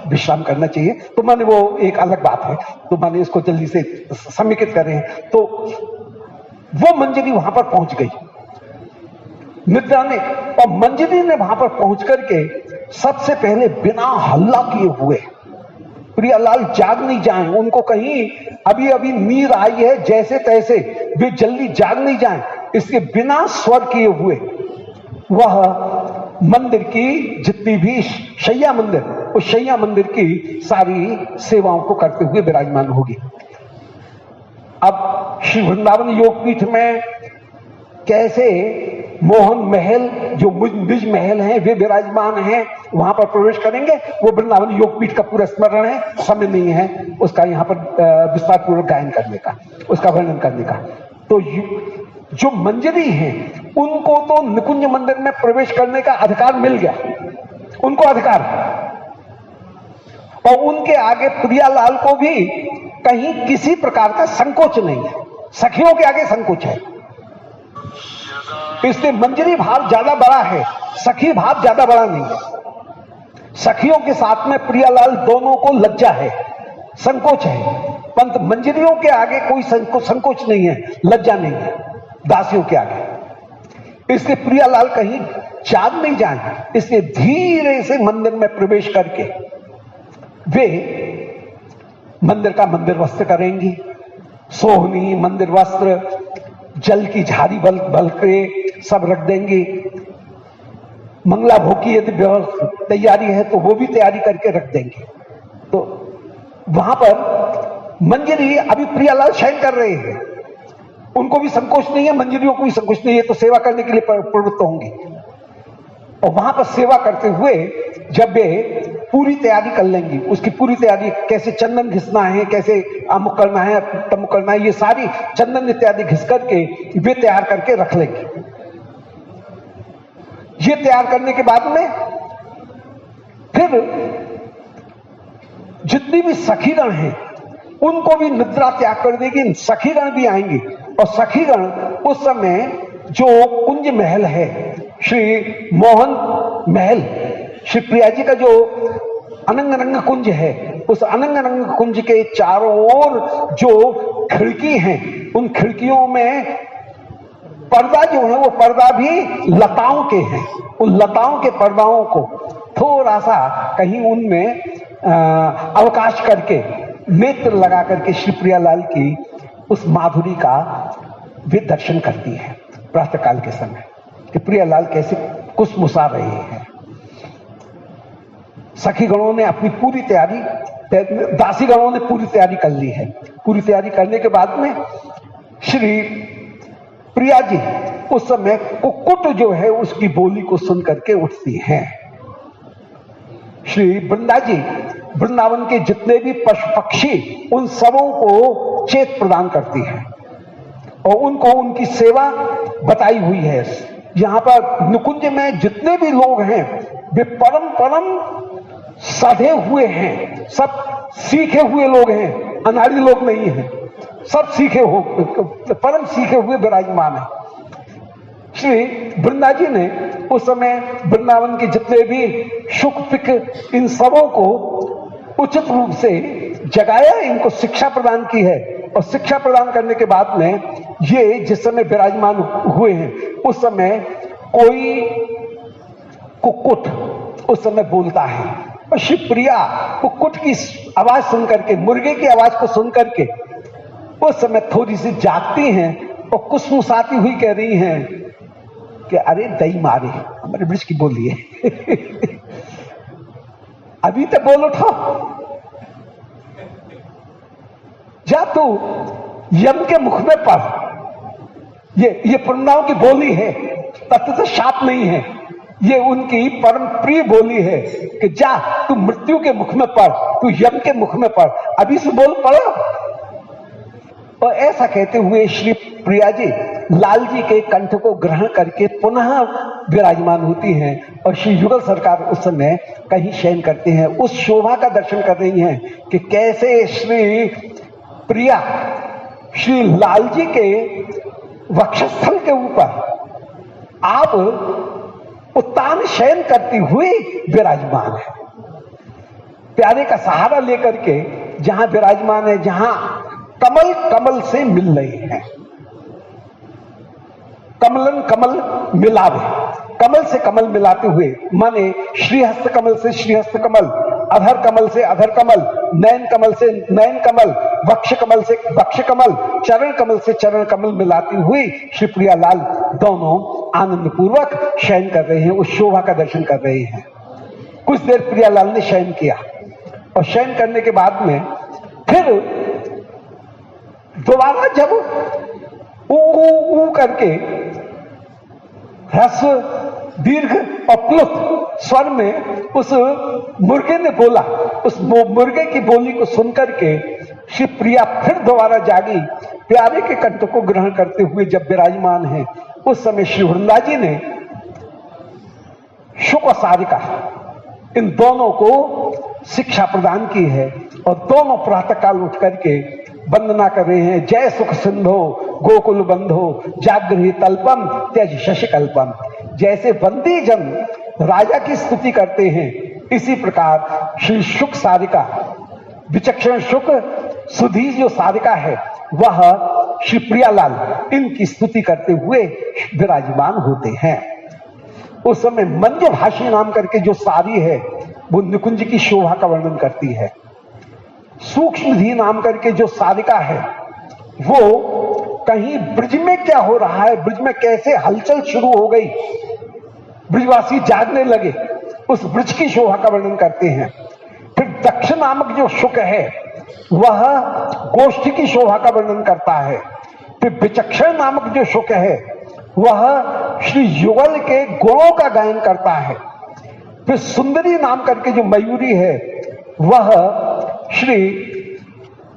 विश्राम करना चाहिए, तो मैंने वो एक अलग बात है, तो मैंने इसको जल्दी से समेकित कर रहे हैं। तो वो मंजरी वहां पर पहुंच गई निद्रा ने, और मंजरी ने वहां पर पहुंच करके सबसे पहले बिना हल्ला किए हुए, प्रियालाल जाग नहीं जाएं, उनको कहीं अभी अभी नींद आई है जैसे तैसे, वे जल्दी जाग नहीं जाएं, इसके बिना स्वर किए हुए वह मंदिर की जितनी भी शैया मंदिर, उस शैया मंदिर की सारी सेवाओं को करते हुए विराजमान होगी। अब श्री वृंदावन योगपीठ में कैसे मोहन महल जो निज महल हैं वे विराजमान हैं, वहां पर प्रवेश करेंगे। वो वृंदावन योगपीठ का पूरा स्मरण है, समय नहीं है उसका यहाँ पर विस्तार पूर्वक गायन करने का, उसका वर्णन करने का। तो जो मंजरी हैं उनको तो निकुंज मंदिर में प्रवेश करने का अधिकार मिल गया, उनको अधिकार है, और उनके आगे प्रियालाल को भी कहीं किसी प्रकार का संकोच नहीं है, सखियों के आगे संकोच है। इसलिए मंजरी भाव ज्यादा बड़ा है, सखी भाव ज्यादा बड़ा नहीं है। सखियों के साथ में प्रियालाल दोनों को लज्जा है, संकोच है, परंतु मंजरियों के आगे कोई संकोच नहीं है, लज्जा नहीं है दासियों के आगे। इसलिए प्रियालाल कहीं जाग नहीं जाए, इसलिए धीरे से मंदिर में प्रवेश करके वे मंदिर का मंदिर वस्त्र करेंगी, सोहनी मंदिर वस्त्र, जल की झाड़ी बल के सब रख देंगी। मंगला भोग की यदि तैयारी है तो वो भी तैयारी करके रख देंगे। तो वहां पर मंजरी अभी प्रियालाल शयन कर रहे हैं, उनको भी संकोच नहीं है, मंजरियों को भी संकोच नहीं है, तो सेवा करने के लिए प्रवृत्त होंगे। और वहां पर सेवा करते हुए जब वे पूरी तैयारी कर लेंगी, उसकी पूरी तैयारी कैसे चंदन घिसना है, कैसे अमुक करना है, तमुक करना है, ये सारी चंदन इत्यादि घिस करके वे तैयार करके रख लेंगे। ये तैयार करने के बाद में फिर जितनी भी सखीगण हैं उनको भी निद्रा त्याग कर देगी, सखीगण भी आएंगी। और सखीगण उस समय जो कुंज महल है, श्री मोहन महल, श्री प्रिया जी का जो अनंग रंग कुंज है, उस अनंग रंग कुंज के चारों ओर जो खिड़की हैं, उन खिड़कियों में पर्दा जो है वो पर्दा भी लताओं के हैं। उन लताओं के पर्दाओं को थोड़ा सा कहीं उनमें अवकाश करके नेत्र लगा करके श्री प्रियालाल की उस माधुरी का वे दर्शन करती है प्रातः काल के समय, कि प्रियालाल कैसे कुसमुसा रहे हैं। सखी गणों ने अपनी पूरी तैयारी, दासी गणों ने पूरी तैयारी कर ली है। पूरी तैयारी करने के बाद में श्री प्रिया जी उस समय कुक्कुट जो है उसकी बोली को सुन करके उठती हैं। श्री वृंदा जी वृंदावन के जितने भी पशु पक्षी उन सबों को चेत प्रदान करती है और उनको उनकी सेवा बताई हुई है। यहां पर निकुंज में जितने भी लोग हैं वे परम परम साधे हुए हैं, सब सीखे हुए लोग हैं, अनाड़ी लोग नहीं हैं, सब सीखे हो परम सीखे हुए विराजमान है। श्री वृंदा जी ने उस समय वृंदावन के जितने भी सुख पिक इन सबों को उचित रूप से जगाया, इनको शिक्षा प्रदान की है और शिक्षा प्रदान करने के बाद में ये जिस समय विराजमान हुए हैं उस समय कोई कुक्कुट उस समय बोलता है और श्री प्रिया कुक्कुट की आवाज सुन करके, मुर्गे की आवाज को सुन करके उस समय थोड़ी सी जागती हैं और कुसमुसाती हुई कह रही हैं कि अरे दई मारे, हमारे ब्रज की बोली है अभी तो बोल उठो, जा तू यम के मुख में पढ़। ये वृंदाओं की बोली है, तत्व से शाप नहीं है, ये उनकी परम प्रिय बोली है कि जा तू मृत्यु के मुख में पढ़, तू यम के मुख में पढ़, अभी से बोल पढ़ो। और ऐसा कहते हुए श्री प्रिया जी लाल जी के कंठ को ग्रहण करके पुनः विराजमान होती हैं और श्री युगल सरकार उस समय कहीं शयन करते हैं। उस शोभा का दर्शन कर रही हैं कि कैसे श्री प्रिया श्री लाल जी के वक्षस्थल के ऊपर आप उत्तान शयन करती हुई विराजमान है। प्यारे का सहारा लेकर के जहां विराजमान है, जहां कमल कमल से मिल रहे हैं, कमलन कमल मिलावे, कमल से कमल मिलाते हुए माने श्रीहस्त कमल से श्रीहस्त कमल, अधर कमल से अधर कमल, नयन कमल से नयन कमल, वक्ष कमल से वक्ष कमल, चरण कमल से चरण कमल मिलाती हुई श्री प्रियालाल दोनों आनंद पूर्वक शयन कर रहे हैं, उस शोभा का दर्शन कर रहे हैं। कुछ देर प्रियालाल ने शयन किया और शयन करने के बाद में फिर दोबारा जब ऊ करके ह्रस्व दीर्घ और प्लुत स्वर में उस मुर्गे ने बोला, उस मुर्गे की बोली को सुनकर के श्री प्रिया फिर दोबारा जागी, प्यारे के कंठ को ग्रहण करते हुए जब विराजमान है उस समय श्री वृंदा जी ने शुक और सारिका इन दोनों को शिक्षा प्रदान की है और दोनों प्रातः काल उठ करके वंदना कर रहे हैं। जय सुख सिंधो गोकुल बंधो जागृहि तल्पम त्यज शशिकल्पम। जैसे बंदी जन राजा की स्तुति करते हैं इसी प्रकार श्री शुक सारिका विचक्षण शुक सुधी जो सारिका है वह श्री प्रियालाल इनकी स्तुति करते हुए विराजमान होते हैं। उस समय मंज भाषी नाम करके जो सारी है वो निकुंज की शोभा का वर्णन करती है। सूक्ष्मधी नाम करके जो सारिका है वो कहीं ब्रिज में क्या हो रहा है, ब्रिज में कैसे हलचल शुरू हो गई, ब्रिजवासी जागने लगे, उस ब्रिज की शोभा का वर्णन करते हैं। फिर दक्ष नामक जो शुक है वह गोष्ठी की शोभा का वर्णन करता है। फिर विचक्षण नामक जो शुक है वह श्री युगल के गुणों का गायन करता है। फिर सुंदरी नाम करके जो मयूरी है वह श्री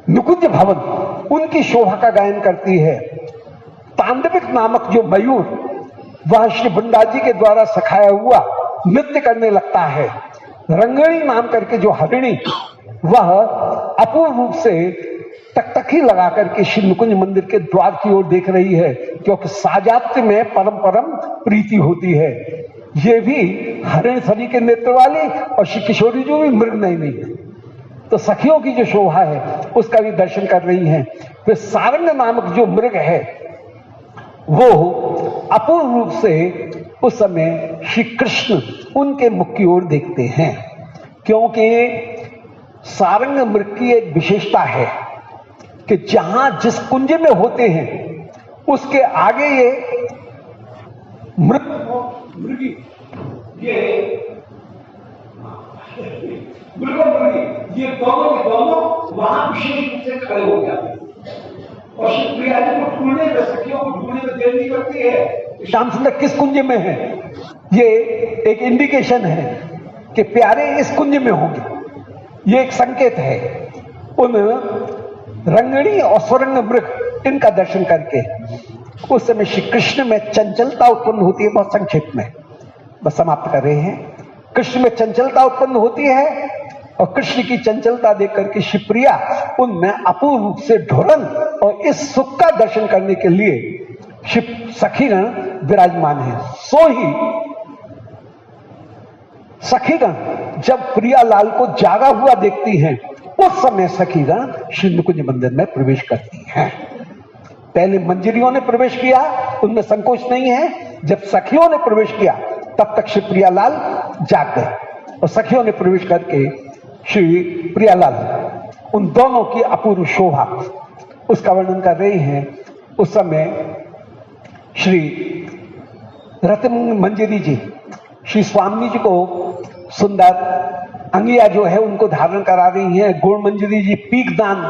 निकुंज भवन उनकी शोभा का गायन करती है। तांडविक नामक जो मयूर वह श्री वृंदा जी के द्वारा सिखाया हुआ नृत्य करने लगता है। रंगणी नाम करके जो हरिणी वह अपूर्ण रूप से टकटकी लगा करके श्री निकुंज मंदिर के द्वार की ओर देख रही है, क्योंकि साजात्य में परम परम प्रीति होती है। ये भी हरिण सरी के नेत्र वाली और श्री किशोरी जो भी मृग नहीं है, तो सखियों की जो शोभा है उसका भी दर्शन कर रही हैं। फिर सारंग नामक जो मृग है वो अपूर्ण रूप से उस समय श्री कृष्ण उनके मुख की ओर देखते हैं, क्योंकि सारंग मृग की एक विशेषता है कि जहां जिस कुंज में होते हैं उसके आगे ये मृगी ये दोनों के दोनों वहां विशेष रूप से खड़े हो जाते हैं और श्री प्रिया जी को ढूंढने में, सखियों को ढूंढने में देर नहीं करती है। श्याम सुंदर किस कुंज में है ये एक इंडिकेशन है कि प्यारे इस कुंज में होंगे, ये एक संकेत है। उन रंगणी और स्वर्ण मृग इनका दर्शन करके उस समय श्री कृष्ण में चंचलता उत्पन्न होती है। बहुत संक्षेप में बस समाप्त कर रहे हैं। कृष्ण में चंचलता उत्पन्न होती है और कृष्ण की चंचलता देख करके श्री प्रिया उनमें अपूर्व रूप से ढोलन और इस सुख का दर्शन करने के लिए श्री सखीगण विराजमान है। सो ही सखीगण जब प्रियालाल को जागा हुआ देखती हैं, उस समय सखीगण श्री निकुंज मंदिर में प्रवेश करती हैं। पहले मंजरियों ने प्रवेश किया, उनमें संकोच नहीं है। जब सखियों ने प्रवेश किया तब तक श्री प्रियालाल जाग गए और सखियों ने प्रवेश करके श्री प्रियालाल उन दोनों की अपूर्व शोभा उसका वर्णन कर रही हैं। उस समय श्री रत्न मंजरी जी श्री स्वामी जी को सुंदर अंगिया जो है उनको धारण करा रही हैं। गुण मंजरी जी पीकदान,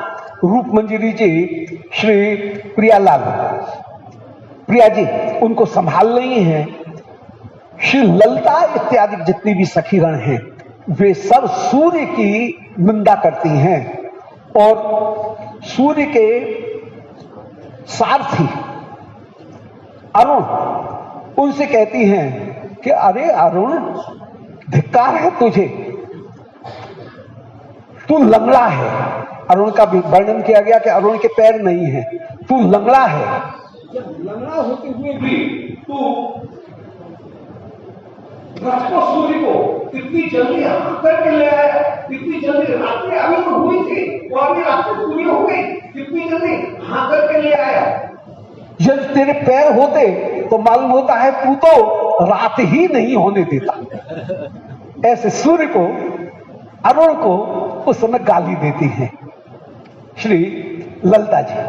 रूप मंजरी जी श्री प्रियालाल प्रिया जी उनको संभाल रही हैं। श्री ललिता इत्यादि जितनी भी सखीगण हैं वे सब सूर्य की निंदा करती हैं और सूर्य के सारथी अरुण उनसे कहती हैं कि अरे अरुण, धिक्कार है तुझे, तू लंगड़ा है। अरुण का भी वर्णन किया गया कि अरुण के पैर नहीं है, तू लंगड़ा है। जब लंगड़ा होते हुए भी तू सूर्य को इतनी जल्दी हाथ करके ले आया, इतनी जल्दी रात्रि अभी तो हुई थी और अभी रात्रि पूरी हो गई, इतनी जल्दी हाथ करके ले आया। यदि तेरे पैर होते तो मालूम होता है तू तो रात ही नहीं होने देता। ऐसे सूर्य को, अरुण को उस समय गाली देती हैं श्री ललिता जी।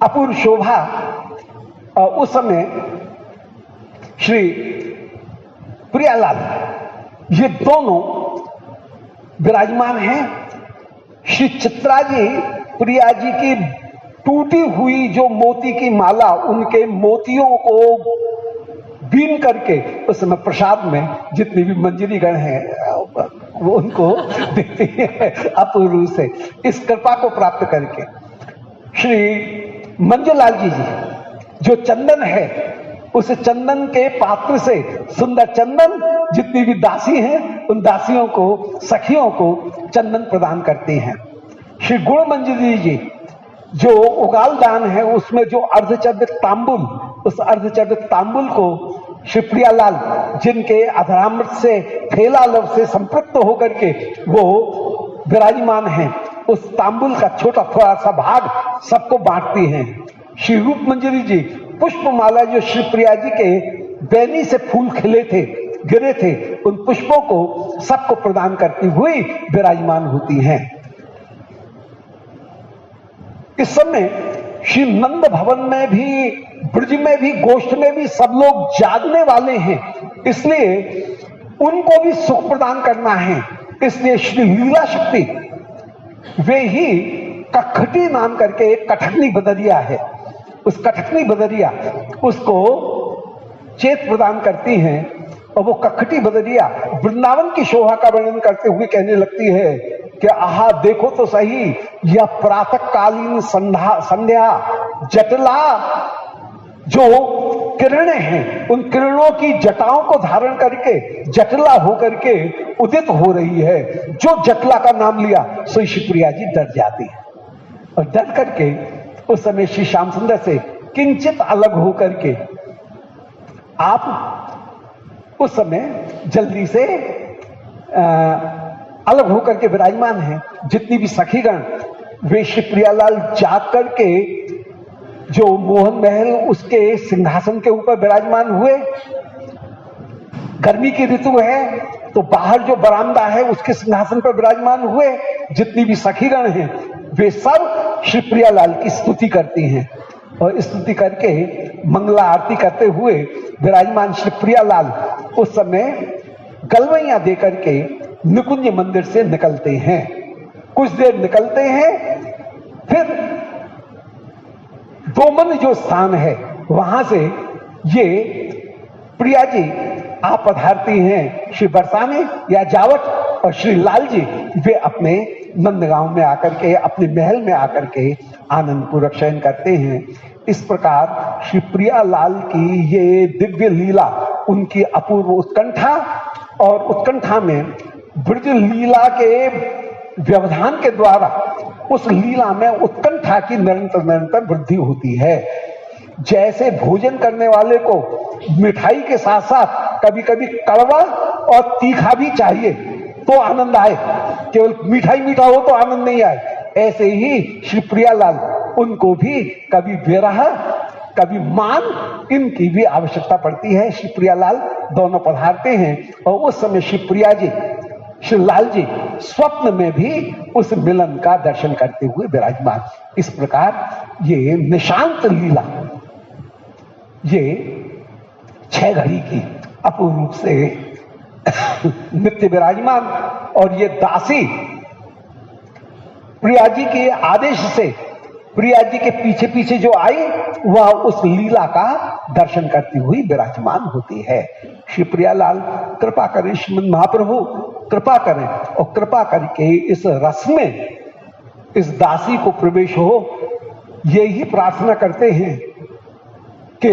अपूर्व शोभा। और उस समय श्री प्रियालाल ये दोनों विराजमान हैं। श्री चित्रा जी प्रिया जी की टूटी हुई जो मोती की माला, उनके मोतियों को बीन करके उस समय प्रसाद में जितनी भी मंजरीगण हैं वो उनको देती है अपूर्व से। इस कृपा को प्राप्त करके श्री मंजूलाल जी जो चंदन है उस चंदन के पात्र से सुंदर चंदन जितनी भी दासी हैं उन दासियों को, सखियों को चंदन प्रदान करती हैं। श्री गुण मंजरी जी जो उगाल दान है उसमें जो अर्धचर्वित तांबुल, उस अर्धचर्वित तांबुल को श्री प्रियालाल जिनके अधरामृत से फेलालव से संपृक्त होकर के वो विराजमान हैं, उस तांबुल का छोटा थोड़ा सा भाग सबको बांटती हैं। श्री रूप मंजरी जी पुष्पमाला जो श्री प्रिया जी के बैनी से फूल खिले थे, गिरे थे, उन पुष्पों को सबको प्रदान करती हुई विराजमान होती हैं। इस समय श्री नंद भवन में भी, ब्रज में भी, गोष्ठ में भी सब लोग जागने वाले हैं, इसलिए उनको भी सुख प्रदान करना है। इसलिए श्री लीला शक्ति वे ही कखटी नाम करके एक कठकनी बदरिया है, उस कठकनी बदरिया उसको चेत प्रदान करती हैं और वो कखटी बदरिया वृंदावन की शोभा का वर्णन करते हुए कहने लगती है कि आहा देखो तो सही, यह प्रातःकालीन संध्या जटला जो किरणें हैं उन किरणों की जटाओं को धारण करके जटला होकर के उदित हो रही है। जो जटला का नाम लिया सो श्री प्रिया जी डर जाती है और डर करके उस समय श्री श्याम सुंदर से किंचित अलग होकर के आप उस समय जल्दी से अलग होकर के विराजमान हैं। जितनी भी सखीगण वे श्री प्रियालाल जाग करके जो मोहन महल उसके सिंहासन के ऊपर विराजमान हुए, गर्मी की ऋतु है तो बाहर जो बरामदा है उसके सिंहासन पर विराजमान हुए। जितनी भी सखीगण हैं वे सब श्री प्रियालाल की स्तुति करती हैं और स्तुति करके मंगला आरती करते हुए विराजमान श्री प्रियालाल उस समय गलवैयां देकर के निकुंज मंदिर से निकलते हैं। कुछ देर निकलते हैं, फिर दोमन जो स्थान है वहां से ये प्रिया जी आप पधारती हैं श्री बरसाने या जावट, और श्री लाल जी वे अपने नंदगांव में आकर के, अपने महल में आकर के आनंद पूर्वक शयन करते हैं। इस प्रकार श्री प्रियालाल की ये दिव्य लीला, उनकी अपूर्व उत्कंठा, और उत्कंठा में ब्रज लीला के व्यवधान के द्वारा उस लीला में उत्कंठा की निरंतर निरंतर वृद्धि होती है। जैसे भोजन करने वाले को मिठाई के साथ साथ कभी कभी कड़वा और तीखा भी चाहिए तो आनंद आए, केवल मिठाई मीठा हो तो आनंद नहीं आए, ऐसे ही श्री प्रियालाल, उनको भी कभी विरह कभी मान, इनकी भी आवश्यकता पड़ती है। श्री प्रियालाल दोनों पधारते हैं और उस समय श्री प्रिया जी, श्री लाल जी स्वप्न में भी उस मिलन का दर्शन करते हुए विराजमान। इस प्रकार ये निशांत लीला, ये 6 घड़ी की अपूर्ण रूप से नित्य विराजमान, और ये दासी प्रिया जी के आदेश से प्रिया जी के पीछे पीछे जो आई, वह उस लीला का दर्शन करती हुई विराजमान होती है। श्री प्रियालाल कृपा करें, श्रीमद महाप्रभु कृपा करें, और कृपा करके इस रस में इस दासी को प्रवेश हो, यही प्रार्थना करते हैं कि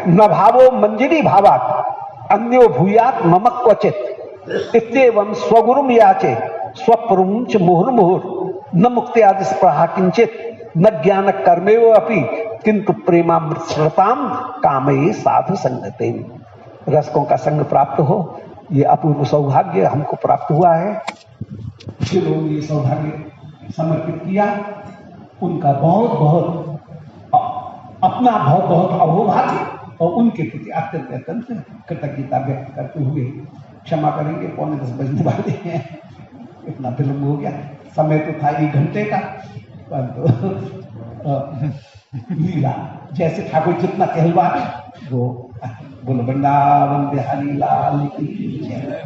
न भावो मंजरी भावात अन्यो भूयात मम क्वचित इत्येवं स्वगुरुम याचे स्वप्रमुच मुहुर्मुहुर न मुक्ति आदि स्पृहा किंचित न ज्ञान कर्मेव अपि किंतु प्रेमामृत श्रताम कामये साधु संगते। रसकों का संग प्राप्त हो, ये अपूर्व सौभाग्य हमको प्राप्त हुआ है। जिन्होंने ये सौभाग्य समर्पित किया, उनका बहुत बहुत अपना बहुत बहुत अहोभाग्य, और उनके प्रति अत्यंत अत्यंत कृतज्ञता व्यक्त करते हुए क्षमा करेंगे, 9:45 बजने वाले हैं, इतना विलंब हो गया। समय तो था 1 घंटे का, परंतु लीला जैसे ठाकुर जितना कहलवा वो बोलो, वृंदावन बिहारी लाल की जय।